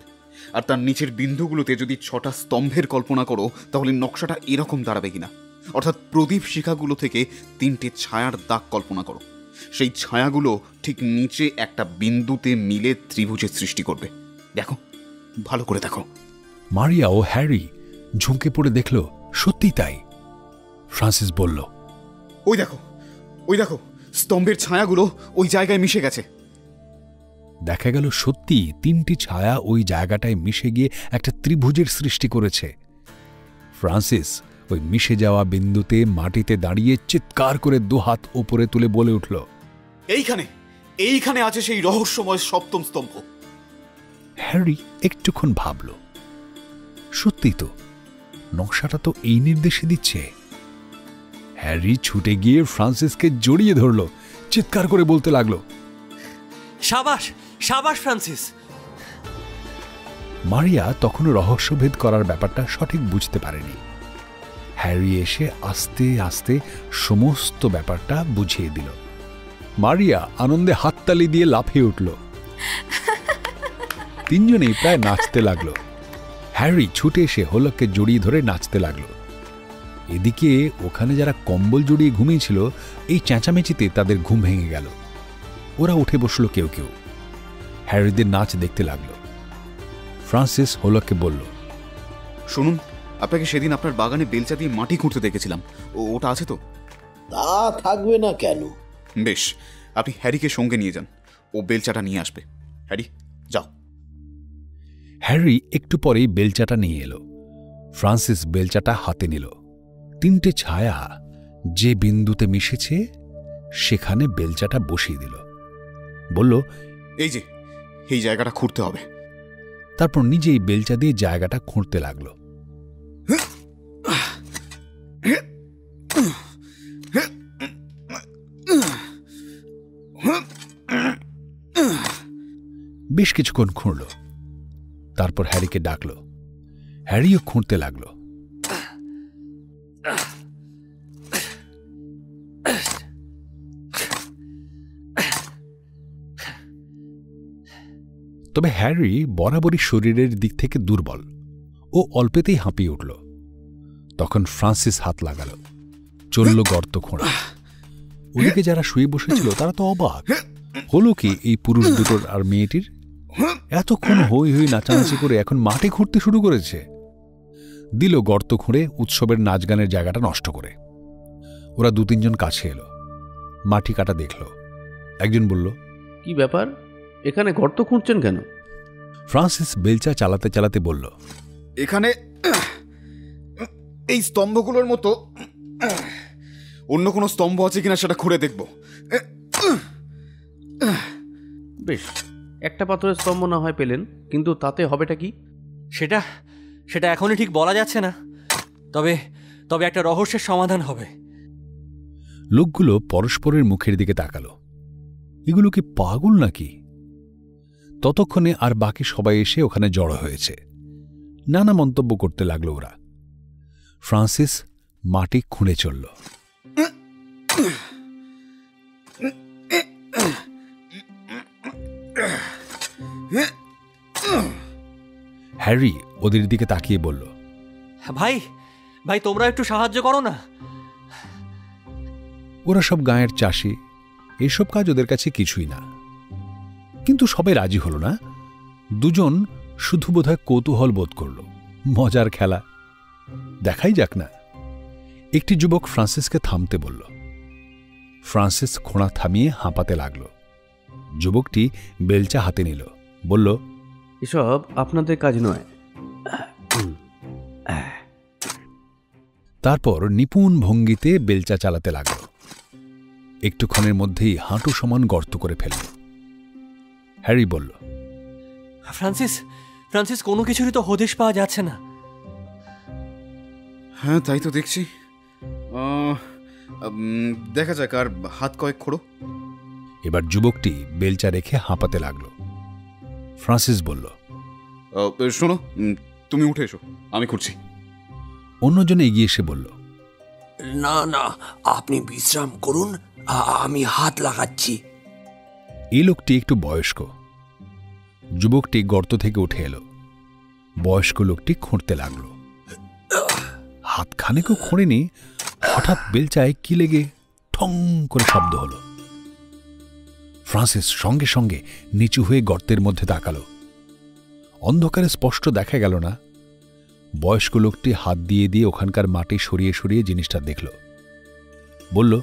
আর তার নিচের বিন্দুগুলোতে যদি 6টা স্তম্ভের কল্পনা করো, তাহলে নকশাটা এরকম দাঁড়াবে কিনা। অর্থাৎ প্রদীপ শিখাগুলো থেকে 3টে ছায়ার দাগ কল্পনা করো। সেই ছায়াগুলো ঠিক নিচে একটা বিন্দুতে মিলে ত্রিভুজের সৃষ্টি করবে। দেখো, ভালো করে দেখো। মারিয়া ও হ্যারি ঝুঁকে পড়ে দেখল সত্যি তাই। ফ্রান্সিস বলল, ওই দেখো, ওই দেখো, স্তম্ভের ছায়াগুলো ওই জায়গায় মিশে গেছে। দেখা গেল সত্যি 3টি ছায়া ওই জায়গাটায় মিশে গিয়ে একটা ত্রিভুজের সৃষ্টি করেছে। ফ্রান্সিস ওই মিশে যাওয়া বিন্দুতে মাটিতে দাঁড়িয়ে চিৎকার করে 2 হাত ওপরে তুলে বলে উঠল, এইখানে আছে সেই রহস্যময় 7ম স্তম্ভ। হ্যারি একটুক্ষণ ভাবল, সত্যি তো, নকশাটা তো এই নির্দেশে দিচ্ছে। হ্যারি ছুটে গিয়ে ফ্রান্সিসকে জড়িয়ে ধরল, চিৎকার করে বলতে লাগলো, সাবাস সাবাস ফ্রান্সিস। মারিয়া তখনও রহস্যভেদ করার ব্যাপারটা সঠিক বুঝতে পারেনি। হ্যারি এসে আস্তে আস্তে সমস্ত ব্যাপারটা বুঝিয়ে দিল। মারিয়া আনন্দে হাততালি দিয়ে লাফিয়ে উঠল। 3জনেই প্রায় নাচতে লাগলো। হ্যারি ছুটে এসে হোলককে জড়িয়ে ধরে নাচতে লাগলো। এদিকে ওখানে যারা কম্বল জড়িয়ে ঘুমিয়েছিল, এই চেঁচামেচিতে তাদের ঘুম ভেঙে গেল। ওরা উঠে বসল কেউ কেউ, হ্যারিদের নাচ দেখতে লাগলো। ফ্রান্সিস হোলককে বলল, শুনুন, আপনাকে সেদিন আপনার বাগানে বেলচা দিয়ে মাটি খুঁড়তে দেখেছিলাম, ওটা আছে তো? তা থাকবে না কেন? বেশ, আপনি হ্যারিকে সঙ্গে নিয়ে যান, ও বেলচাটা নিয়ে আসবে। হ্যারি, যাও। হ্যারি একটু পরেই বেলচাটা নিয়ে এলো। ফ্রান্সিস বেলচাটা হাতে নিল। 3টে ছায়া যে বিন্দুতে মিশেছে সেখানে বেলচাটা বসিয়ে দিল। বলল, এই যে, এই জায়গাটা খুঁড়তে হবে। তারপর নিজেই বেলচা দিয়ে জায়গাটা খুঁড়তে লাগলো। বেশ কিছুক্ষণ খুঁড়ল, তারপর হ্যারিকে ডাকল। হ্যারিও খুঁড়তে লাগলো। তবে হ্যারি বরাবরই শরীরের দিক থেকে দুর্বল, ও অল্পেতেই হাঁপিয়ে উঠল। তখন ফ্রান্সিস হাত লাগাল, চলল গর্ত খোঁড়া। ওদিকে যারা শুয়ে বসেছিল তারা তো অবাক হলো কি এই পুরুষ দুটোর আর মেয়েটির। এতক্ষণ হই হই নাচানাচি করে এখন মাঠে খুঁড়তে শুরু করেছে। দিল গর্ত খুঁড়ে উৎসবের নাচ গানের জায়গাটা নষ্ট করে। ওরা 2-3জন কাছে এলো, মাটি কাটা দেখল। একজন বলল, কি ব্যাপার, এখানে গর্ত খুঁড়ছেন কেন? ফ্রান্সিস বেলচা চালাতে চালাতে বলল, এখানে এই স্তম্ভগুলোর মতো অন্য কোনো স্তম্ভ আছে কিনা সেটা খুঁড়ে দেখব। বেশ, একটা পাথরের স্তম্ভ না হয় পেলেন, কিন্তু তাতে হবেটা কি? সেটা এখনই ঠিক বলা যাচ্ছে না, তবে তবে একটা রহস্যের সমাধান হবে। লোকগুলো পরস্পরের মুখের দিকে তাকালো। এগুলো কি পাগল নাকি? ততক্ষণে আর বাকি সবাই এসে ওখানে জড়ো হয়েছে। নানা মন্তব্য করতে লাগলো ওরা। ফ্রান্সিস মাটি খুঁড়ে চলল। হ্যারি ওদের দিকে তাকিয়ে বলল, ভাই ভাই তোমরা একটু সাহায্য করো না। ওরা সব গাঁয়ের চাষি, এসব কাজ ওদের কাছে কিছুই না। কিন্তু সবাই রাজি হল না। 2জন শুধু বোধহয় কৌতূহল বোধ করল। মজার খেলা, দেখাই যাক না। একটি যুবক ফ্রান্সিসকে থামতে বলল। ফ্রান্সিস খোঁড়া থামিয়ে হাঁপাতে লাগল। যুবকটি বেলচা হাতে নিল, বলল, এসব আপনাদের কাজ নয়। তারপর নিপুণ ভঙ্গিতে বেলচা চালাতে লাগল। একটুক্ষণের মধ্যেই হাঁটু সমান গর্ত করে ফেলল। হ্যারি বলল, ফ্রান্সিস কোনো কিছুরই তো হদিশ পাওয়া যাচ্ছে না। হ্যাঁ, তাই তো দেখছি। দেখা যাক, আর হাত কয়েক খোঁড়ো। এবার যুবকটি বেলচা রেখে হাঁপাতে লাগল। ফ্রান্সিস বলল, শোনো, তুমি উঠে এসো, আমি খুঁড়ছি। অন্যজন এগিয়ে এসে বলল, না না, আপনি বিশ্রাম করুন, আমি হাত লাগাচ্ছি। এই লোকটি একটু বয়স্ক। যুবকটি গর্ত থেকে উঠে এলো, বয়স্ক লোকটি খুঁড়তে লাগলো। হাতখানেকও খোঁড়েনি, হঠাৎ বেলচায় কি লেগে ঠং করে শব্দ হলো। ফ্রান্সিস সঙ্গে সঙ্গে নিচু হয়ে গর্তের মধ্যে তাকালো। অন্ধকারে স্পষ্ট দেখা গেল না। বয়স্ক লোকটি হাত দিয়ে দিয়ে ওখানকার মাটি সরিয়ে সরিয়ে জিনিসটা দেখল। বলল,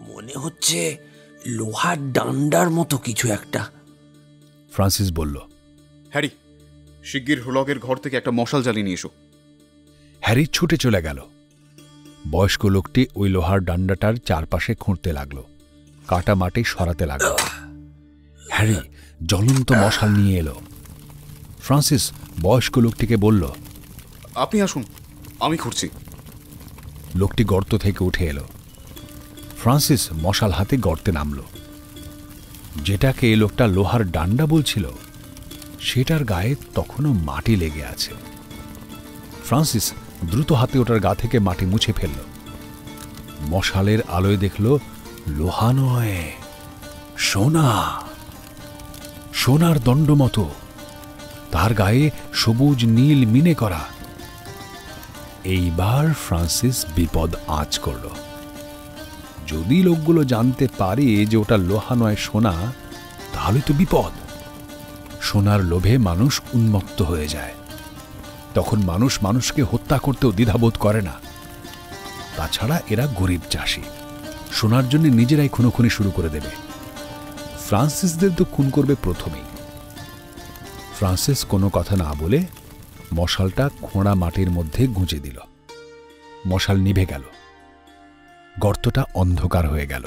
মনে হচ্ছে লোহার ডান্ডার মতো কিছু একটা। ফ্রান্সিস বলল, হ্যারি, শিগগির হোলগের ঘর থেকে একটা মশাল জ্বালিয়ে নিয়ে এসো। হ্যারি ছুটে চলে গেল। বয়স্ক লোকটি ওই লোহার ডান্ডাটার চারপাশে খুঁড়তে লাগল, কাটা মাটি সরাতে লাগল। হ্যারি জ্বলন্ত মশাল নিয়ে এলো। ফ্রান্সিস বয়স্ক লোকটিকে বলল, আপনি আসুন, আমি খুঁড়ছি। লোকটি গর্ত থেকে উঠে এলো। ফ্রান্সিস মশাল হাতে গর্তে নামল। যেটাকে এ লোকটা লোহার ডান্ডা বলছিল সেটার গায়ে তখনও মাটি লেগে আছে। ফ্রান্সিস দ্রুত হাতে ওটার গা থেকে মাটি মুছে ফেলল। মশালের আলোয় দেখল লোহা নয়, সোনা, সোনার দণ্ড মতো, তার গায়ে সবুজ নীল মিনে করা। এইবার ফ্রান্সিস বিপদ আঁচ করল। যদি লোকগুলো জানতে পারে যে ওটা লোহা নয় সোনা, তাহলে তো বিপদ। সোনার লোভে মানুষ উন্মত্ত হয়ে যায়, তখন মানুষ মানুষকে হত্যা করতেও দ্বিধাবোধ করে না। তাছাড়া এরা গরিব চাষি, সোনার জন্য নিজেরাই খুনোখুনি শুরু করে দেবে। ফ্রান্সিসদের তো খুন করবে প্রথমেই। ফ্রান্সিস কোনো কথা না বলে মশালটা খোঁড়া মাটির মধ্যে গুঁজে দিল। মশাল নিভে গেল, গর্তটা অন্ধকার হয়ে গেল।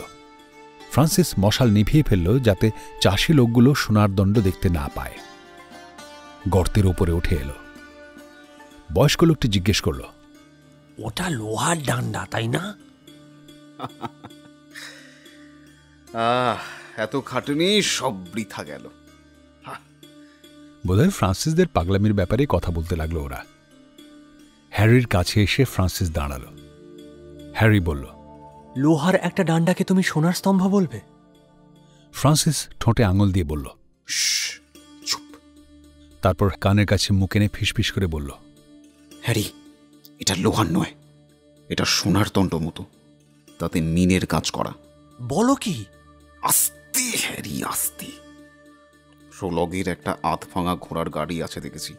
ফ্রান্সিস মশাল নিভিয়ে ফেলল যাতে চাষি লোকগুলো সোনার দণ্ড দেখতে না পায়। গর্তের ওপরে উঠে এলো। বয়স্ক লোকটি জিজ্ঞেস করল, ওটা লোহার ডান্ডা, তাই না? এত খাটুনি সব বৃথা গেল। বোধহয় ফ্রান্সিসদের পাগলামির ব্যাপারে কথা বলতে লাগলো ওরা। হ্যারির কাছে এসে ফ্রান্সিস দাঁড়াল। হ্যারি বলল, লোহার একটা ডান্ডাকে তুমি সোনার স্তম্ভ বলবে? ফ্রান্সিস ঠোঁটে আঙুল দিয়ে বলল, চুপ। তারপর কানের কাছে মুখ এনে ফিসফিস করে বলল, হ্যারি, এটা লোহার নয়, এটা সোনার দণ্ড মতো, তাতে মিনের কাজ করা। বলো কি? আস্তে হ্যারি, আস্তে। হোলগের একটা আধ ভাঙা ঘোড়ার গাড়ি আছে দেখেছি।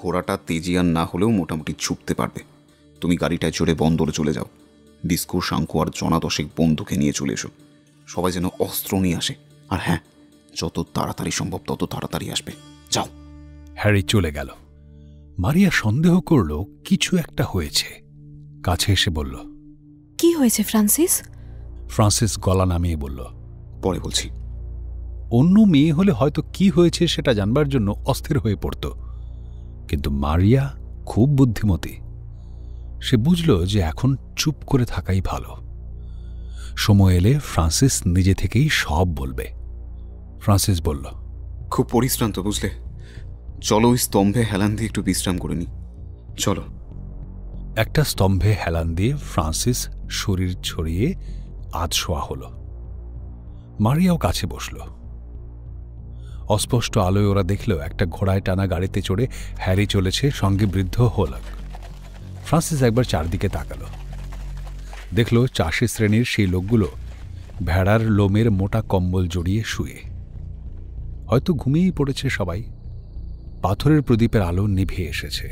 ঘোড়াটা তেজিয়ান না হলেও মোটামুটি ছুটতে পারবে। তুমি গাড়িটায় চড়ে বন্দরে চলে যাও। বিস্কো, শাঙ্কু আর জনা দশেক বন্ধুকে নিয়ে চলে এসো। সবাই যেন অস্ত্র নিয়ে আসে। আর হ্যাঁ, যত তাড়াতাড়ি সম্ভব তত তাড়াতাড়ি আসবে। যাও। হ্যারি চলে গেল। মারিয়া সন্দেহ করল কিছু একটা হয়েছে। কাছে এসে বলল, কি হয়েছে ফ্রান্সিস? ফ্রান্সিস গলা নামিয়ে বলল, পরে বলছি। অন্য মেয়ে হলে হয়তো কি হয়েছে সেটা জানবার জন্য অস্থির হয়ে পড়ত, কিন্তু মারিয়া খুব বুদ্ধিমতী। সে বুঝল যে এখন চুপ করে থাকাই ভালো। সময় এলে ফ্রান্সিস নিজে থেকেই সব বলবে। ফ্রান্সিস বলল, খুব পরিশ্রান্ত বুঝলে, চলো ওই স্তম্ভে হেলান দিয়ে একটু বিশ্রাম করে নি। চলো। একটা স্তম্ভে হেলান দিয়ে ফ্রান্সিস শরীর ছড়িয়ে আধশোয়া হল। মারিয়াও কাছে বসল। অস্পষ্ট আলোয় ওরা দেখল একটা ঘোড়ায় টানা গাড়িতে চড়ে হ্যারি চলেছে, সঙ্গে বৃদ্ধ হোলগ। ফ্রান্সিস একবার চারদিকে তাকাল। দেখল চাষি শ্রেণীর সেই লোকগুলো ভেড়ার লোমের মোটা কম্বল জড়িয়ে শুয়ে, হয়তো ঘুমিয়েই পড়েছে সবাই। পাথরের প্রদীপের আলো নিভে এসেছে,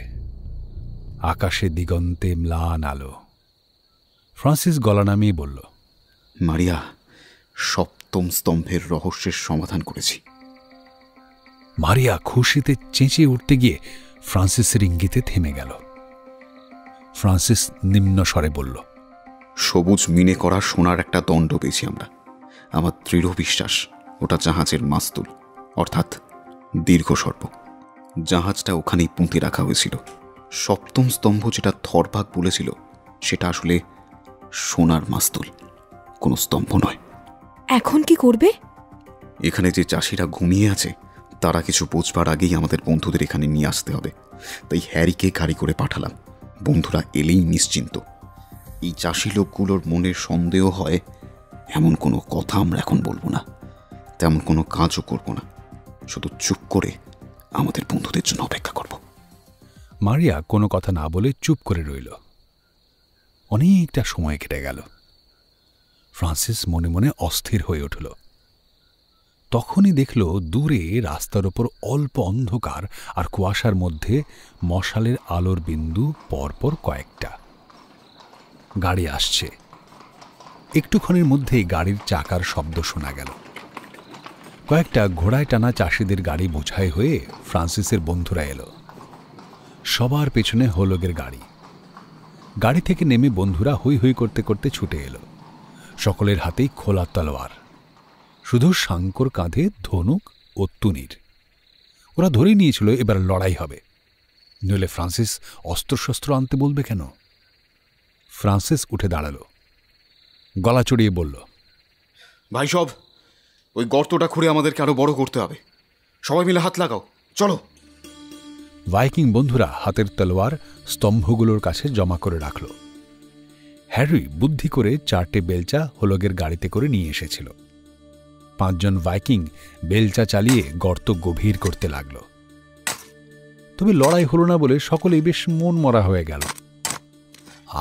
আকাশে দিগন্তে ম্লান আলো। ফ্রান্সিস গলা নামিয়ে বলল, মারিয়া, সপ্তম স্তম্ভের রহস্যের সমাধান করেছি। মারিয়া খুশিতে চেঁচিয়ে উঠতে গিয়ে ফ্রান্সিসের ইঙ্গিতে থেমে গেল। ফ্রান্সিস নিম্ন স্বরে বলল, সবুজ মিনে করা সোনার একটা দণ্ড পেয়েছি আমরা। আমার দৃঢ় বিশ্বাস ওটা জাহাজের মাস্তুল, অর্থাৎ দীর্ঘ সর্প। জাহাজটা ওখানেই পুঁতে রাখা হয়েছিল। সপ্তম স্তম্ভ যেটা থরভাগ বলেছিল সেটা আসলে সোনার মাস্তুল, কোনো স্তম্ভ নয়। এখন কি করবে? এখানে যে চাষিরা ঘুমিয়ে আছে তারা কিছু বোঝবার আগেই আমাদের বন্ধুদের এখানে নিয়ে আসতে হবে। তাই হ্যারিকে গাড়ি করে পাঠালাম। বন্ধুরা এলেই নিশ্চিন্ত। এই চাষি লোকগুলোর মনে সন্দেহ হয় এমন কোনো কথা আমরা এখন বলবো না, তেমন কোনো কাজও করব না। শুধু চুপ করে আমাদের বন্ধুদের জন্য অপেক্ষা করব। মারিয়া কোনো কথা না বলে চুপ করে রইল। অনেকটা সময় কেটে গেল। ফ্রান্সিস মনে মনে অস্থির হয়ে উঠল। তখনই দেখল দূরে রাস্তার ওপর অল্প অন্ধকার আর কুয়াশার মধ্যে মশালের আলোর বিন্দু পরপর কয়েকটা। গাড়ি আসছে। একটুক্ষণের মধ্যেই গাড়ির চাকার শব্দ শোনা গেল। কয়েকটা ঘোড়ায় টানা চাষিদের গাড়ি বোঝাই হয়ে ফ্রান্সিসের বন্ধুরা এলো। সবার পেছনে হোলগের গাড়ি। গাড়ি থেকে নেমে বন্ধুরা হৈ হৈ করতে করতে ছুটে এলো। সকলের হাতেই খোলা তলোয়ার। শুধু শাঙ্কর কাঁধে ধনুক ও তুনির। ওরা ধরে নিয়েছিল এবার লড়াই হবে, নইলে ফ্রান্সিস অস্ত্রশস্ত্র আনতে বলবে কেন? ফ্রান্সিস উঠে দাঁড়ালো, গলা চড়িয়ে বলল, ভাই সব, ওই গর্তটা খুঁড়ে আমাদেরকে আরো বড় করতে হবে। সবাই মিলে হাত লাগাও, চলো। ভাইকিং বন্ধুরা হাতের তলোয়ার স্তম্ভগুলোর কাছে জমা করে রাখল। হ্যারি বুদ্ধি করে 4টে বেলচা হোলগের গাড়িতে করে নিয়ে এসেছিল। 5 জন ভাইকিং বেলচা চালিয়ে গর্ত গভীর করতে লাগল। তবে লড়াই হলো না বলে সকলেই বেশ মন মরা হয়ে গেল।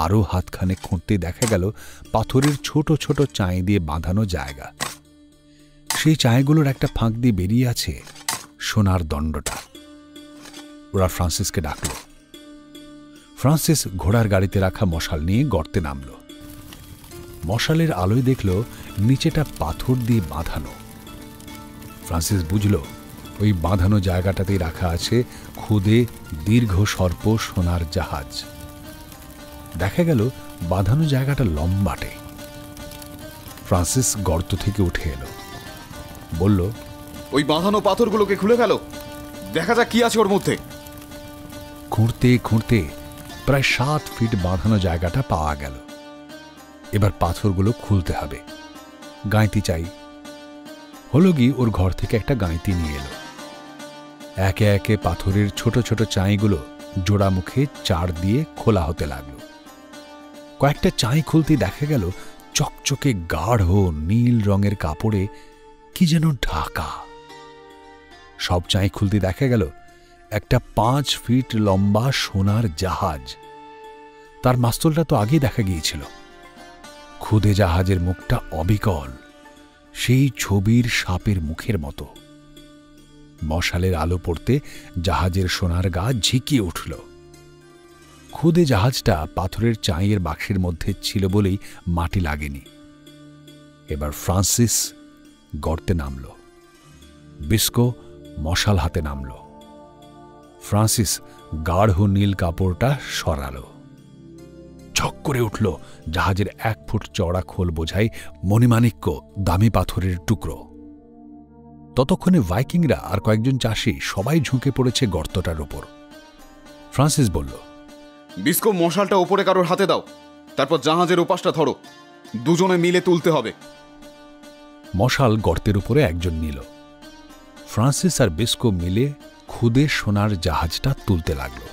আরও হাতখানে খুঁড়তে দেখা গেল পাথরের ছোট ছোট চাঁই দিয়ে বাঁধানো জায়গা। সেই চাঁইগুলোর একটা ফাঁক দিয়ে বেরিয়ে আছে সোনার দণ্ডটা। ওরা ফ্রান্সিসকে ডাকল। ফ্রান্সিস ঘোড়ার গাড়িতে রাখা মশাল নিয়ে গর্তে নামল। মশালের আলোয় দেখল নিচেটা পাথর দিয়ে বাঁধানো। ফ্রান্সিস বুঝল ওই বাঁধানো জায়গাটাতেই রাখা আছে খুদে দীর্ঘ সর্প সোনার জাহাজ। দেখা গেল বাঁধানো জায়গাটা লম্বাটে। ফ্রান্সিস গর্ত থেকে উঠে এলো, বলল, ওই বাঁধানো পাথরগুলোকে খুলে ফেলো, দেখা যাক কি আছে ওর মধ্যে। খুঁড়তে খুঁড়তে প্রায় 7 ফিট বাঁধানো জায়গাটা পাওয়া গেল। এবার পাথরগুলো খুলতে হবে। গাঁইতি চাই। হলো কি ওর ঘর থেকে একটা গাঁইতি নিয়ে এলো। একে একে পাথরের ছোট ছোট চাঁইগুলো জোড়া মুখে চার দিয়ে খোলা হতে লাগলো। কয়েকটা চাঁই খুলতে দেখা গেল চকচকে গাঢ় নীল রঙের কাপড়ে কি যেন ঢাকা। সব চাঁই খুলতে দেখা গেল একটা 5 ফিট লম্বা সোনার জাহাজ। তার মাস্তলটা তো আগেই দেখা গিয়েছিল। খুদে জাহাজের মুখটা অবিকল, সেই ছবির সাপের মুখের মতো। মশালের আলো পড়তে জাহাজের সোনার গা ঝিকিয়ে উঠল। খুদে জাহাজটা পাথরের চাঁইয়ের বাক্সের মধ্যে ছিল বলেই মাটি লাগেনি। এবার ফ্রান্সিস গর্তে নামল। বিস্কো মশাল হাতে নামল। ফ্রান্সিস গাঢ় নীল কাপড়টা সরালো। ঝক করে উঠল জাহাজের 1 ফুট চওড়া খোল বোঝাই মণিমাণিক্য দামি পাথরের টুকরো। ততক্ষণে ভাইকিংরা আর কয়েকজন চাষি সবাই ঝুঁকে পড়েছে গর্তটার উপর। ফ্রান্সিস বলল, বিস্কো মশালটা ওপরে কারোর হাতে দাও, তারপর জাহাজের ওপাশটা ধরো, দুজনে মিলে তুলতে হবে। মশাল গর্তের উপরে একজন নিল। ফ্রান্সিস আর বিস্কো মিলে খুদে সোনার জাহাজটা তুলতে লাগল।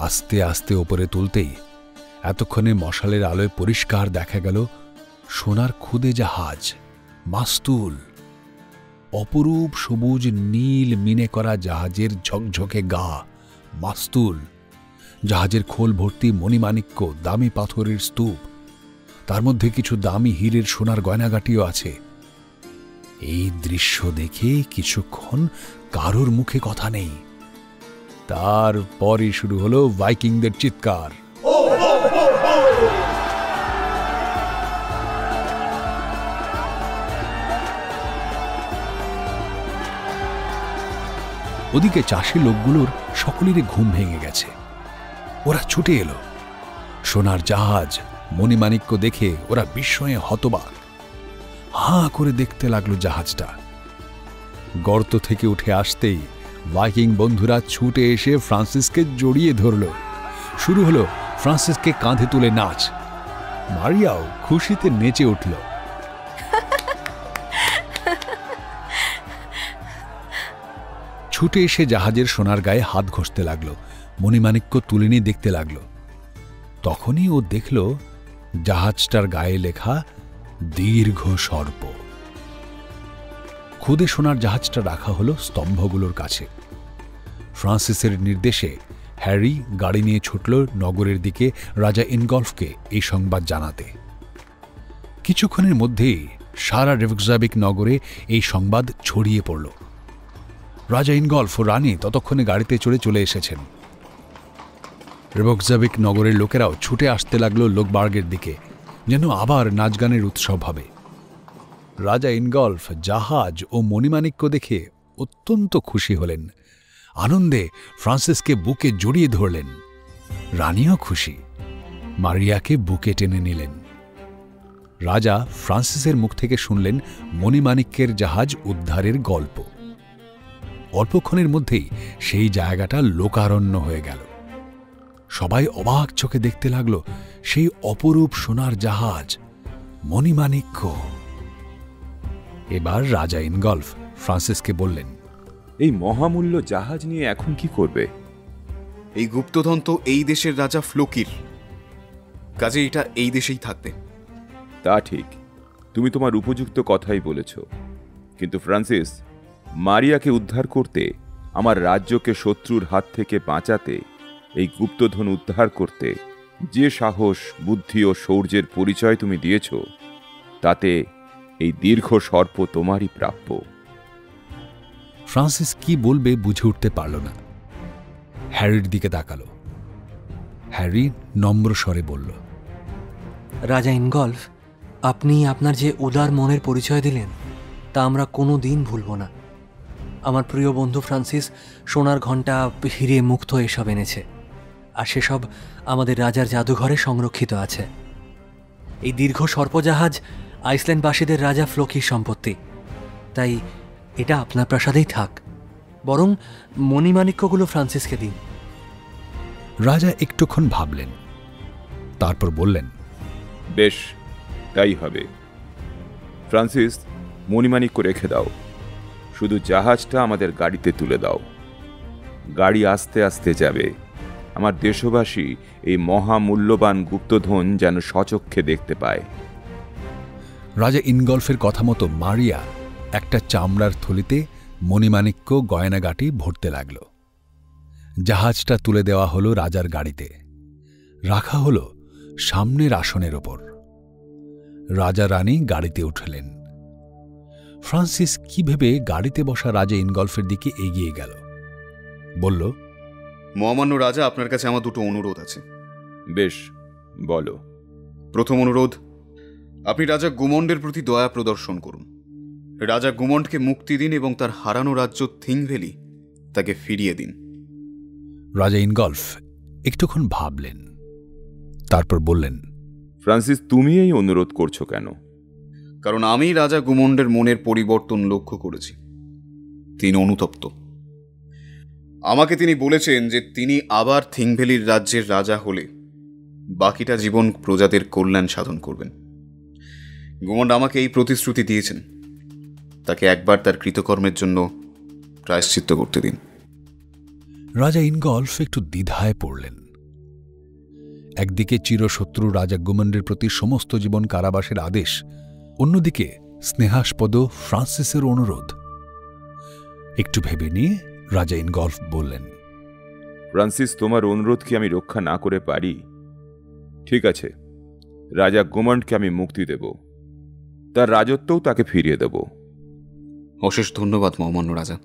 আস্তে আস্তে ওপরে তুলতেই এতক্ষণে মশালের আলোয় পরিষ্কার দেখা গেল সোনার খুদে জাহাজ, মাস্তুল। অপরূপ সবুজ নীল মিনে করা জাহাজের ঝকঝকে গা, মাস্তুল। জাহাজের খোল ভর্তি মণিমাণিক্য দামি পাথরের স্তূপ, তার মধ্যে কিছু দামি হীরের সোনার গয়নাগাটিও আছে। এই দৃশ্য দেখে কিছুক্ষণ কারোর মুখে কথা নেই। তারপরই শুরু হলো ভাইকিংদের চিৎকার। ওদিকে চাষি লোকগুলোর সকলেরই ঘুম ভেঙে গেছে। ওরা ছুটে এলো। সোনার জাহাজ, মণিমাণিক্য দেখে ওরা বিস্ময়ে হতবাক। হাঁ করে দেখতে লাগলো জাহাজটা। গর্ত থেকে উঠে আসতেই ভাইকিং বন্ধুরা ছুটে এসে ফ্রান্সিসকে জড়িয়ে ধরল। শুরু হলো ফ্রান্সিসকে কাঁধে তুলে নাচ। মারিয়াও খুশিতে নেচে উঠল। ছুটে এসে জাহাজের সোনার গায়ে হাত ঘষতে লাগলো, মণিমাণিক্য তুলে নিয়ে দেখতে লাগলো। তখনই ও দেখল জাহাজটার গায়ে লেখা দীর্ঘ সর্প। খুদে সোনার জাহাজটা রাখা হলো স্তম্ভগুলোর কাছে। ফ্রান্সিসের নির্দেশে হ্যারি গাড়ি নিয়ে ছুটল নগরের দিকে রাজা ইনগল্ফকে এই সংবাদ জানাতে। কিছুক্ষণের মধ্যেই সারা রেভকজাভিক নগরে এই সংবাদ ছড়িয়ে পড়ল। রাজা ইনগল্ফ ও রানী ততক্ষণে গাড়িতে চলে এসেছেন। রেভকজাভিক নগরের লোকেরাও ছুটে আসতে লাগলো লোকবার্গের দিকে, যেন আবার নাচগানের উৎসব হবে। রাজা ইনগল্ফ জাহাজ ও মণিমাণিক্য দেখে অত্যন্ত খুশি হলেন। আনন্দে ফ্রান্সিসকে বুকে জড়িয়ে ধরলেন। রানীও খুশি, মারিয়াকে বুকে টেনে নিলেন। রাজা ফ্রান্সিসের মুখ থেকে শুনলেন মণিমাণিক্যের জাহাজ উদ্ধারের গল্প। অল্পক্ষণের মধ্যেই সেই জায়গাটা লোকারণ্য হয়ে গেল। সবাই অবাক চোখে দেখতে লাগল সেই অপরূপ সোনার জাহাজ মণিমাণিক্য। এবার রাজা ইনগল্ফ ফ্রান্সিসকে বললেন, এই মহামূল্য জাহাজ নিয়ে এখন কি করবে? এই গুপ্তধন তো এই দেশের রাজা ফ্লোকির, কাজে এটা এই দেশেই থাকবে। তা ঠিক, তুমি তোমার উপযুক্ত কথাই বলেছ। কিন্তু ফ্রান্সিস, মারিয়াকে উদ্ধার করতে, আমার রাজ্যকে শত্রুর হাত থেকে বাঁচাতে, এই গুপ্তধন উদ্ধার করতে যে সাহস, বুদ্ধি ও শৌর্যের পরিচয় তুমি দিয়েছ, তাতে এই দীর্ঘ সর্প তোমারই প্রাপ্য। ফ্রান্সিস কি বলবে বুঝে উঠতে পারল না। হ্যারির দিকে তাকাল। হ্যারি নম্র স্বরে বলল, রাজা ইনগল্ফ, আপনি আপনার যে উদার মনের পরিচয় দিলেন তা আমরা কোনো দিন ভুলব না। আমার প্রিয় বন্ধু ফ্রান্সিস সোনার ঘণ্টা, হিরে, মুক্ত এসব এনেছে, আর সেসব আমাদের রাজার জাদুঘরে সংরক্ষিত আছে। এই দীর্ঘ সর্পজাহাজ আইসল্যান্ডবাসীদের রাজা ফ্লোকির সম্পত্তি, তাই এটা আপনার প্রাসাদেই থাক। বরং মণিমাণিক্যগুলো ফ্রান্সিসকে দিন। রাজা একটুক্ষণ ভাবলেন, তারপর বললেন, বেশ, তাই হবে। ফ্রান্সিস, মণিমাণিক্য রেখে দাও, শুধু জাহাজটা আমাদের গাড়িতে তুলে দাও। গাড়ি আস্তে আস্তে যাবে। আমার দেশবাসী এই মহামূল্যবান গুপ্তধন যেন স্বচক্ষে দেখতে পায়। রাজা ইনগল্ফের কথা মতো মারিয়া একটা চামড়ার থলিতে মণিমাণিক্য গয়নাগাটি ভরতে লাগল। জাহাজটা তুলে দেওয়া হলো রাজার গাড়িতে, রাখা হলো সামনের আসনের ওপর। রাজা রানী গাড়িতে উঠলেন। ফ্রান্সিস কি ভেবে গাড়িতে বসা রাজা ইনগল্ফের দিকে এগিয়ে গেল। বলল, মহামান্য রাজা, আপনার কাছে আমার দুটো অনুরোধ আছে। বেশ, বলো। প্রথম অনুরোধ, আপনি রাজা গুমন্ডের প্রতি দয়া প্রদর্শন করুন। রাজা গুমন্ডকে মুক্তি দিন এবং তার হারানো রাজ্য থিংভ্যালি তাকে ফিরিয়ে দিন। রাজা ইনগল্ফ একটুক্ষণ ভাবলেন, তারপর বললেন, ফ্রান্সিস, তুমি এই অনুরোধ করছো কেন? কারণ আমি রাজা গুমন্ডের মনের পরিবর্তন লক্ষ্য করেছি। তিনি অনুতপ্ত। আমাকে তিনি বলেছেন যে তিনি আবার থিংভ্যালির রাজ্যের রাজা হলে বাকিটা জীবন প্রজাদের কল্যাণ সাধন করবেন। গুমন্ড আমাকে এই প্রতিশ্রুতি দিয়েছেন। তাকে একবার তার কৃতকর্মের জন্য প্রায়শ্চিত্ত করতে দিন। রাজা ইনগল্ফ একটু দ্বিধায় পড়লেন। একদিকে চিরশত্রু রাজা গুমন্ডের প্রতি সমস্ত জীবন কারাবাসের আদেশ, অন্যদিকে স্নেহাস্পদ ফ্রান্সিসের অনুরোধ। একটু ভেবে নিয়ে রাজা ইনগল্ফ বললেন, ফ্রান্সিস, তোমার অনুরোধ কি আমি রক্ষা না করে পারি? ঠিক আছে, রাজা গুমন্ডকে আমি মুক্তি দেব, তার রাজত্বও তাকে ফিরিয়ে দেব। অশেষ ধন্যবাদ মহামান্য রাজা।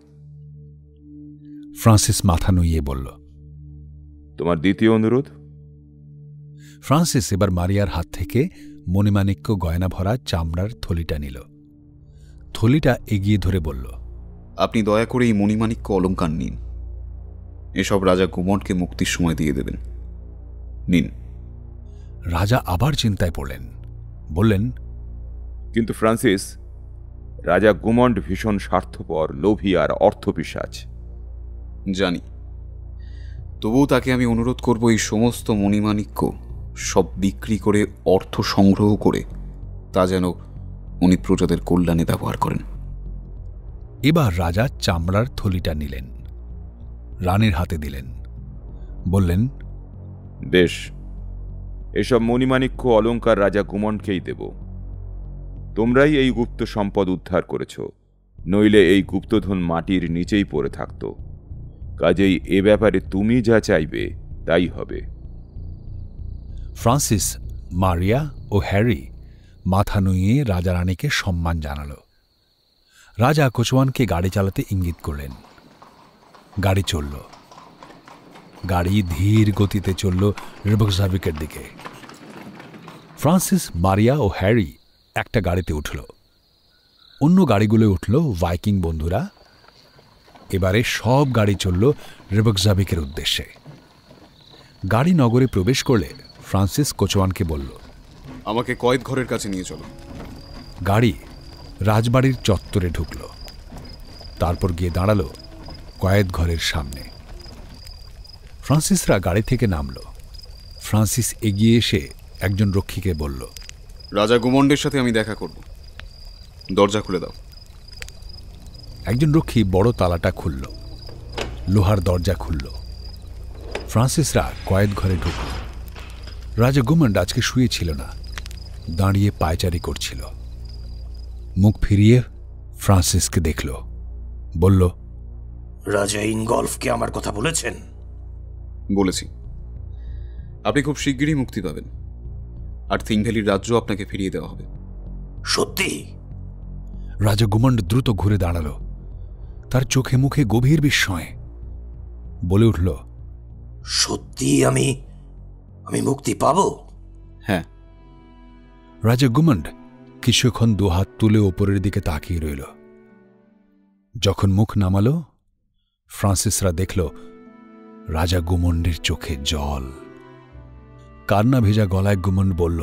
ফ্রান্সিস মাথা নুইয়ে বলল, তোমার দ্বিতীয় অনুরোধ? ফ্রান্সিস এবার মারিয়ার হাত থেকে মণিমাণিক্য গয়না ভরা চামড়ার থলিটা নিল। থলিটা এগিয়ে ধরে বলল, আপনি দয়া করে এই মণিমাণিক্য অলঙ্কার নিন। এসব রাজা গুমন্ডকে মুক্তির সময় দিয়ে দেবেন। নিন। রাজা আবার চিন্তায় পড়লেন, বললেন, কিন্তু ফ্রান্সিস, রাজা গুমন্ড ভীষণ স্বার্থপর, লোভী আর অর্থপিশাচ। জানি, তবুও তাকে আমি অনুরোধ করব এই সমস্ত মণিমাণিক্য সব বিক্রি করে অর্থ সংগ্রহ করে তা যেন উনি প্রজাদের কল্যাণে ব্যবহার করেন। এবার রাজা চামড়ার থলিটা নিলেন, রানীর হাতে দিলেন, বললেন, বেশ, এসব মণিমাণিক্য অলঙ্কার রাজা গুমন্ডকেই দেব। তোমরাই এই গুপ্ত সম্পদ উদ্ধার করেছ, নইলে এই গুপ্তধন মাটির নিচেই পড়ে থাকত। কাজেই এ ব্যাপারে তুমি যা চাইবে তাই হবে। ফ্রান্সিস, মারিয়া ও হ্যারি মাথা নুইয়ে রাজা রানীকে সম্মান জানাল। রাজা কোচওয়ানকে গাড়ি চালাতে ইঙ্গিত করলেন। গাড়ি চলল। গাড়ি ধীর গতিতে চলল রেবকজাভিকের দিকে। ফ্রান্সিস, মারিয়া ও হ্যারি একটা গাড়িতে উঠল। অন্য গাড়িগুলো উঠল ভাইকিং বন্ধুরা। এবারে সব গাড়ি চলল রেবকজাভিকের উদ্দেশ্যে। গাড়ি নগরে প্রবেশ করলে ফ্রান্সিস কোচওয়ানকে বলল, আমাকে কয়েদ ঘরের কাছে নিয়ে চলো। গাড়ি রাজবাড়ির চত্বরে ঢুকল। তারপর গিয়ে দাঁড়ালো কয়েদ ঘরের সামনে। ফ্রান্সিসরা গাড়ি থেকে নামল। ফ্রান্সিস এগিয়ে এসে একজন রক্ষীকে বলল, রাজা গুমন্ডের সাথে আমি দেখা করব, দরজা খুলে দাও। একজন রক্ষী বড় তালাটা খুলল। লোহার দরজা খুলল। ফ্রান্সিসরা কয়েদ ঘরে ঢুকল। রাজা গুমন্ড আজকে শুয়েছিল না, দাঁড়িয়ে পায়চারি করছিল। মুখ ফিরিয়ে ফ্রান্সিসকে দেখল, বলল, রাজা ইনগলফকে আমার কথা বলেছেন? বলেছি। আপনি খুব শিগগিরই মুক্তি পাবেন, আর থিংভ্যালির রাজ্য আপনাকে ফিরিয়ে দেওয়া হবে। সত্যি? রাজা গুমন্ড দ্রুত ঘুরে দাঁড়াল। তার চোখে মুখে গভীর বিস্ময়। বলে উঠল, সত্যি আমি মুক্তি পাব? হ্যাঁ। রাজা গুমন্ড কিছুক্ষণ দুহাত তুলে ওপরের দিকে তাকিয়ে রইল। যখন মুখ নামালো, ফ্রান্সিসরা দেখল রাজা গুমন্ডের চোখে জল। কান্না ভেজা গলায় গুমন্ড বলল,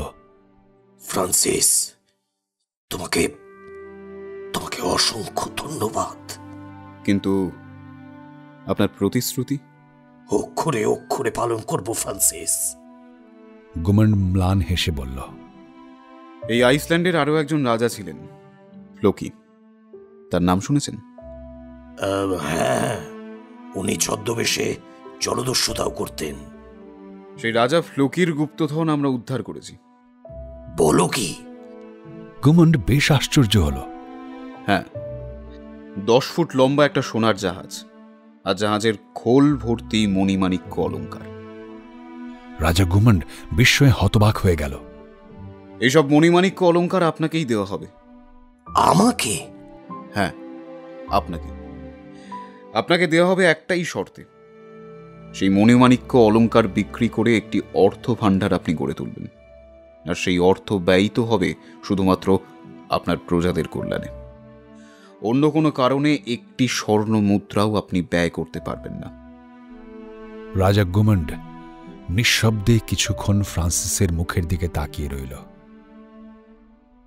ফ্রান্সিস, তোমাকে অসংখ্য ধন্যবাদ। কিন্তু আপনার প্রতিশ্রুতি? অক্ষরে অক্ষরে পালন করব ফ্রান্সিস। গুমন্ড ম্লান হেসে বলল, এই আইসল্যান্ডের আরও একজন রাজা ছিলেন, ফ্লোকি। তার নাম শুনেছেন? হ্যাঁ, উনি ছদ্মবেশে জলদস্যুতাও করতেন। সেই রাজা ফ্লোকির গুপ্তধন আমরা উদ্ধার করেছি। বলো কি? গুমন্ড বেশ আশ্চর্য হল। হ্যাঁ, 10 ফুট লম্বা একটা সোনার জাহাজ, আর জাহাজের খোল ভর্তি মণিমাণিক্য অলঙ্কার। রাজা গুমন্ড বিস্ময়ে হতবাক হয়ে গেল। এইসব মণিমাণিক্য অলঙ্কার আপনাকেই দেওয়া হবে। আমাকে? হ্যাঁ, আপনাকে দেওয়া হবে একটাই শর্তে। সেই মণিমাণিক্য অলঙ্কার বিক্রি করে একটি অর্থ ভাণ্ডার আপনি গড়ে তুলবেন, আর সেই অর্থ ব্যয়িত হবে শুধুমাত্র আপনার প্রজাদের কল্যাণে। অন্য কোনো কারণে একটি স্বর্ণ মুদ্রাও আপনি ব্যয় করতে পারবেন না। রাজা গুমন্ড নিঃশব্দে কিছুক্ষণ ফ্রান্সিসের মুখের দিকে তাকিয়ে রইল।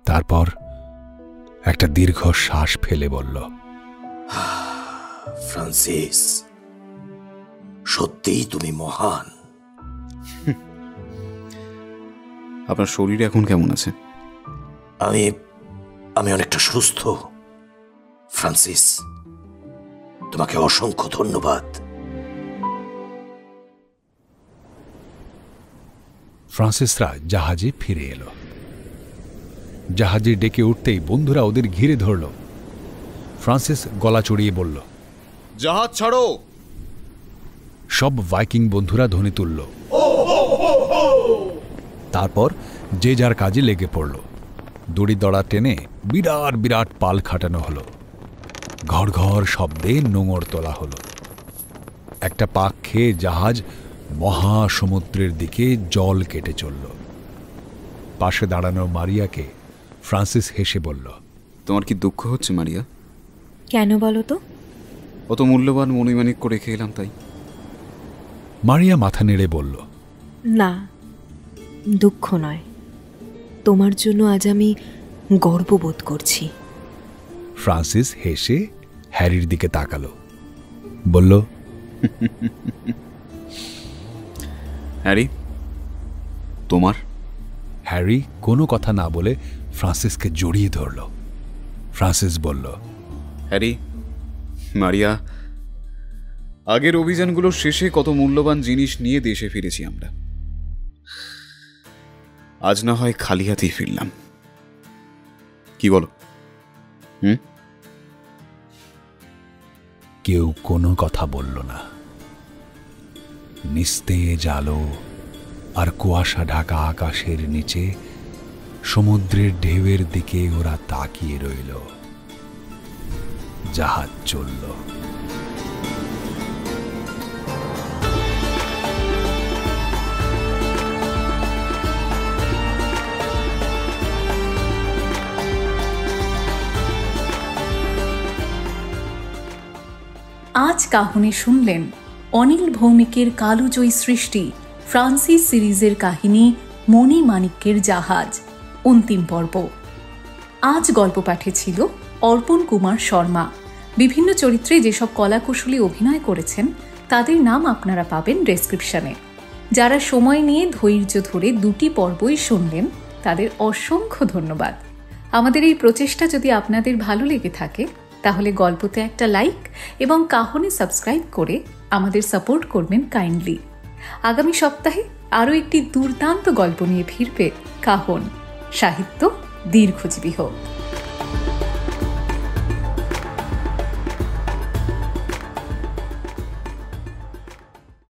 তারপর একটা দীর্ঘ শ্বাস ফেলে বলল, ফ্রান্সিস, সত্যিই তুমি মহান। আপনার শরীর এখন কেমন আছে? আমি অনেকটা সুস্থ। ফ্রান্সিস, তোমাকে অসংখ্য ধন্যবাদ। ফ্রান্সিসরা জাহাজে ফিরে এলো। জাহাজে ডেকে উঠতেই বন্ধুরা ওদের ঘিরে ধরল। ফ্রান্সিস গলা চড়িয়ে বলল, জাহাজ ছাড়ো। সব ভাইকিং বন্ধুরা ধ্বনি তুলল। তারপর যে যার কাজে লেগে পড়ল। দড়ি দড়া টেনে বিরাট বিরাট পাল খাটানো হলো। ঘর ঘর শব্দে নোঙর তোলা হলো। একটা পাক খেয়ে জাহাজ মহাসমুদ্রের দিকে জল কেটে চলল। পাশে দাঁড়ানো মারিয়াকে ফ্রান্সিস হেসে বলল, তোমার কি দুঃখ হচ্ছে মারিয়া? কেন বলো তো? অত মূল্যবান মণিমাণিক্য রেখে এলাম তাই। মারিয়া মাথা নেড়ে বলল, না, দুঃখ নয়, তোমার জন্য আজ আমি গর্ববোধ করছি। ফ্রান্সিস হেসে হ্যারির দিকে তাকালো, বলল, হ্যারি, তোমার? হ্যারি কোনো কথা না বলে ফ্রান্সিসকে জড়িয়ে ধরল। ফ্রান্সিস বলল, হ্যারি, মারিয়া, আগের অভিযানগুলো শেষে কত মূল্যবান জিনিস নিয়ে দেশে ফিরেছি আমরা। আজ না হয় খালি হাতেই ফিরলাম, কি বলো? কেউ কোনো কথা বলল না। নিস্তেজ আলো আর কুয়াশা ঢাকা আকাশের নিচে সমুদ্রের ঢেউয়ের দিকে ওরা তাকিয়ে রইল। জাহাজ চলল। আজ কাহনে শুনলেন অনিল ভৌমিকের কালুজয়ী সৃষ্টি ফ্রান্সিস সিরিজের কাহিনী মণিমাণিক্যের জাহাজ অন্তিম পর্ব। আজ গল্প পাঠে ছিল অর্পণ কুমার শর্মা। বিভিন্ন চরিত্রে যেসব কলাকুশলী অভিনয় করেছেন তাদের নাম আপনারা পাবেন ডেসক্রিপশনে। যারা সময় নিয়ে ধৈর্য ধরে দুটি পর্বই শুনলেন তাদের অসংখ্য ধন্যবাদ। আমাদের এই প্রচেষ্টা যদি আপনাদের ভালো লেগে থাকে তাহলে গল্পতে একটা লাইক এবং কাহনে সাবস্ক্রাইব করে আমাদের সাপোর্ট করবেন কাইন্ডলি। আগামী সপ্তাহে আরও একটি দুর্দান্ত গল্প নিয়ে ফিরবে কাহন। সাহিত্য দীর্ঘজীবী হোক।